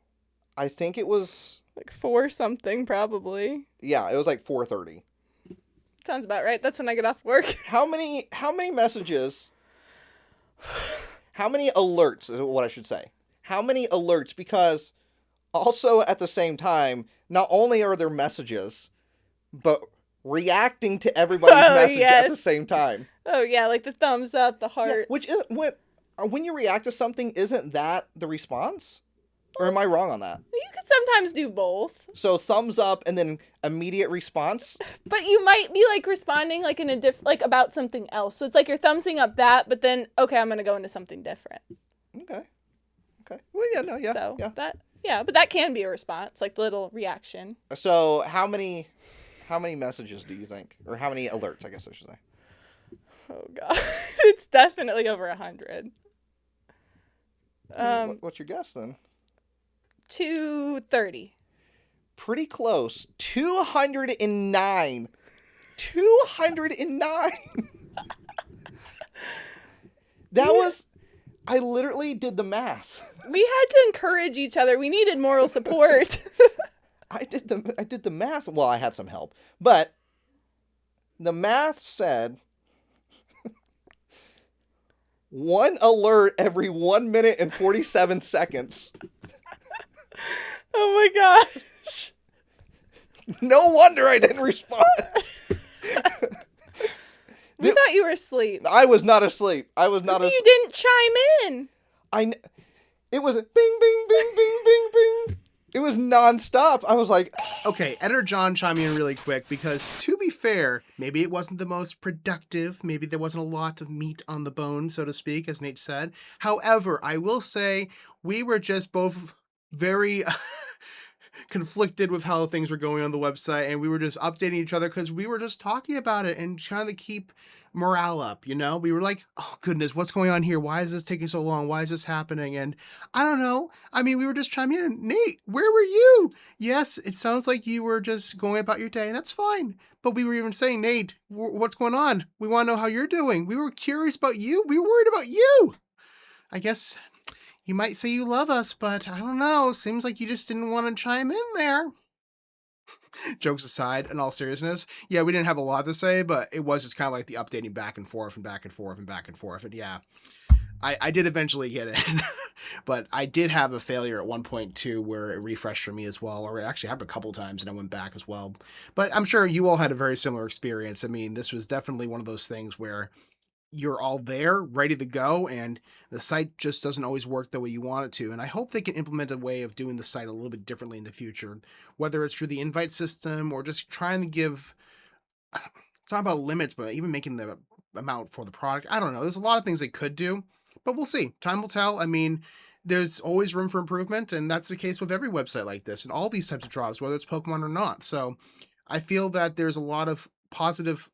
I think it was... Like 4 something, probably. Yeah, it was like 4:30. Sounds about right. That's when I get off work. How many messages... How many alerts is what I should say. How many alerts? Because also at the same time, not only are there messages, but reacting to everybody's message at the same time. Oh, yeah, like the thumbs up, the hearts. Yeah, which is, when you react to something, isn't that the response? Or am I wrong on that? You could sometimes do both. So thumbs up and then immediate response? But you might be like responding like in a like about something else. So it's like you're thumbsing up that, but then, okay, I'm going to go into something different. Okay. Well, yeah. So but that can be a response, like the little reaction. So how many messages do you think? Or how many alerts, I guess I should say? Oh, God. It's definitely over 100. What's your guess then? 230. Pretty close. 209. 209. That was... I literally did the math. We had to encourage each other. We needed moral support. I did the math. Well, I had some help. But the math said 1 alert every 1 minute and 47 seconds. Oh my gosh. No wonder I didn't respond. We thought you were asleep. I was not asleep. You didn't chime in. It was bing, bing, bing, bing, bing, bing. It was nonstop. I was like... Okay, Editor John chime in really quick because, to be fair, maybe it wasn't the most productive. Maybe there wasn't a lot of meat on the bone, so to speak, as Nate said. However, I will say we were just both very conflicted with how things were going on the website, and we were just updating each other because we were just talking about it and trying to keep morale up, you know? We were like, oh goodness, what's going on here? Why is this taking so long? Why is this happening? And I don't know. I mean, we were just chiming in. Nate, where were you? Yes, it sounds like you were just going about your day, and that's fine. But we were even saying, Nate, what's going on? We want to know how you're doing. We were curious about you. We were worried about you. I guess you might say you love us, but I don't know. Seems like you just didn't want to chime in there. Jokes aside, in all seriousness, yeah, we didn't have a lot to say, but it was just kind of like the updating back and forth and back and forth and back and forth. And yeah, I did eventually get it. But I did have a failure at one point too, where it refreshed for me as well, or it actually happened a couple of times and I went back as well. But I'm sure you all had a very similar experience. I mean, this was definitely one of those things where you're all there, ready to go, and the site just doesn't always work the way you want it to. And I hope they can implement a way of doing the site a little bit differently in the future, whether it's through the invite system or just trying to give, it's not about limits, but even making the amount for the product. I don't know. There's a lot of things they could do, but we'll see. Time will tell. I mean, there's always room for improvement, and that's the case with every website like this and all these types of drops, whether it's Pokemon or not. So I feel that there's a lot of positive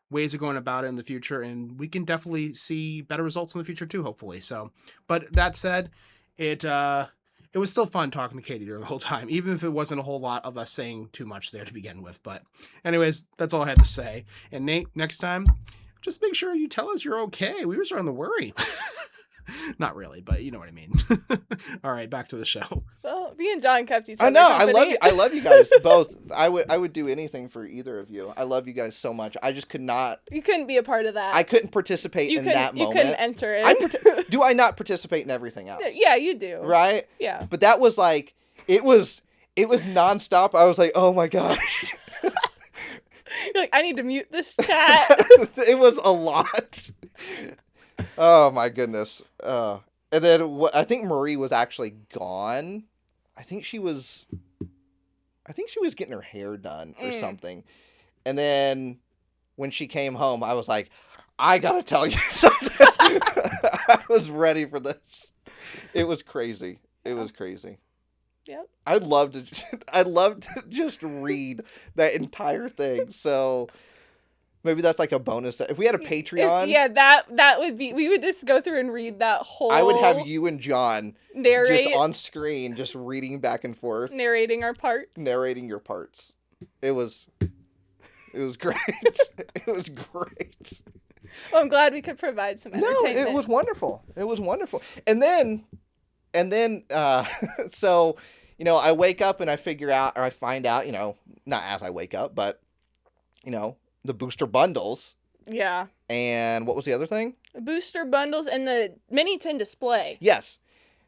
ways of going about it in the future, and we can definitely see better results in the future too, hopefully. So, but that said, it was still fun talking to Katie during the whole time, even if it wasn't a whole lot of us saying too much there to begin with. But anyways, that's all I had to say. And Nate, next time, just make sure you tell us you're okay. We were starting to worry. Not really, but you know what I mean. All right, back to the show. Well, me and John kept each other I know. company. I love you guys both. I would do anything for either of you. I love you guys so much. I just could not. You couldn't be a part of that. I couldn't participate in that moment. You couldn't enter it. Do I not participate in everything else? Yeah, you do. Right? Yeah. But that was like, it was nonstop. I was like, oh my gosh. You're like, I need to mute this chat. It was a lot. Oh my goodness. And then I think Marie was actually gone. I think she was getting her hair done or something. And then when she came home, I was like, I gotta tell you something. I was ready for this. It was crazy. It was crazy. Yep. I'd love to just read that entire thing. So maybe that's like a bonus. If we had a Patreon. Yeah, that would be, we would just go through and read that whole. I would have you and John narrate just on screen, just reading back and forth. Narrating our parts. Narrating your parts. It was great. It was great. Well, I'm glad we could provide some entertainment. No, it was wonderful. It was wonderful. And then, so, you know, I wake up and I figure out, or I find out, you know, not as I wake up, but, you know, the booster bundles. Yeah. And what was the other thing? The booster bundles and the mini tin display. Yes.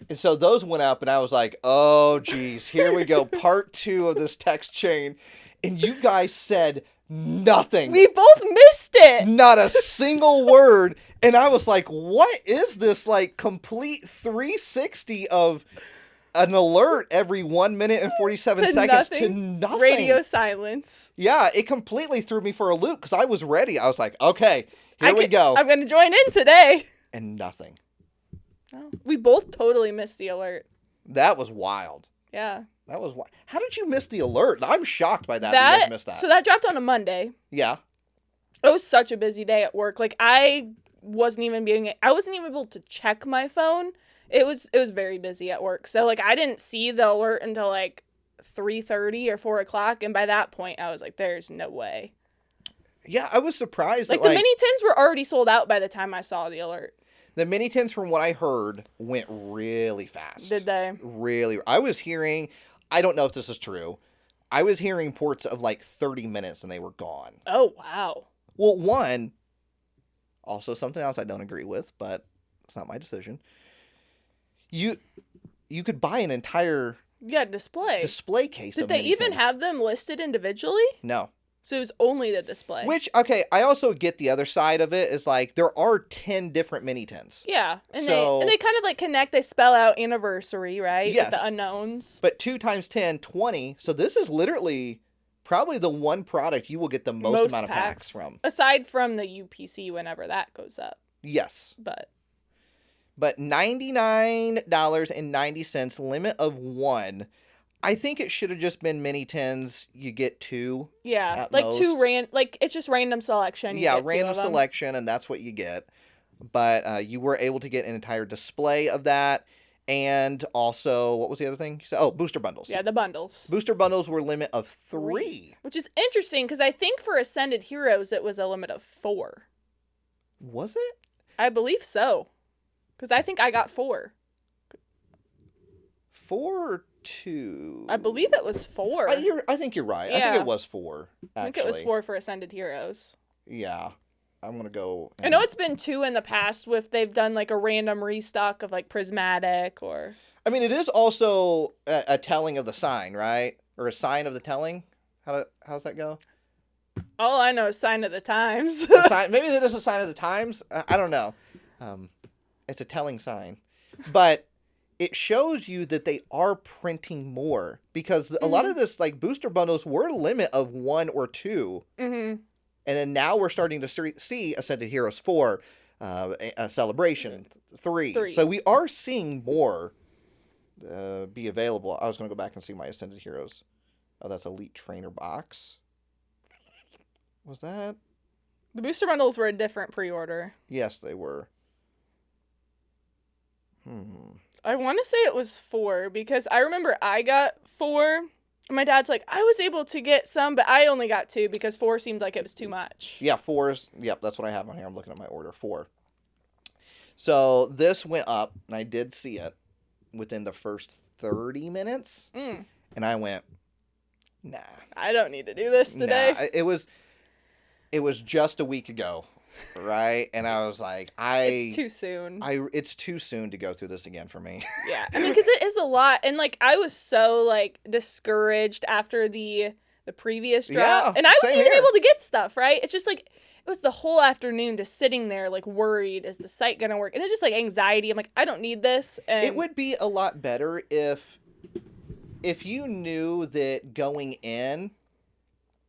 And so those went up and I was like, oh, geez, here we go. Part 2 of this text chain. And you guys said nothing. We both missed it. Not a single word. And I was like, what is this like complete 360 of an alert every 1 minute and 47 seconds to nothing? Radio silence. Yeah, it completely threw me for a loop because I was ready. I was like, okay, here we go. I'm going to join in today. And nothing. Oh, we both totally missed the alert. That was wild. Yeah. That was wild. How did you miss the alert? I'm shocked by that. You guys missed that. So that dropped on a Monday. Yeah. It was such a busy day at work. Like I wasn't even able to check my phone. It was very busy at work. So like I didn't see the alert until like 3:30 or 4 o'clock, and by that point I was like, there's no way. Yeah, I was surprised. Like the mini tins were already sold out by the time I saw the alert. The mini tins, from what I heard, went really fast. Did they? Really. I was hearing, I don't know if this is true, I was hearing ports of like 30 minutes and they were gone. Oh, wow. Well, one, also something else I don't agree with, but it's not my decision. You could buy an entire display case of Did they mini even tins. have them listed individually? No. So it was only the display. Which, okay, I also get the other side of it, is like there are 10 different mini tins. Yeah. And they kind of like connect, they spell out anniversary, right? Yes. With the unknowns. But 2 times 10, 20. So this is literally probably the one product you will get the most amount of packs from. Aside from the UPC whenever that goes up. Yes. But $99.90, limit of 1. I think it should have just been mini tins. You get 2. Yeah, like most. 2 like it's just random selection. Yeah, random selection, and that's what you get. But you were able to get an entire display of that, and also what was the other thing? Oh, booster bundles. Yeah, the bundles. Booster bundles were a limit of 3, which is interesting because I think for Ascended Heroes it was a limit of 4. Was it? I believe so, because I think I got 4. 4 or 2? I believe it was 4. I think you're right. Yeah. I think it was 4, actually. I think it was 4 for Ascended Heroes. Yeah. I'm going to go... I know it's been 2 in the past with they've done like a random restock of like Prismatic or... I mean, it is also a telling of the sign, right? Or a sign of the telling? How's that go? All I know is Sign of the Times. Maybe it is a sign of the times. I don't know. It's a telling sign. But... it shows you that they are printing more because a lot of this, like, booster bundles were a limit of 1 or 2. Mm-hmm. And then now we're starting to see Ascended Heroes 4, a Celebration 3. So we are seeing more be available. I was going to go back and see my Ascended Heroes. Oh, that's Elite Trainer box. Was that? The booster bundles were a different pre-order. Yes, they were. I want to say it was 4 because I remember I got 4. And my dad's like, I was able to get some, but I only got 2 because 4 seemed like it was too much. Yeah, 4 is... Yep, that's what I have on here. I'm looking at my order. 4. So this went up, and I did see it within the first 30 minutes. And I went, nah. I don't need to do this today. Nah. It was just a week ago. Right, and I was like, it's too soon. It's too soon to go through this again for me. Yeah, I mean, because it is a lot, and like I was so like discouraged after the previous drop, and I was even able to get stuff. Right, it's just like it was the whole afternoon just sitting there like worried, is the site gonna work? And it's just like anxiety. I'm like, I don't need this. And it would be a lot better if you knew that going in,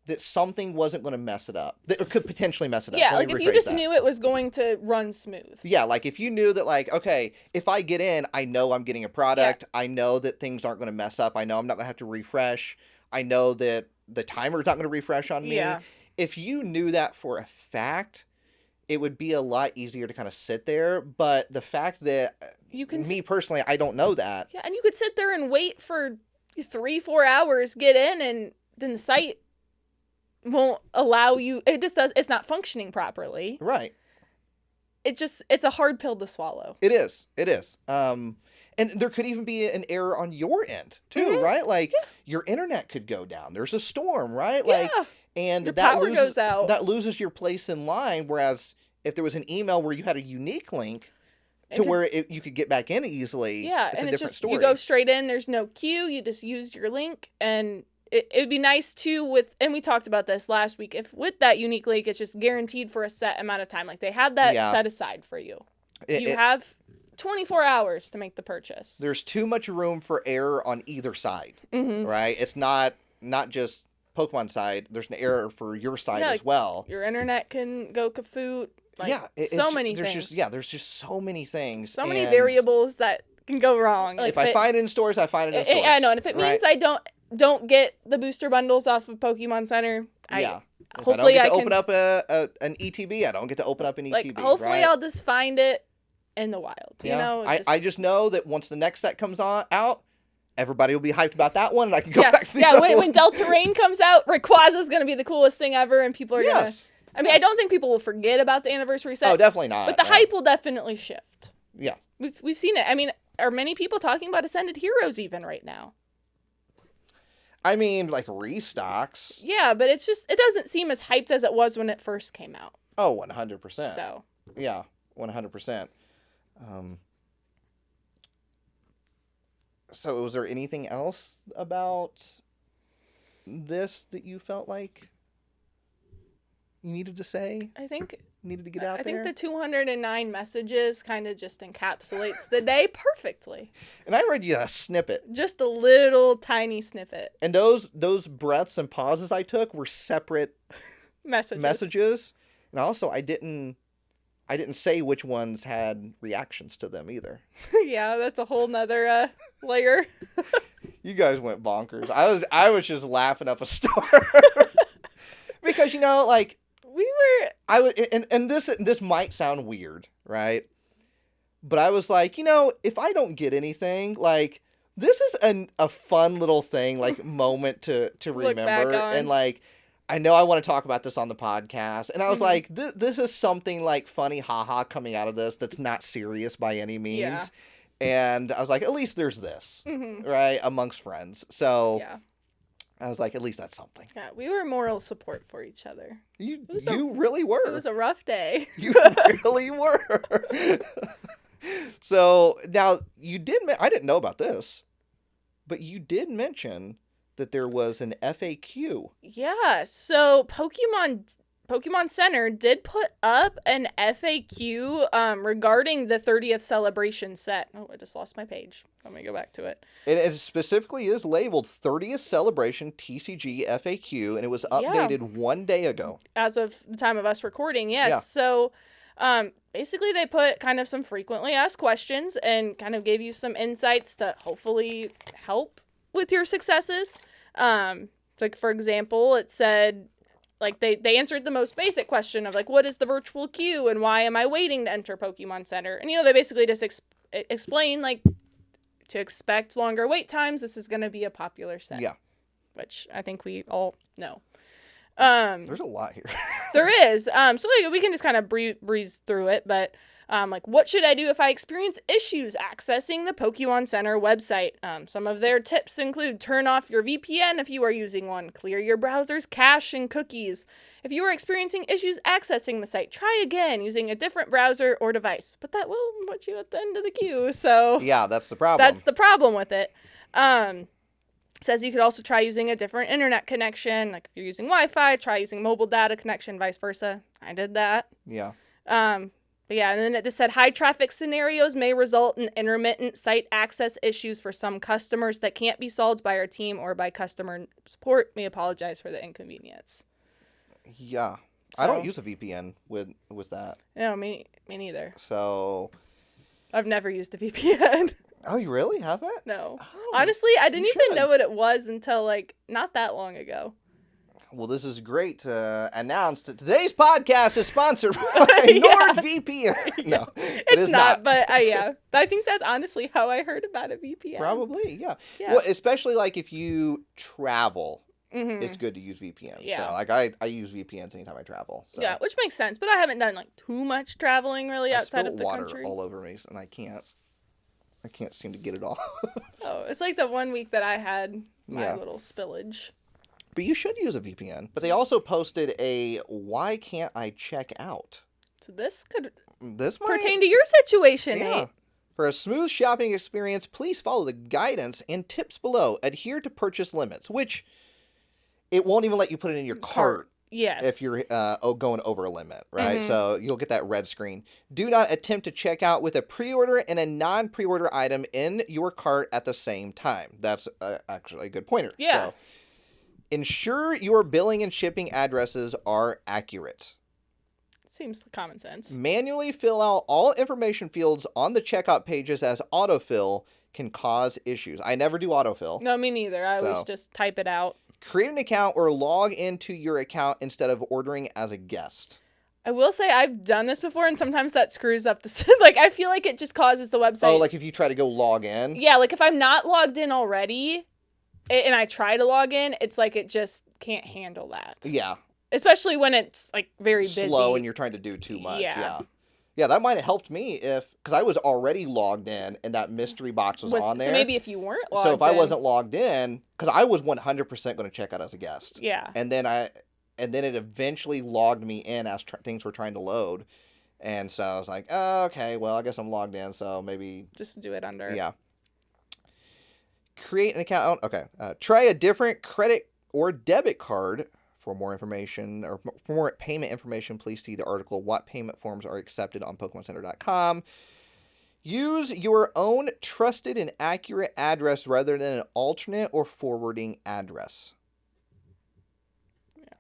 that something wasn't going to mess it up. That could potentially mess it up. Yeah, like if you just knew it was going to run smooth. Yeah, like if you knew that, like, okay, if I get in, I know I'm getting a product. Yeah. I know that things aren't going to mess up. I know I'm not going to have to refresh. I know that the timer's not going to refresh on me. Yeah. If you knew that for a fact, it would be a lot easier to kind of sit there. But the fact that, me personally, I don't know that. Yeah, and you could sit there and wait for 3-4 hours, get in, and then the site won't allow you. It's not functioning properly. Right. It's a hard pill to swallow. It is. And there could even be an error on your end too, right? Like your internet could go down. There's a storm, right? Yeah. Like, and your power goes out. That loses your place in line. Whereas if there was an email where you had a unique link to where you could get back in easily, it's a different story. You go straight in. There's no queue. You just use your link, and it would be nice too and we talked about this last week, if with that unique link, it's just guaranteed for a set amount of time. Like they have that set aside for you. You have 24 hours to make the purchase. There's too much room for error on either side, right? It's not just Pokemon side. There's an error for your side as well. Your internet can go kaput. Like, so many things. There's just so many things. So many variables that can go wrong. Like, if I find it in stores, I find it in stores. I know, and if it means I don't get the booster bundles off of Pokemon Center, hopefully I don't get to open up an ETB. I don't get to open up an ETB. Like, hopefully I'll just find it in the wild. You know, I just know that once the next set comes out, everybody will be hyped about that one, and I can go back to the other when Delta Rain comes out, Rayquaza's going to be the coolest thing ever, and people are going to... I mean, I don't think people will forget about the anniversary set. Oh, definitely not. But the hype will definitely shift. Yeah. We've seen it. I mean, are many people talking about Ascended Heroes even right now? I mean, like restocks. Yeah, but it doesn't seem as hyped as it was when it first came out. Oh, 100%. So. Yeah, 100%. So was there anything else about this that you felt like you needed to say? I think needed to get out there? I think the 209 messages kind of just encapsulates the day perfectly. And I read you a snippet. Just a little tiny snippet. And those breaths and pauses I took were separate messages. And also I I didn't say which ones had reactions to them either. Yeah, that's a whole nother layer. You guys went bonkers. I was just laughing up a storm. Because, like... and this might sound weird, right? But I was like, if I don't get anything, like, this is a fun little thing, like, moment to remember. And, like, I know I want to talk about this on the podcast. And I was like, this is something, like, funny haha coming out of this that's not serious by any means. Yeah. And I was like, at least there's this, right, amongst friends. So... Yeah. I was like, at least that's something. Yeah, we were moral support for each other. You really were. It was a rough day. You really were. So now I didn't know about this, but you did mention that there was an FAQ. Yeah. So Pokémon Center did put up an FAQ regarding the 30th celebration set. Oh, I just lost my page. Let me go back to it. It specifically is labeled 30th Celebration TCG FAQ, and it was updated 1 day ago. As of the time of us recording, yes. Yeah. So basically they put kind of some frequently asked questions and kind of gave you some insights to hopefully help with your successes. Like, for example, it said... Like, they answered the most basic question of, like, what is the virtual queue and why am I waiting to enter Pokemon Center? And, they basically just explain, like, to expect longer wait times. This is going to be a popular set. Yeah. Which I think we all know. There's a lot here. There is. So, like, we can just kind of breeze through it. But, like, what should I do if I experience issues accessing the Pokemon Center website? Some of their tips include turn off your VPN if you are using one, clear your browser's cache and cookies. If you are experiencing issues accessing the site, try again using a different browser or device. But that will put you at the end of the queue, so... Yeah, that's the problem. That's the problem with it. Says you could also try using a different internet connection. Like, if you're using Wi-Fi, try using mobile data connection, vice versa. I did that. Yeah. But yeah, and then it just said high traffic scenarios may result in intermittent site access issues for some customers that can't be solved by our team or by customer support. We apologize for the inconvenience. Yeah. So, I don't use a VPN with that. No, me neither. So I've never used a VPN. Oh, you really haven't? No. Oh, honestly, I didn't even know what it was until, like, not that long ago. Well, this is great to announce that today's podcast is sponsored by NordVPN. No, it's not. But yeah, I think that's honestly how I heard about a VPN. Probably, yeah. Well, especially like if you travel, it's good to use VPNs. Yeah. So like I use VPNs anytime I travel. So. Yeah, which makes sense. But I haven't done like too much traveling really outside of the country. I spilt water all over me, and I can't seem to get it off. Oh, it's like the 1 week that I had my little spillage. But you should use a VPN. But they also posted a why can't I check out? So this might pertain to your situation, Nate. For a smooth shopping experience, please follow the guidance and tips below. Adhere to purchase limits, which it won't even let you put it in your cart. Yes. If you're going over a limit, right? So you'll get that red screen. Do not attempt to check out with a pre-order and a non-pre-order item in your cart at the same time. That's actually a good pointer. Yeah. So, ensure your billing and shipping addresses are accurate. Seems common sense. Manually fill out all information fields on the checkout pages, as autofill can cause issues. I never do autofill. No, me neither. I always just type it out. Create an account or log into your account instead of ordering as a guest. I will say I've done this before, and sometimes that screws up the... Like, I feel like it just causes the website... Oh, like if you try to go log in? Yeah, like if I'm not logged in already... and I try to log in, it's like it just can't handle that. Yeah. Especially when it's, like, very busy. Slow and you're trying to do too much. Yeah. Yeah, that might have helped me because I was already logged in and that mystery box was on there. So maybe if you weren't logged in. So if I wasn't logged in, because I was 100% going to check out as a guest. Yeah. And then it eventually logged me in as things were trying to load. And so I was like, oh, okay, well, I guess I'm logged in, so maybe... Just do it under. Yeah. Create an account. Okay. Try a different credit or debit card. For more information or for more payment information, please see the article, What Payment Forms Are Accepted on PokemonCenter.com. Use your own trusted and accurate address rather than an alternate or forwarding address. Yeah.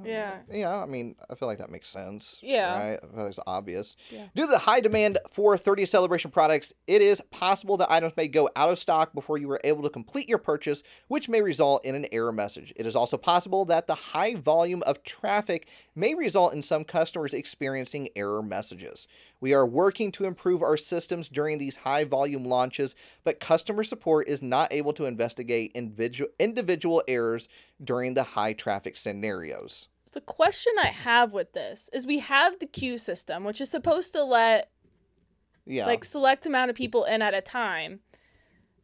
Yeah. Yeah, I mean, I feel like that makes sense. Yeah. Right? I feel like it's obvious. Yeah. Due to the high demand for 30th celebration products, it is possible that items may go out of stock before you are able to complete your purchase, which may result in an error message. It is also possible that the high volume of traffic may result in some customers experiencing error messages. We are working to improve our systems during these high volume launches, but customer support is not able to investigate individual errors during the high traffic scenarios. The question I have with this is we have the queue system, which is supposed to let like select amount of people in at a time.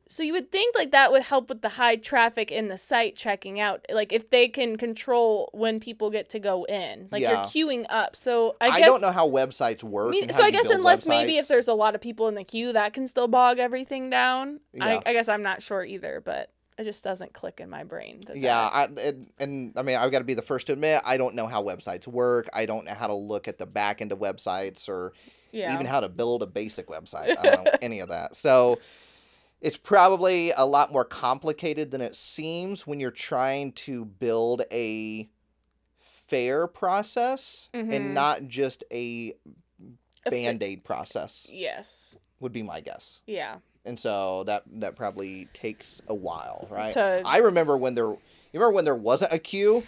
So you would think like that would help with the high traffic in the site checking out. Like if they can control when people get to go in, like you're queuing up. So I don't know how websites work. So I guess unless maybe if there's a lot of people in the queue, that can still bog everything down. Yeah. I guess I'm not sure either, but it just doesn't click in my brain. I mean, I've got to be the first to admit, I don't know how websites work. I don't know how to look at the back end of websites or even how to build a basic website. I don't know any of that. So it's probably a lot more complicated than it seems when you're trying to build a fair process and not just a Band-Aid process. Yes. Would be my guess. Yeah. And so that probably takes a while, right? I remember when there wasn't a queue.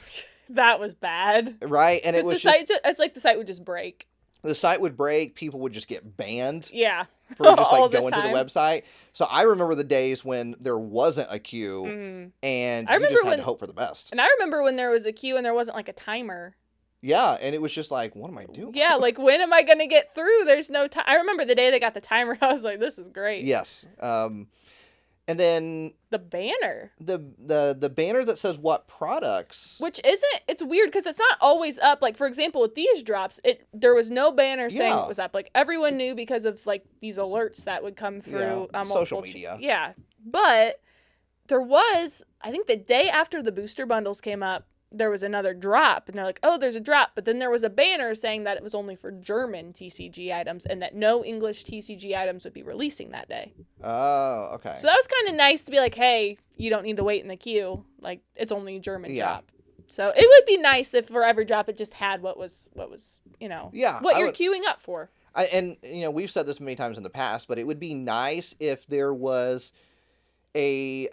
That was bad. Right? And it was it's like the site would just break. The site would break, people would just get banned. Yeah. For just like going to the website. So I remember the days when there wasn't a queue and you just had to hope for the best. And I remember when there was a queue and there wasn't like a timer. Yeah, and it was just like, what am I doing? Yeah, like when am I going to get through? There's no time. I remember the day they got the timer, I was like, this is great. Yes. And then the banner. The banner that says what products. Which it's weird because it's not always up. Like, for example, with these drops, there was no banner saying it was up. Like, everyone knew because of, like, these alerts that would come through. Social media. Yeah. But there was, I think the day after the booster bundles came up, there was another drop. And they're like, oh, there's a drop. But then there was a banner saying that it was only for German TCG items and that no English TCG items would be releasing that day. Oh, okay. So that was kind of nice to be like, hey, you don't need to wait in the queue. Like, it's only a German drop. So it would be nice if for every drop it just had what was what you're queuing up for. And we've said this many times in the past, but it would be nice if there was a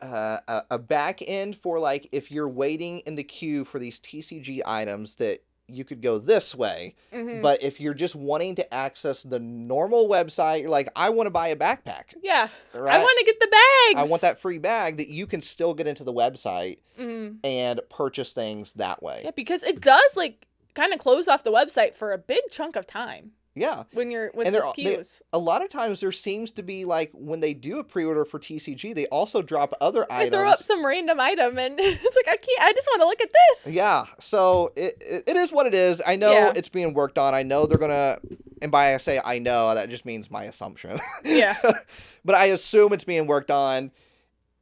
back end for, like, if you're waiting in the queue for these TCG items that you could go this way. But if you're just wanting to access the normal website, you're like, I want to buy a backpack. Yeah. Right? I want to get the bags. I want that free bag, that you can still get into the website and purchase things that way. Yeah, because it does, like, kind of close off the website for a big chunk of time. Yeah. When you're with these queues. A lot of times there seems to be, like, when they do a pre-order for TCG, they also drop other items. They throw up some random item and it's like, I just want to look at this. Yeah. So it is what it is. I know it's being worked on. I know they're going to, and by I say I know, that just means my assumption. Yeah. But I assume it's being worked on.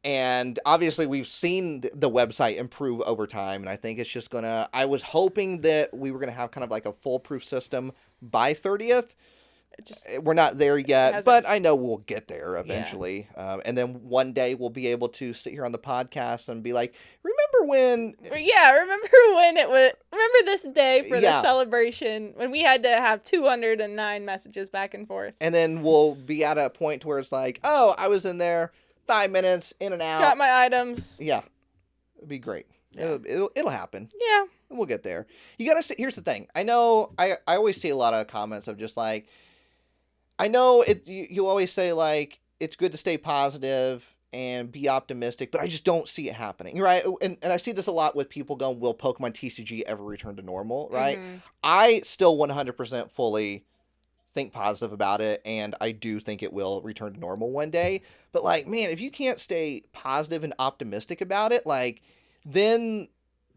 And obviously we've seen the website improve over time. And I think it's just I was hoping that we were going to have kind of like a foolproof system by 30th. We're not there yet, but I know we'll get there eventually. Yeah. And then one day we'll be able to sit here on the podcast and be like, remember when this day for the celebration when we had to have 209 messages back and forth. And then we'll be at a point where it's like, oh, I was in there 5 minutes, in and out. Got my items. Yeah. It'd be great. Yeah. It'll happen. Yeah. We'll get there. You gotta see, here's the thing. I know I always see a lot of comments of just like, I know you always say, like, it's good to stay positive and be optimistic, but I just don't see it happening, right? And I see this a lot with people going, will Pokemon TCG ever return to normal, right? I still 100% fully think positive about it, and I do think it will return to normal one day. But, like, man, if you can't stay positive and optimistic about it, like, then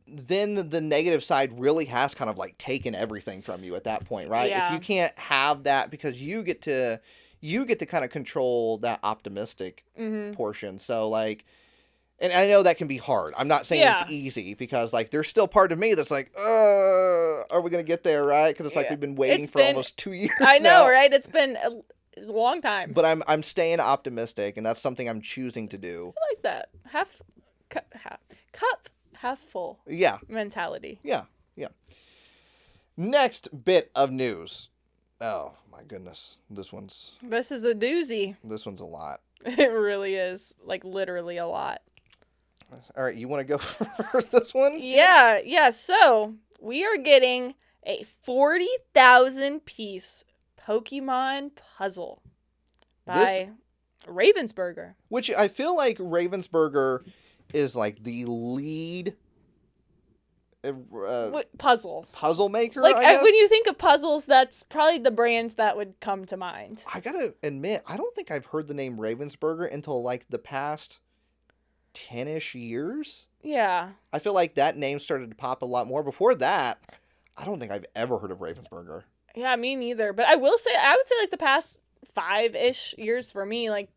the negative side really has kind of, like, taken everything from you at that point, right? Yeah. If you can't have that, because you get to kind of control that optimistic portion. So, like, and I know that can be hard. I'm not saying it's easy, because, like, there's still part of me that's like, are we going to get there, right? Because it's like we've been waiting for almost 2 years I know, now. right? It's been a long time. But I'm staying optimistic, and that's something I'm choosing to do. I like that. Cup half full. Yeah. Mentality. Yeah. Yeah. Next bit of news. Oh, my goodness. This is a doozy. This one's a lot. It really is. Like, literally a lot. All right, you want to go for this one? Yeah. So, we are getting a 40,000 piece Pokemon puzzle by Ravensburger. Which I feel like Ravensburger is like the lead puzzle maker. Like, I guess. when you think of puzzles, that's probably the brands that would come to mind. I gotta admit, I don't think I've heard the name Ravensburger until like the past 10-ish years. Yeah. I feel like that name started to pop a lot more. Before that, I don't think I've ever heard of Ravensburger. Yeah, me neither. But I would say like the past 5-ish years for me, like,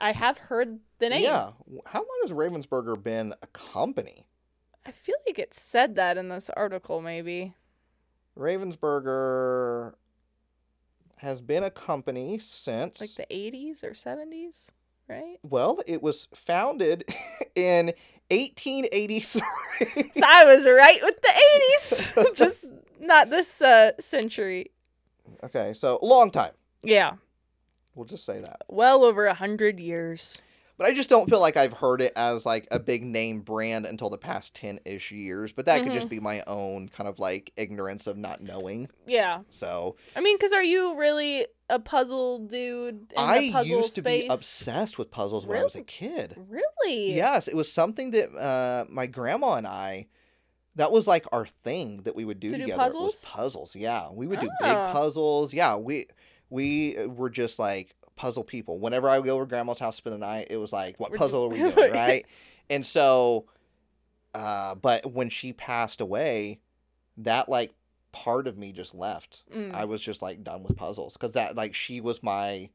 I have heard the name. Yeah. How long has Ravensburger been a company? I feel like it said that in this article, maybe. Ravensburger has been a company since... like the 80s or 70s, right? Well, it was founded in 1883. So I was right with the 80s. Just not this century. Okay, so long time. Yeah. We'll just say that. Well over 100 years. But I just don't feel like I've heard it as like a big name brand until the past 10-ish years. But that could just be my own kind of like ignorance of not knowing. Yeah. So. I mean, because are you really a puzzle dude in the puzzle used to space? be obsessed with puzzles when I was a kid. Really? Yes. It was something that my grandma and I, that was like our thing that we would do together. Puzzles? It was puzzles. Yeah. We would do big puzzles. Yeah. We were just like puzzle people. Whenever I would go over to grandma's house to spend the night, it was like, what puzzle are we doing, right? And so, but when she passed away, that like part of me just left. I was just like done with puzzles because that like she was my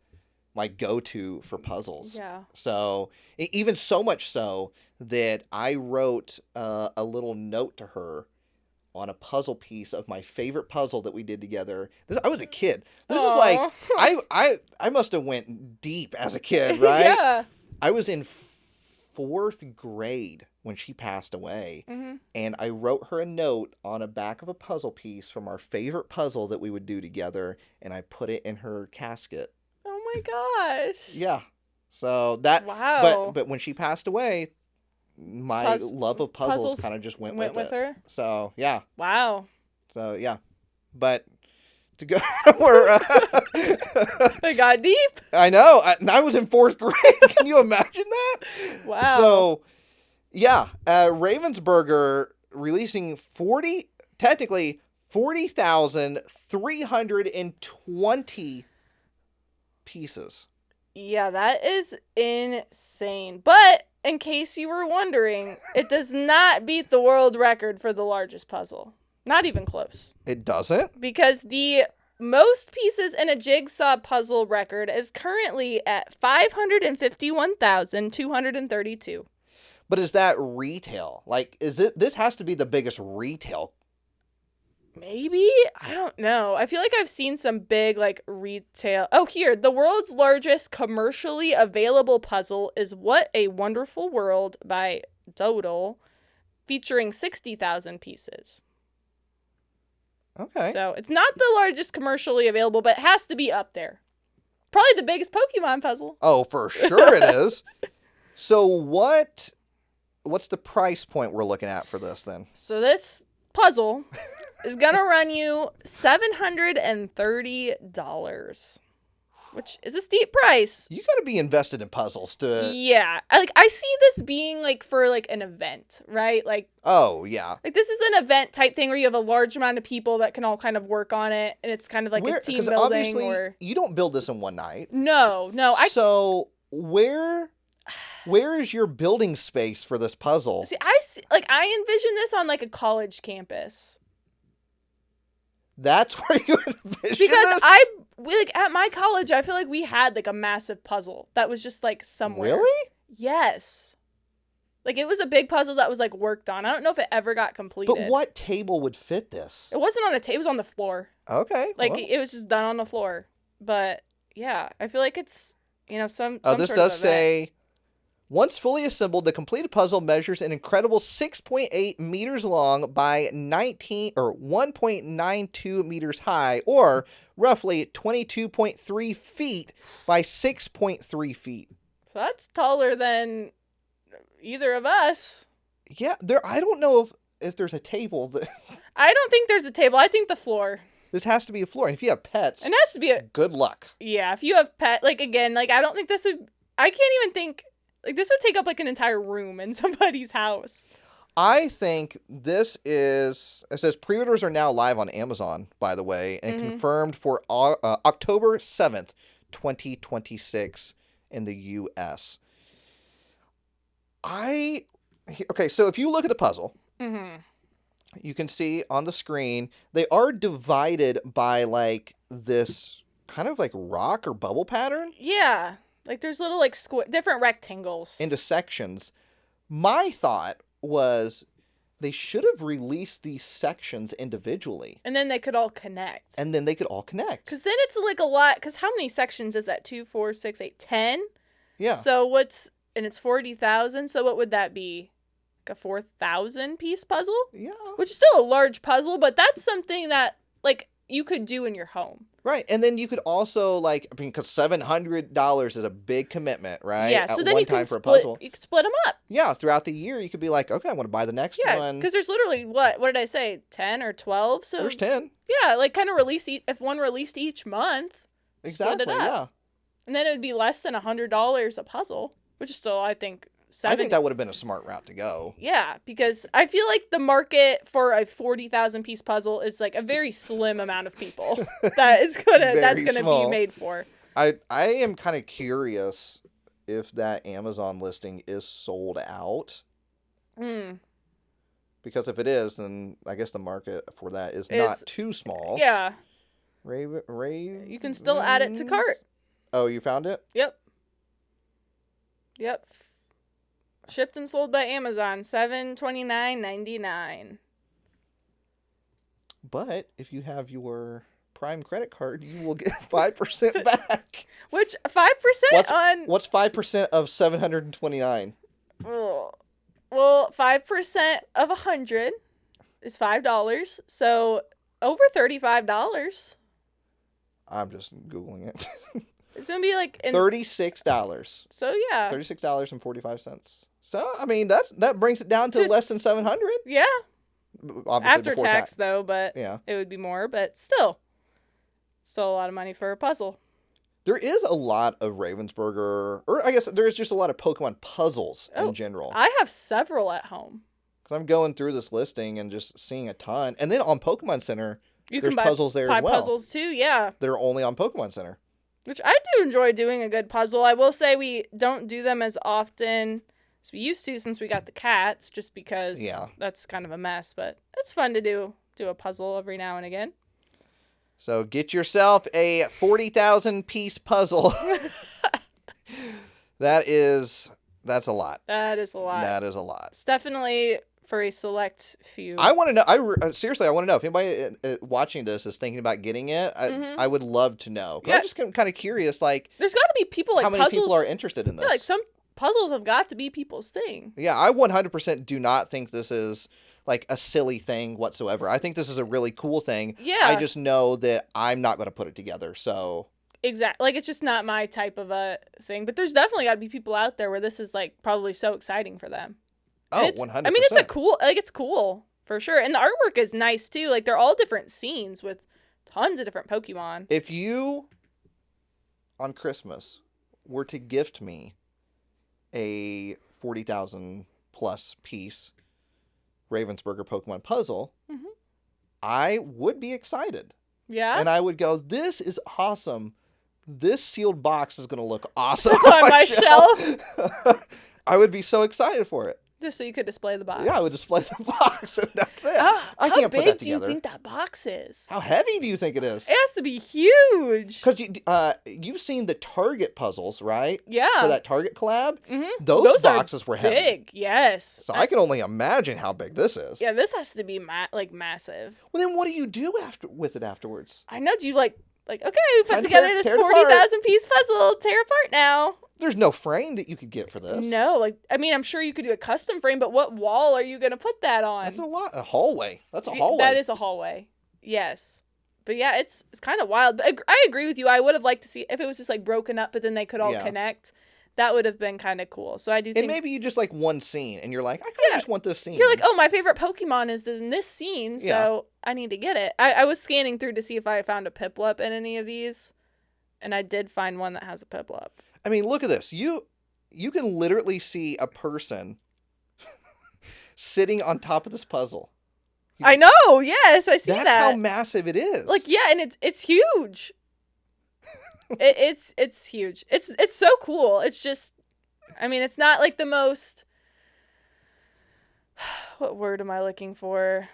go-to for puzzles. Yeah. So even so much so that I wrote a little note to her on a puzzle piece of my favorite puzzle that we did together. I was a kid. This is like, I must have went deep as a kid, right? Yeah. I was in 4th grade when she passed away. Mm-hmm. And I wrote her a note on a back of a puzzle piece from our favorite puzzle that we would do together. And I put it in her casket. Oh my gosh. Yeah. So that, wow. But when she passed away, my love of puzzles kind of just went with her. So yeah. Wow. So yeah, but to go where it got deep. I know. I was in 4th grade. Can you imagine that? Wow. So yeah, Ravensburger releasing 40,320 pieces. Yeah, that is insane. But in case you were wondering, it does not beat the world record for the largest puzzle. Not even close. It doesn't? Because the most pieces in a jigsaw puzzle record is currently at 551,232. But is that retail? Like, this has to be the biggest retail. Maybe? I don't know. I feel like I've seen some big, like, retail. Oh, here. The world's largest commercially available puzzle is What a Wonderful World by Dodal, featuring 60,000 pieces. Okay. So, it's not the largest commercially available, but it has to be up there. Probably the biggest Pokemon puzzle. Oh, for sure it is. So, what's the price point we're looking at for this, then? So, this puzzle is gonna run you $730, which is a steep price. You gotta be invested in puzzles to... Yeah. I see this being, like, for, like, an event, right? Like... Oh, yeah. Like, this is an event type thing where you have a large amount of people that can all kind of work on it, and it's kind of like a team building, or... You don't build this in one night. No. So, where is your building space for this puzzle? See, I envision this on, like, a college campus. That's where you envision because this? At my college, I feel like we had like a massive puzzle that was just like somewhere. Really? Yes. Like it was a big puzzle that was like worked on. I don't know if it ever got completed. But what table would fit this? It wasn't on a table. It was on the floor. Okay. Like it was just done on the floor. But yeah, I feel like it's, some this does say Once fully assembled, the completed puzzle measures an incredible 6.8 meters long by 1.92 meters high, or roughly 22.3 feet by 6.3 feet. So that's taller than either of us. Yeah, I don't know if there's a table. I don't think there's a table. I think the floor. This has to be a floor. And if you have pets, it has to be good luck. Yeah, if you have again, I don't think this would, I can't even think, this would take up an entire room in somebody's house. I think this is, it says pre-orders are now live on Amazon, by the way, and confirmed for October 7th, 2026 in the U.S. Okay, so if you look at the puzzle, you can see on the screen, they are divided by this kind of rock or bubble pattern. Yeah. There's little, different rectangles. Into sections. My thought was they should have released these sections individually. And then they could all connect. Because then it's, a lot, because how many sections is that? 2, 4, 6, 8, 10? Yeah. So and it's 40,000, so what would that be? A 4,000 piece puzzle? Yeah. Which is still a large puzzle, but that's something that, you could do in your home. Right. And then you could also, because $700 is a big commitment, right? Yeah, so at then one you time can for a puzzle. You could split them up. Yeah, throughout the year, you could be like, okay, I want to buy the next one. Yeah, because there's literally, what did I say, 10 or 12? So there's 10. Yeah, kind of if one released each month, exactly, split it up. Yeah. And then it would be less than $100 a puzzle, which is still, I think that would have been a smart route to go. Yeah, because I feel like the market for a 40,000 piece puzzle is a very slim amount of people that's gonna be made for. I am kind of curious if that Amazon listing is sold out. Because if it is, then I guess the market for that is not too small. Yeah. You can still add it to cart. Oh, you found it? Yep. Shipped and sold by Amazon, $729.99. But if you have your Prime credit card, you will get 5% back. Which 5% what's 5% of $729? Well, 5% of 100 is $5. So over $35. I'm just Googling it. It's gonna be $36. So yeah, $36.45. So I mean that brings it down to less than $700. Yeah. Obviously after tax though, but yeah, it would be more. But still a lot of money for a puzzle. There is a lot of Ravensburger, or I guess there is just a lot of Pokemon puzzles in general. I have several at home. Because I'm going through this listing and just seeing a ton, and then on Pokemon Center, there's puzzles there as well. Puzzles too, yeah. They're only on Pokemon Center. Which I do enjoy doing a good puzzle. I will say we don't do them as often as we used to since we got the cats, just because that's kind of a mess. But it's fun to do a puzzle every now and again. So get yourself a 40,000 piece puzzle. That's a lot. That is a lot. That is a lot. It's definitely for a select few. I want to know. Seriously, I want to know if anybody watching this is thinking about getting it. I would love to know. Yeah. I'm just kind of curious. There's got to be people how many people are interested in this. Yeah, some puzzles have got to be people's thing. Yeah, I 100% do not think this is a silly thing whatsoever. I think this is a really cool thing. Yeah. I just know that I'm not going to put it together. So exactly, it's just not my type of a thing. But there's definitely got to be people out there where this is probably so exciting for them. Oh, 100%. I mean, it's it's cool for sure, and the artwork is nice too. They're all different scenes with tons of different Pokemon. If you, on Christmas, were to gift me a 40,000 plus piece Ravensburger Pokemon puzzle, I would be excited. Yeah. And I would go, this is awesome. This sealed box is going to look awesome on my shelf. I would be so excited for it. Just so you could display the box. Yeah, I would display the box, and that's it. I how can't put that big together. do you think that box is? How heavy do you think it is? It has to be huge. Because you've seen the Target puzzles, right? Yeah. For that Target collab? Mm-hmm. Those boxes were heavy. Big, yes. So I can only imagine how big this is. Yeah, this has to be massive. Well, then what do you do with it afterwards? I know. Do you okay, we put together this 40,000 piece puzzle. Tear apart now. There's no frame that you could get for this. No, like, I mean, I'm sure you could do a custom frame, but what wall are you going to put that on? That's a lot. A hallway. That's a hallway. That is a hallway. Yes. But yeah, it's kind of wild. But I agree with you. I would have liked to see if it was just like broken up, but then they could all connect. That would have been kind of cool. So I do think... And maybe you just like one scene, and you're like, I kind of just want this scene. You're like, oh, my favorite Pokemon is in this scene, so I need to get it. I was scanning through to see if I found a Piplup in any of these, and I did find one that has a Piplup. I mean, look at this. You can literally see a person sitting on top of this puzzle. I know, yes, I see that. That's how massive it is. Like, yeah, and it's huge. It's huge. It's so cool. It's just, I mean, it's not like the most, what word am I looking for?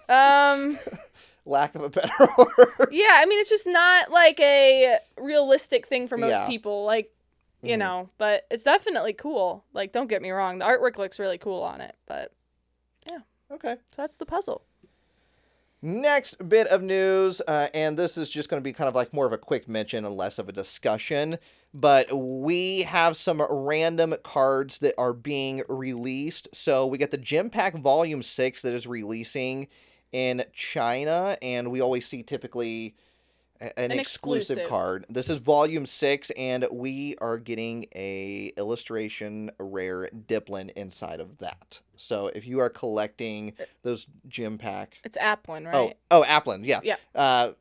Lack of a better word. Yeah, I mean, it's just not like a realistic thing for most people, like, you know, but it's definitely cool. Like, don't get me wrong, the artwork looks really cool on it, but yeah. Okay. So that's the puzzle. Next bit of news, and this is just going to be kind of like more of a quick mention and less of a discussion, but we have some random cards that are being released. So we got the Gem Pack Volume 6 that is releasing in China, and we always see typically an exclusive card. This is Volume 6, and we are getting a illustration rare Applin inside of that. So if you are collecting those Gem Pack... It's Applin, right? Oh, Applin, yeah. Yeah.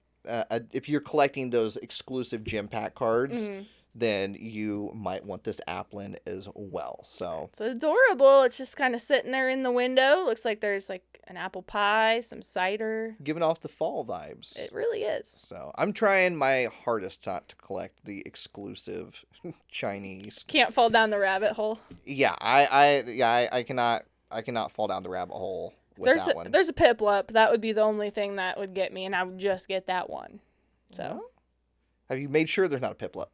If you're collecting those exclusive Gem Pack cards, then you might want this Applin as well. So it's adorable. It's just kind of sitting there in the window. Looks like there's like an apple pie, some cider. Giving off the fall vibes. It really is. So I'm trying my hardest not to collect the exclusive Chinese. Can't fall down the rabbit hole. Yeah, I cannot fall down the rabbit hole with that one. There's a Piplup. That would be the only thing that would get me, and I would just get that one. So, well, have you made sure there's not a Piplup?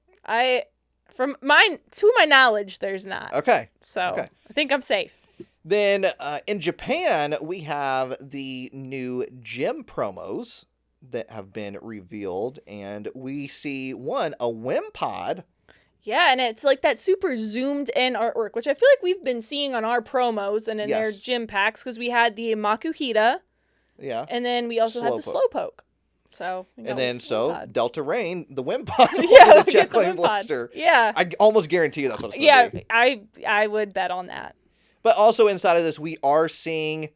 To my knowledge, there's not. Okay. So I think I'm safe. Then in Japan, we have the new gym promos that have been revealed, and we see a Wimpod. Yeah, and it's like that super zoomed in artwork, which I feel like we've been seeing on our promos and in their gym packs, because we had the Makuhita. Yeah. And then we also had the Slowpoke. So, Delta Rain, the Wimpod, yeah, the Jet Flame Blister. Yeah. I almost guarantee you that's what it's going to be. Yeah, I would bet on that. But also inside of this, we are seeing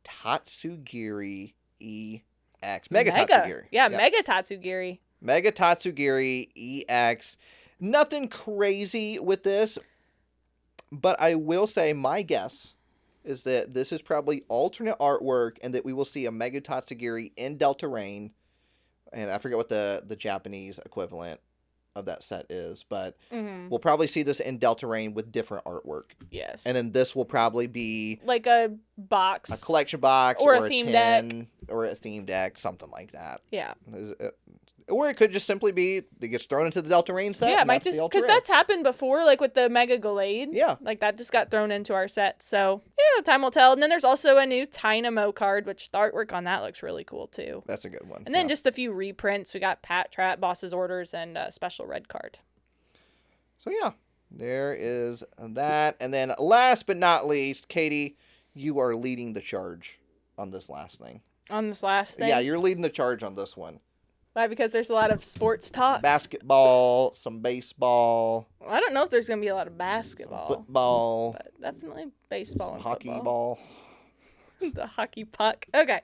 Tatsugiri EX. Mega Tatsugiri. Yeah, Mega Tatsugiri. Mega Tatsugiri EX. Nothing crazy with this, but I will say my guess is that this is probably alternate artwork and that we will see a Mega Tatsugiri in Delta Rain. And I forget what the Japanese equivalent of that set is, but we'll probably see this in Delta Rain with different artwork. Yes. And then this will probably be like a box. A collection box or a theme deck. Or a theme deck, something like that. Yeah. Or it could just simply be it gets thrown into the Delta Rain set. Yeah, it might just because that's happened before, like with the Mega Gallade. Yeah, like that just got thrown into our set. So yeah, time will tell. And then there's also a new Dynamo card, which the artwork on that looks really cool too. That's a good one. And then just a few reprints. We got Pat Trap, Boss's Orders, and a special red card. So yeah, there is that. And then last but not least, Katie, you are leading the charge on this last thing. On this last thing? Yeah, you're leading the charge on this one. Why? Because there's a lot of sports talk. Basketball, some baseball. Well, I don't know if there's going to be a lot of basketball. Football. But definitely baseball and hockey football. ball. The hockey puck. Okay.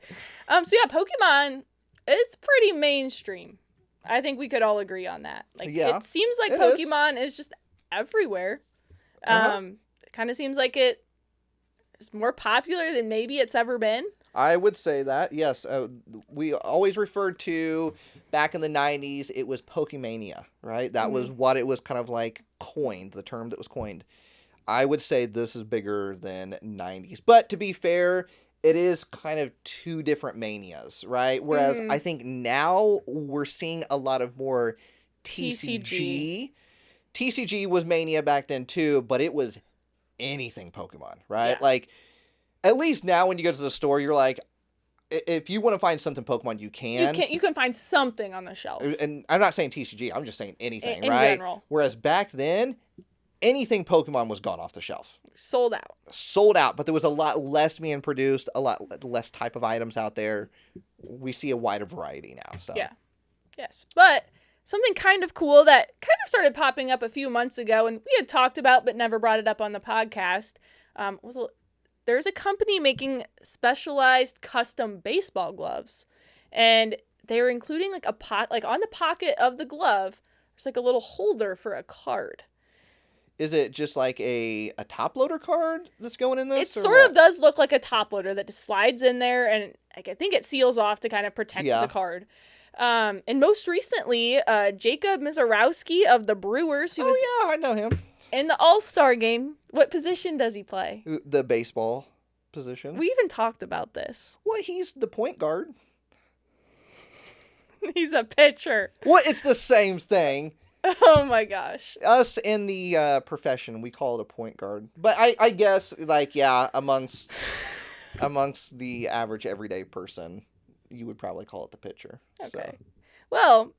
So yeah, Pokemon, it's pretty mainstream. I think we could all agree on that. Like, it seems like Pokemon is just everywhere. It kind of seems like it is more popular than maybe it's ever been. I would say that, yes. We always referred to, back in the 90s, it was Pokemania, right? That was what it was kind of like coined, the term that was coined. I would say this is bigger than 90s. But to be fair, it is kind of two different manias, right? Whereas I think now we're seeing a lot of more TCG. TCG was mania back then too, but it was anything Pokemon, right? Yeah. Like, at least now when you go to the store, you're like, if you want to find something Pokemon, you can. You can find something on the shelf. And I'm not saying TCG. I'm just saying anything, in right? General. Whereas back then, anything Pokemon was gone off the shelf. Sold out. But there was a lot less being produced, a lot less type of items out there. We see a wider variety now. So yeah. Yes. But something kind of cool that kind of started popping up a few months ago, and we had talked about but never brought it up on the podcast, there's a company making specialized custom baseball gloves. And they're including like on the pocket of the glove, there's like a little holder for a card. Is it just like a top loader card that's going in this? It sort of does look like a top loader that just slides in there, and like, I think it seals off to kind of protect the card. And most recently, Jacob Mizorowski of the Brewers, who I know him. In the All-Star game. What position does he play? The baseball position. We even talked about this. Well, he's the point guard. He's a pitcher. Well, it's the same thing. Oh my gosh. Us in the profession, we call it a point guard. But I guess, like, yeah, amongst the average everyday person, you would probably call it the pitcher. Okay. So. Well,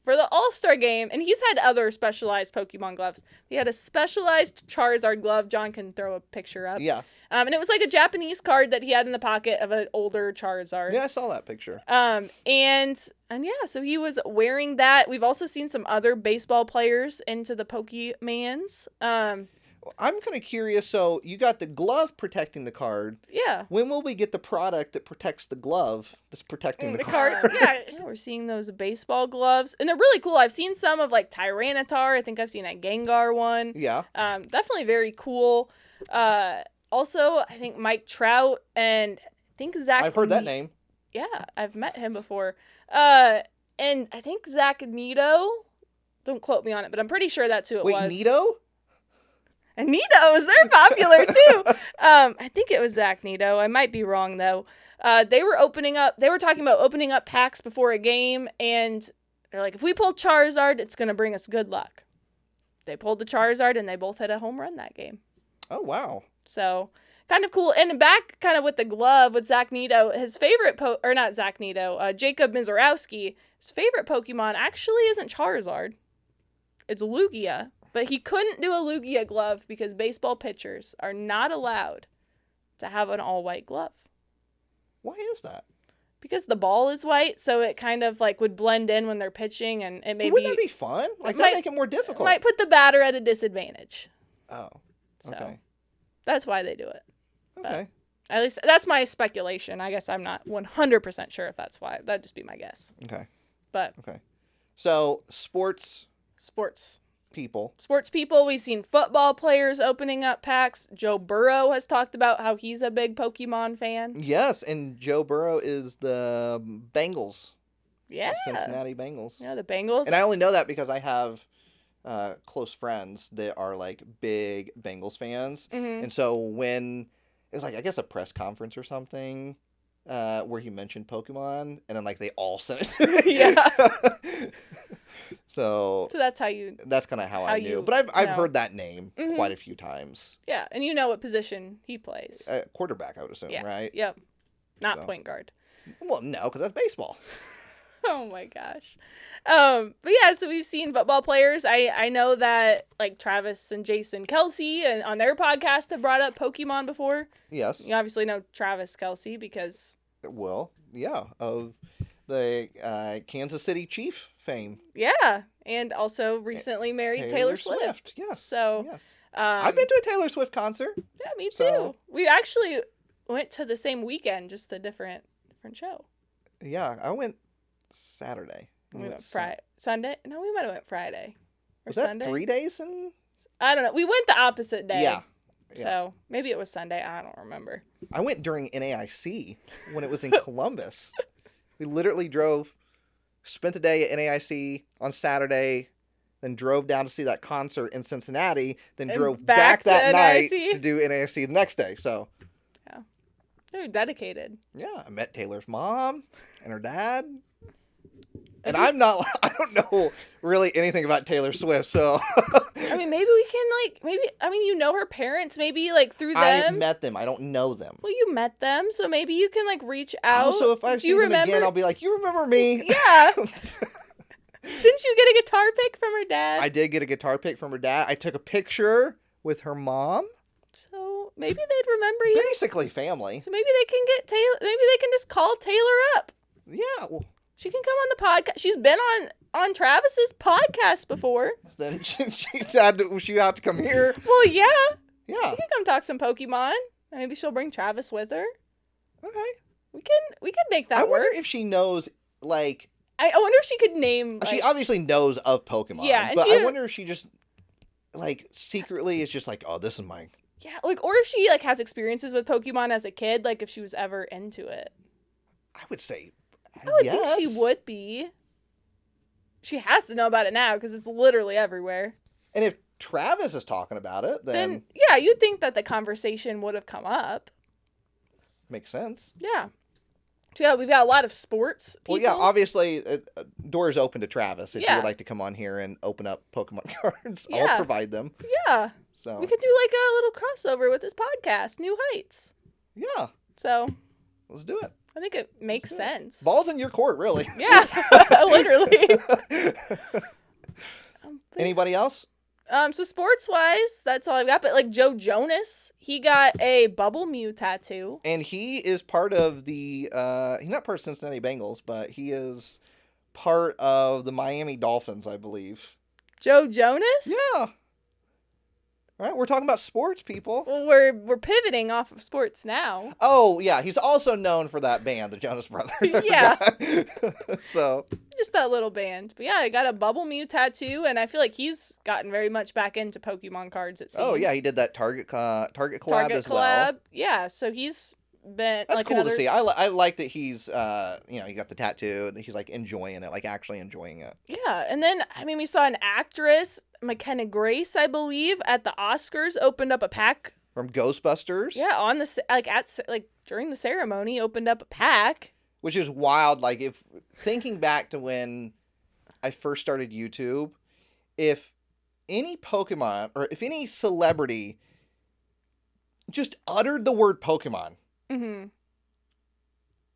for the All-Star game, and he's had other specialized Pokemon gloves. He had a specialized Charizard glove. John can throw a picture up. Yeah. And it was like a Japanese card that he had in the pocket of an older Charizard. Yeah, I saw that picture. And yeah, so he was wearing that. We've also seen some other baseball players into the Pokemans. I'm kind of curious. So you got the glove protecting the card. Yeah. When will we get the product that protects the glove that's protecting the card? Yeah, we're seeing those baseball gloves, and they're really cool. I've seen some of like Tyranitar. I think I've seen a Gengar one. Yeah. Definitely very cool. Also, I think Mike Trout and I think Zach. I've heard that name. Yeah, I've met him before. And I think Zach Nito. Don't quote me on it, but I'm pretty sure that's who it was. Wait, Nito? And Nitos, they're popular too. I think it was Zach Nito. I might be wrong though. They were talking about opening up packs before a game, and they're like, if we pull Charizard, it's gonna bring us good luck. They pulled the Charizard, and they both hit a home run that game. Oh wow. So kind of cool. And back kind of with the glove with Zach Nito, his favorite Jacob Mizorowski, his favorite Pokemon actually isn't Charizard. It's Lugia. But he couldn't do a Lugia glove because baseball pitchers are not allowed to have an all-white glove. Why is that? Because the ball is white, so it kind of like would blend in when they're pitching, and it may Wouldn't that be fun? Like, that make it more difficult. It might put the batter at a disadvantage. Oh, okay. So that's why they do it. Okay. But at least that's my speculation. I guess I'm not 100% sure if that's why. That'd just be my guess. Okay. But okay. So sports people, we've seen football players opening up packs. Joe Burrow has talked about how he's a big Pokemon fan. Yes, and Joe Burrow is the Bengals. Yeah. The Cincinnati Bengals. Yeah, the Bengals. And I only know that because I have close friends that are like big Bengals fans. Mm-hmm. And so when it was like, I guess a press conference or something where he mentioned Pokemon, and then like they all sent it. Yeah. So that's kind of how I knew. But I've heard that name quite a few times. Yeah, and you know what position he plays. Quarterback, I would assume, right? Yep. Not point guard. Well, no, because that's baseball. Oh my gosh. But yeah, so we've seen football players. I know that like Travis and Jason Kelsey and on their podcast have brought up Pokemon before. Yes. You obviously know Travis Kelsey because... Well, yeah, of the Kansas City Chief fame. Yeah, and also recently married Taylor Swift. Yes. So, yes. I've been to a Taylor Swift concert. Yeah, me too. We actually went to the same weekend, just a different show. Yeah, I went Saturday. We went Sunday? No, we might have went Friday. Or was that Sunday? 3 days in? I don't know. We went the opposite day. Yeah. So maybe it was Sunday. I don't remember. I went during NAIC when it was in Columbus. We literally spent the day at NAIC on Saturday, then drove down to see that concert in Cincinnati, then drove back that night to do NAIC the next day. So, yeah, they're dedicated. Yeah, I met Taylor's mom and her dad. And I don't know really anything about Taylor Swift, so. I mean, maybe we can, you know her parents, maybe, like, through them. I met them. I don't know them. Well, you met them, so maybe you can, like, reach out. So if I see them again, I'll be like, you remember me? Yeah. Didn't you get a guitar pick from her dad? I did get a guitar pick from her dad. I took a picture with her mom. So maybe they'd remember you. Basically family. So maybe they can get Taylor. Maybe they can just call Taylor up. Yeah. Well, she can come on the podcast. She's been on Travis's podcast before. Then she had to come here. Well, yeah. Yeah. She can come talk some Pokemon. Maybe she'll bring Travis with her. Okay. We can make that work. I wonder if she knows, like. I wonder if she could name. She obviously knows of Pokemon. Yeah, but I wonder if she just, like, secretly is just like, oh, this is mine. Yeah, like, or if she, like, has experiences with Pokemon as a kid, like, if she was ever into it. I would say, I would think she would be. She has to know about it now, because it's literally everywhere. And if Travis is talking about it, then... yeah, you'd think that the conversation would have come up. Makes sense. Yeah. So, yeah, we've got a lot of sports people. Well, yeah, obviously, doors open to Travis. If you would like to come on here and open up Pokemon cards, I'll provide them. Yeah. So we could do, like, a little crossover with this podcast, New Heights. Yeah. So. Let's do it. I think it makes sense. Ball's in your court, really. Yeah, literally. Anybody else? So sports-wise, that's all I've got. But, like, Joe Jonas, he got a Bubble Mew tattoo. And he is part of the, he's not part of Cincinnati Bengals, but he is part of the Miami Dolphins, I believe. Joe Jonas? Yeah. All right, we're talking about sports, people. Well, we're pivoting off of sports now. Oh, yeah, he's also known for that band, the Jonas Brothers. Yeah. So. Just that little band. But yeah, I got a Bubble Mew tattoo, and I feel like he's gotten very much back into Pokemon cards, it seems. Oh, yeah, he did that Target collab as well. Yeah, so he's been... That's like cool to see. I like that he's, he got the tattoo, and he's, like, enjoying it, like, actually enjoying it. Yeah, and then, I mean, we saw an actress... McKenna Grace, I believe, at the Oscars opened up a pack from Ghostbusters. Yeah, on the during the ceremony, opened up a pack, which is wild. Like, if thinking back to when I first started YouTube, if any Pokemon or if any celebrity just uttered the word Pokemon,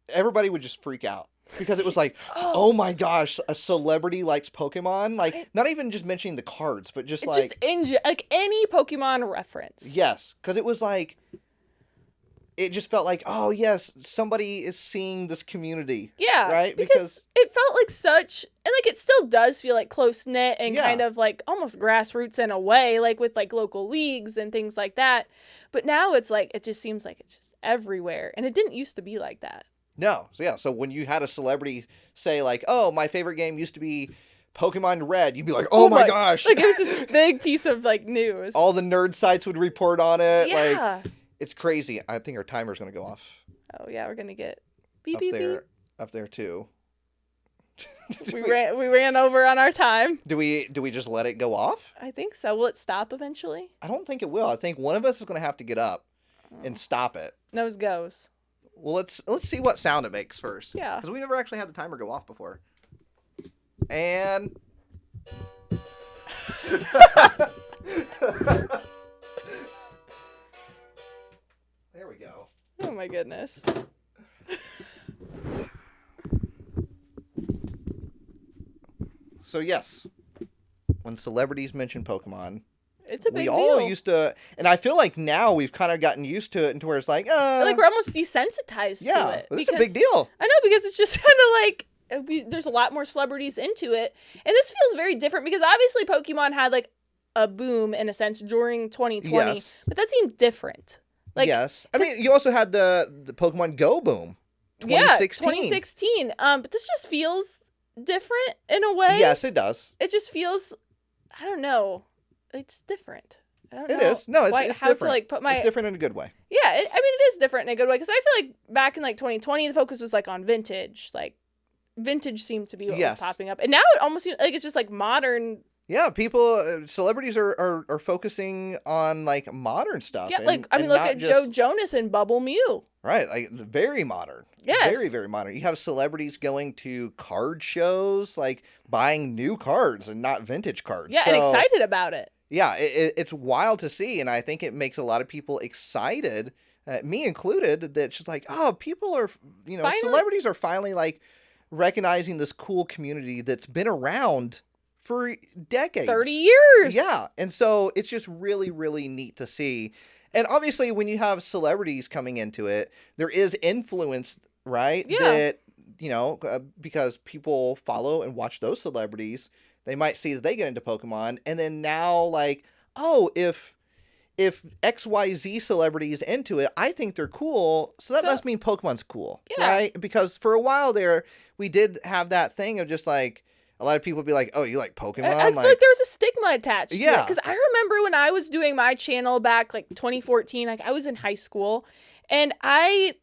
everybody would just freak out. Because it was like, oh my gosh, a celebrity likes Pokemon. Like, not even just mentioning the cards, but just like... Just any Pokemon reference. Yes, because it was like... It just felt like, oh yes, somebody is seeing this community. Yeah, right? Because it felt like such... And like, it still does feel like close-knit and kind of like almost grassroots in a way. Like with like local leagues and things like that. But now it's like, it just seems like it's just everywhere. And it didn't used to be like that. No. So, yeah. So when you had a celebrity say, like, oh, my favorite game used to be Pokemon Red, you'd be like, oh my gosh. Like, it was this big piece of, like, news. All the nerd sites would report on it. Yeah. Like, it's crazy. I think our timer's going to go off. Oh, yeah. We're going to get beep, beep, beep. Up there, too. we ran over on our time. Do we just let it go off? I think so. Will it stop eventually? I don't think it will. I think one of us is going to have to get up and stop it. Nose goes. Well, let's see what sound it makes first. Yeah. Because we never actually had the timer go off before. And... There we go. Oh my goodness. So yes, when celebrities mention Pokemon... It's a big deal. We all used to, and I feel like now we've kind of gotten used to it, and to where it's like we're almost desensitized to it. Yeah, it's a big deal. I know, because it's just kind of like there's a lot more celebrities into it, and this feels very different because obviously Pokemon had like a boom in a sense during 2020, but that seemed different. Like, yes, I mean you also had the Pokemon Go boom, 2016. Yeah, 2016. But this just feels different in a way. Yes, it does. It just feels, I don't know. It's different. I don't know. It is. No, it's how different. To, like, put my... It's different in a good way. Yeah, I mean, it is different in a good way. Because I feel like back in, like, 2020, the focus was, like, on vintage. Like, vintage seemed to be what was popping up. And now it almost seems like it's just, like, modern Yeah, celebrities are focusing on like modern stuff. Yeah, like I mean, look at Joe Jonas and Bubble Mew. Right, like very modern. Yes. Very, very modern. You have celebrities going to card shows, like buying new cards and not vintage cards. Yeah, and excited about it. Yeah, it's wild to see, and I think it makes a lot of people excited, me included, that just like, oh, people are, celebrities are finally like recognizing this cool community that's been around for decades. 30 years. Yeah, and so it's just really, really neat to see. And obviously, when you have celebrities coming into it, there is influence, right? Yeah. That, because people follow and watch those celebrities, they might see that they get into Pokemon. And then now, like, oh, if XYZ celebrity is into it, I think they're cool. So that must mean Pokemon's cool, right? Because for a while there, we did have that thing of just like, a lot of people be like, oh, you like Pokemon? I feel like there was a stigma attached to it. Yeah. Because I remember when I was doing my channel back, like, 2014, like, I was in high school, and I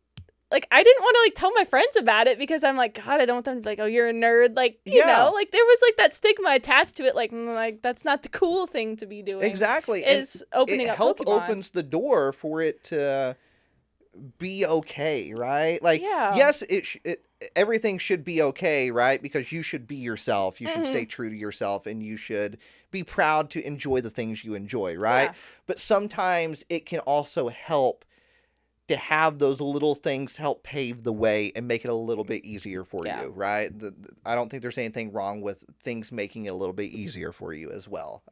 didn't want to, like, tell my friends about it because I'm like, God, I don't want them to be like, oh, you're a nerd. Like, you know, like, there was, like, that stigma attached to it. Like, that's not the cool thing to be doing. Exactly. Is opening up Pokemon. It opens the door for it to be okay, right? Like, yes, everything should be okay, right? Because you should be yourself. You should stay true to yourself, and you should be proud to enjoy the things you enjoy, right? Yeah. But sometimes it can also help to have those little things help pave the way and make it a little bit easier for you, right? I don't think there's anything wrong with things making it a little bit easier for you as well.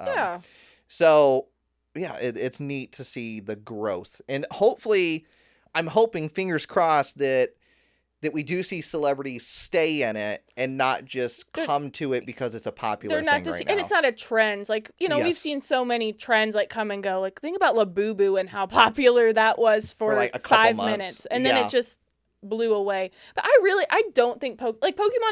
So, yeah, it's neat to see the growth. And hopefully, I'm hoping, fingers crossed, that we do see celebrities stay in it and not just come to it because it's a popular thing right now. And it's not a trend. Like, we've seen so many trends like come and go. Like, think about Labubu and how popular that was for like 5 minutes. And then it just blew away. But I don't think Pokemon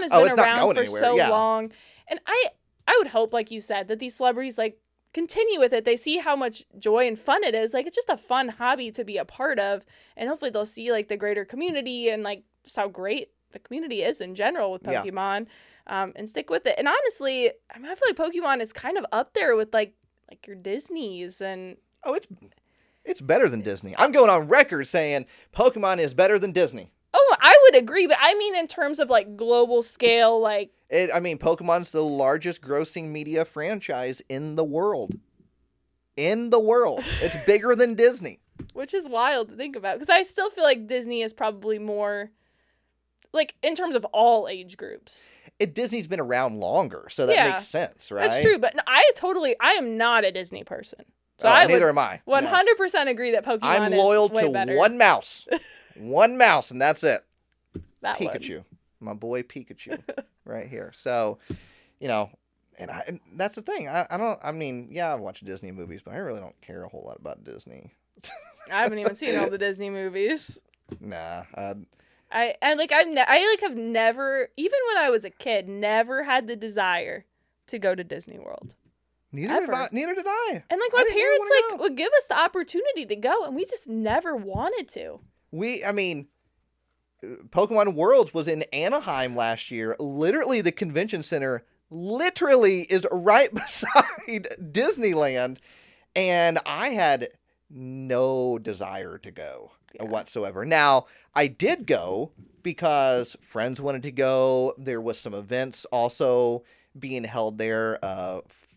has been around for so long. And I would hope, like you said, that these celebrities like continue with it. They see how much joy and fun it is. Like, it's just a fun hobby to be a part of. And hopefully they'll see like the greater community and like just how great the community is in general with Pokemon, and stick with it. And honestly, I feel like Pokemon is kind of up there with like your Disneys and... Oh, it's better than Disney. I'm going on record saying Pokemon is better than Disney. Oh, I would agree, but I mean in terms of like global scale, like... Pokemon's the largest grossing media franchise in the world. In the world. It's bigger than Disney. Which is wild to think about, because I still feel like Disney is probably more... like, in terms of all age groups. Disney's been around longer, so that makes sense, right? That's true, but I am not a Disney person. So neither am I. 100% agree that Pokemon I'm loyal is way to better. one mouse. One mouse, and that's it. That Pikachu. One. My boy Pikachu. Right here. So, and that's the thing. I watch Disney movies, but I really don't care a whole lot about Disney. I haven't even seen all the Disney movies. Nah. I have never, even when I was a kid, never had the desire to go to Disney World. Neither did I. And like my parents would give us the opportunity to go, and we just never wanted to. Pokemon Worlds was in Anaheim last year. Literally, the convention center is right beside Disneyland, and I had no desire to go whatsoever. Now, I did go because friends wanted to go. There was some events also being held there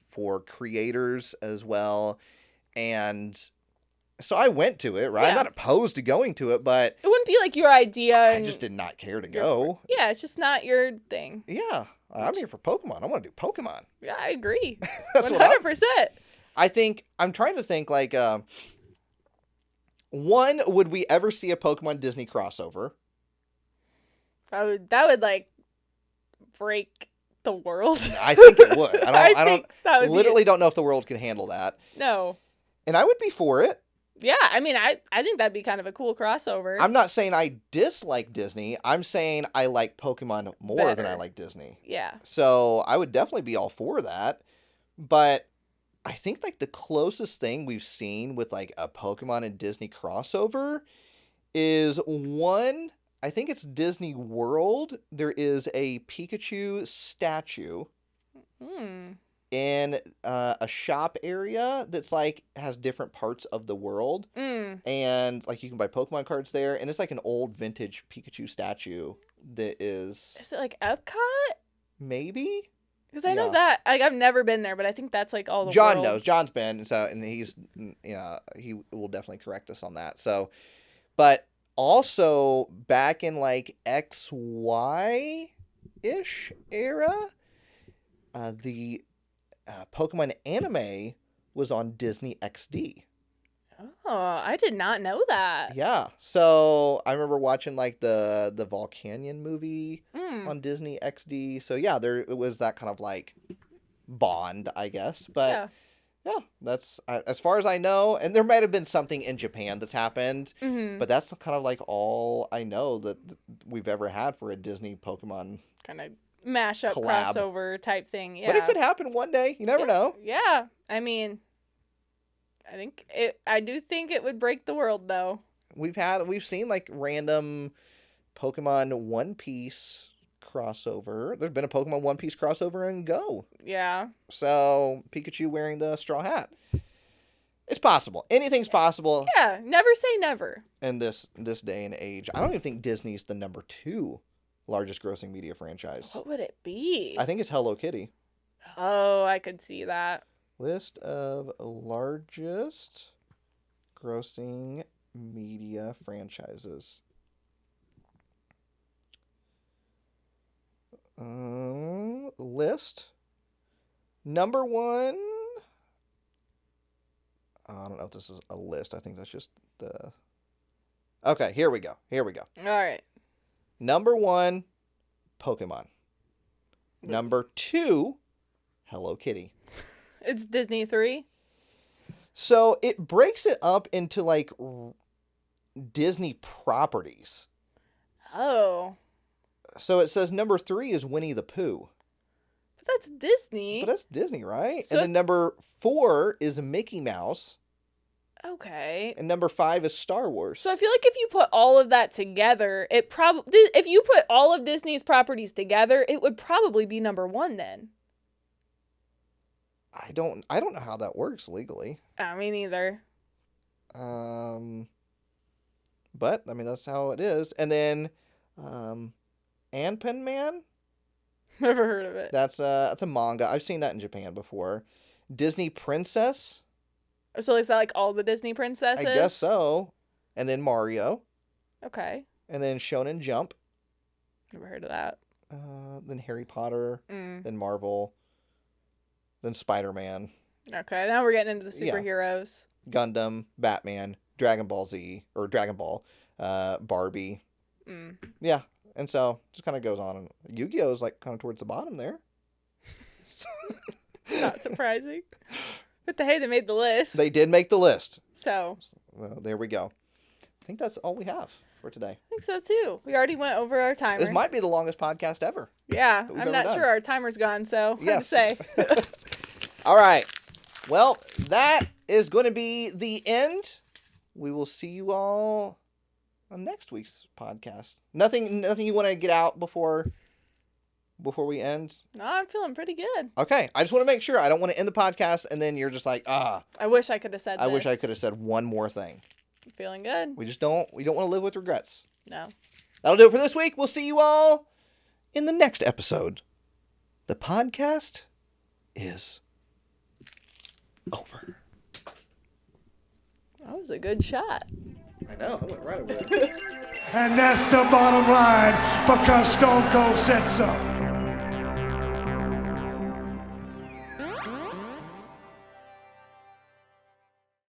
for creators as well. And so I went to it, right? Yeah. I'm not opposed to going to it, but... it wouldn't be like your idea. I just did not care to go. Yeah, it's just not your thing. Yeah. I'm here for Pokemon. I want to do Pokemon. Yeah, I agree. That's 100%. I'm trying to think, like... one, would we ever see a Pokemon Disney crossover? That would like break the world. I think it would. I don't know if the world can handle that. No. And I would be for it. Yeah, I think that'd be kind of a cool crossover. I'm not saying I dislike Disney. I'm saying I like Pokemon more than I like Disney. Yeah. So I would definitely be all for that. But I think like the closest thing we've seen with like a Pokemon and Disney crossover is one, I think it's Disney World. There is a Pikachu statue in a shop area that's like has different parts of the world, and like you can buy Pokemon cards there, and it's like an old vintage Pikachu statue that is. Is it like Epcot? Maybe. Because I know that I've never been there, but I think that's like all the John world. knows. John's been, and he's he will definitely correct us on that. So, but also back in like XY-ish era, the Pokemon anime was on Disney XD. Oh, I did not know that. Yeah. So I remember watching like the Volcanion movie on Disney XD. So yeah, there was that kind of like bond, I guess. But yeah, that's as far as I know. And there might have been something in Japan that's happened, but that's kind of like all I know that we've ever had for a Disney Pokemon kind of mashup collab. Crossover type thing. Yeah, but it could happen one day. You never know. Yeah, I mean, I do think it would break the world though. We've seen like random Pokemon One Piece crossover. There's been a Pokemon One Piece crossover in Go. Yeah. So Pikachu wearing the straw hat. It's possible. Anything's possible. Yeah, never say never. In this day and age. I don't even think Disney's the number 2 largest grossing media franchise. What would it be? I think it's Hello Kitty. Oh, I could see that. List of largest grossing media franchises. List. Number 1. I don't know if this is a list. I think that's just the... Okay, here we go. All right. Number 1, Pokemon. Number 2, Hello Kitty. It's Disney 3? So it breaks it up into like Disney properties. Oh. So it says number 3 is Winnie the Pooh. But that's Disney. But that's Disney, right? So and then number 4 is Mickey Mouse. Okay. And number 5 is Star Wars. So I feel like if you put all of that together, if you put all of Disney's properties together, it would probably be number 1 then. I don't know how that works legally. Me neither. But I mean that's how it is. And then Anpan Man? Never heard of it. That's a manga. I've seen that in Japan before. Disney Princess? So is that like all the Disney princesses? I guess so. And then Mario. Okay. And then Shonen Jump. Never heard of that. Then Harry Potter. Then Marvel. Then Spider-Man. Okay, now we're getting into the superheroes. Yeah. Gundam, Batman, Dragon Ball Z, or Dragon Ball, Barbie. Yeah, and so just kind of goes on. And Yu-Gi-Oh! Is like kind of towards the bottom there. Not surprising. But hey, they made the list. They did make the list. So. Well, there we go. I think that's all we have for today. I think so too. We already went over our timer. This might be the longest podcast ever. Yeah, I'm not sure. Our timer's gone, so yes. Hard to say. All right. Well, that is going to be the end. We will see you all on next week's podcast. Nothing you want to get out before we end? No, I'm feeling pretty good. Okay. I just want to make sure. I don't want to end the podcast and then you're just like, I wish I could have said this. I wish I could have said one more thing. I'm feeling good. We don't want to live with regrets. No. That'll do it for this week. We'll see you all in the next episode. The podcast is over. That was a good shot. I know. I went right over there. And that's the bottom line because Stone Cold said so.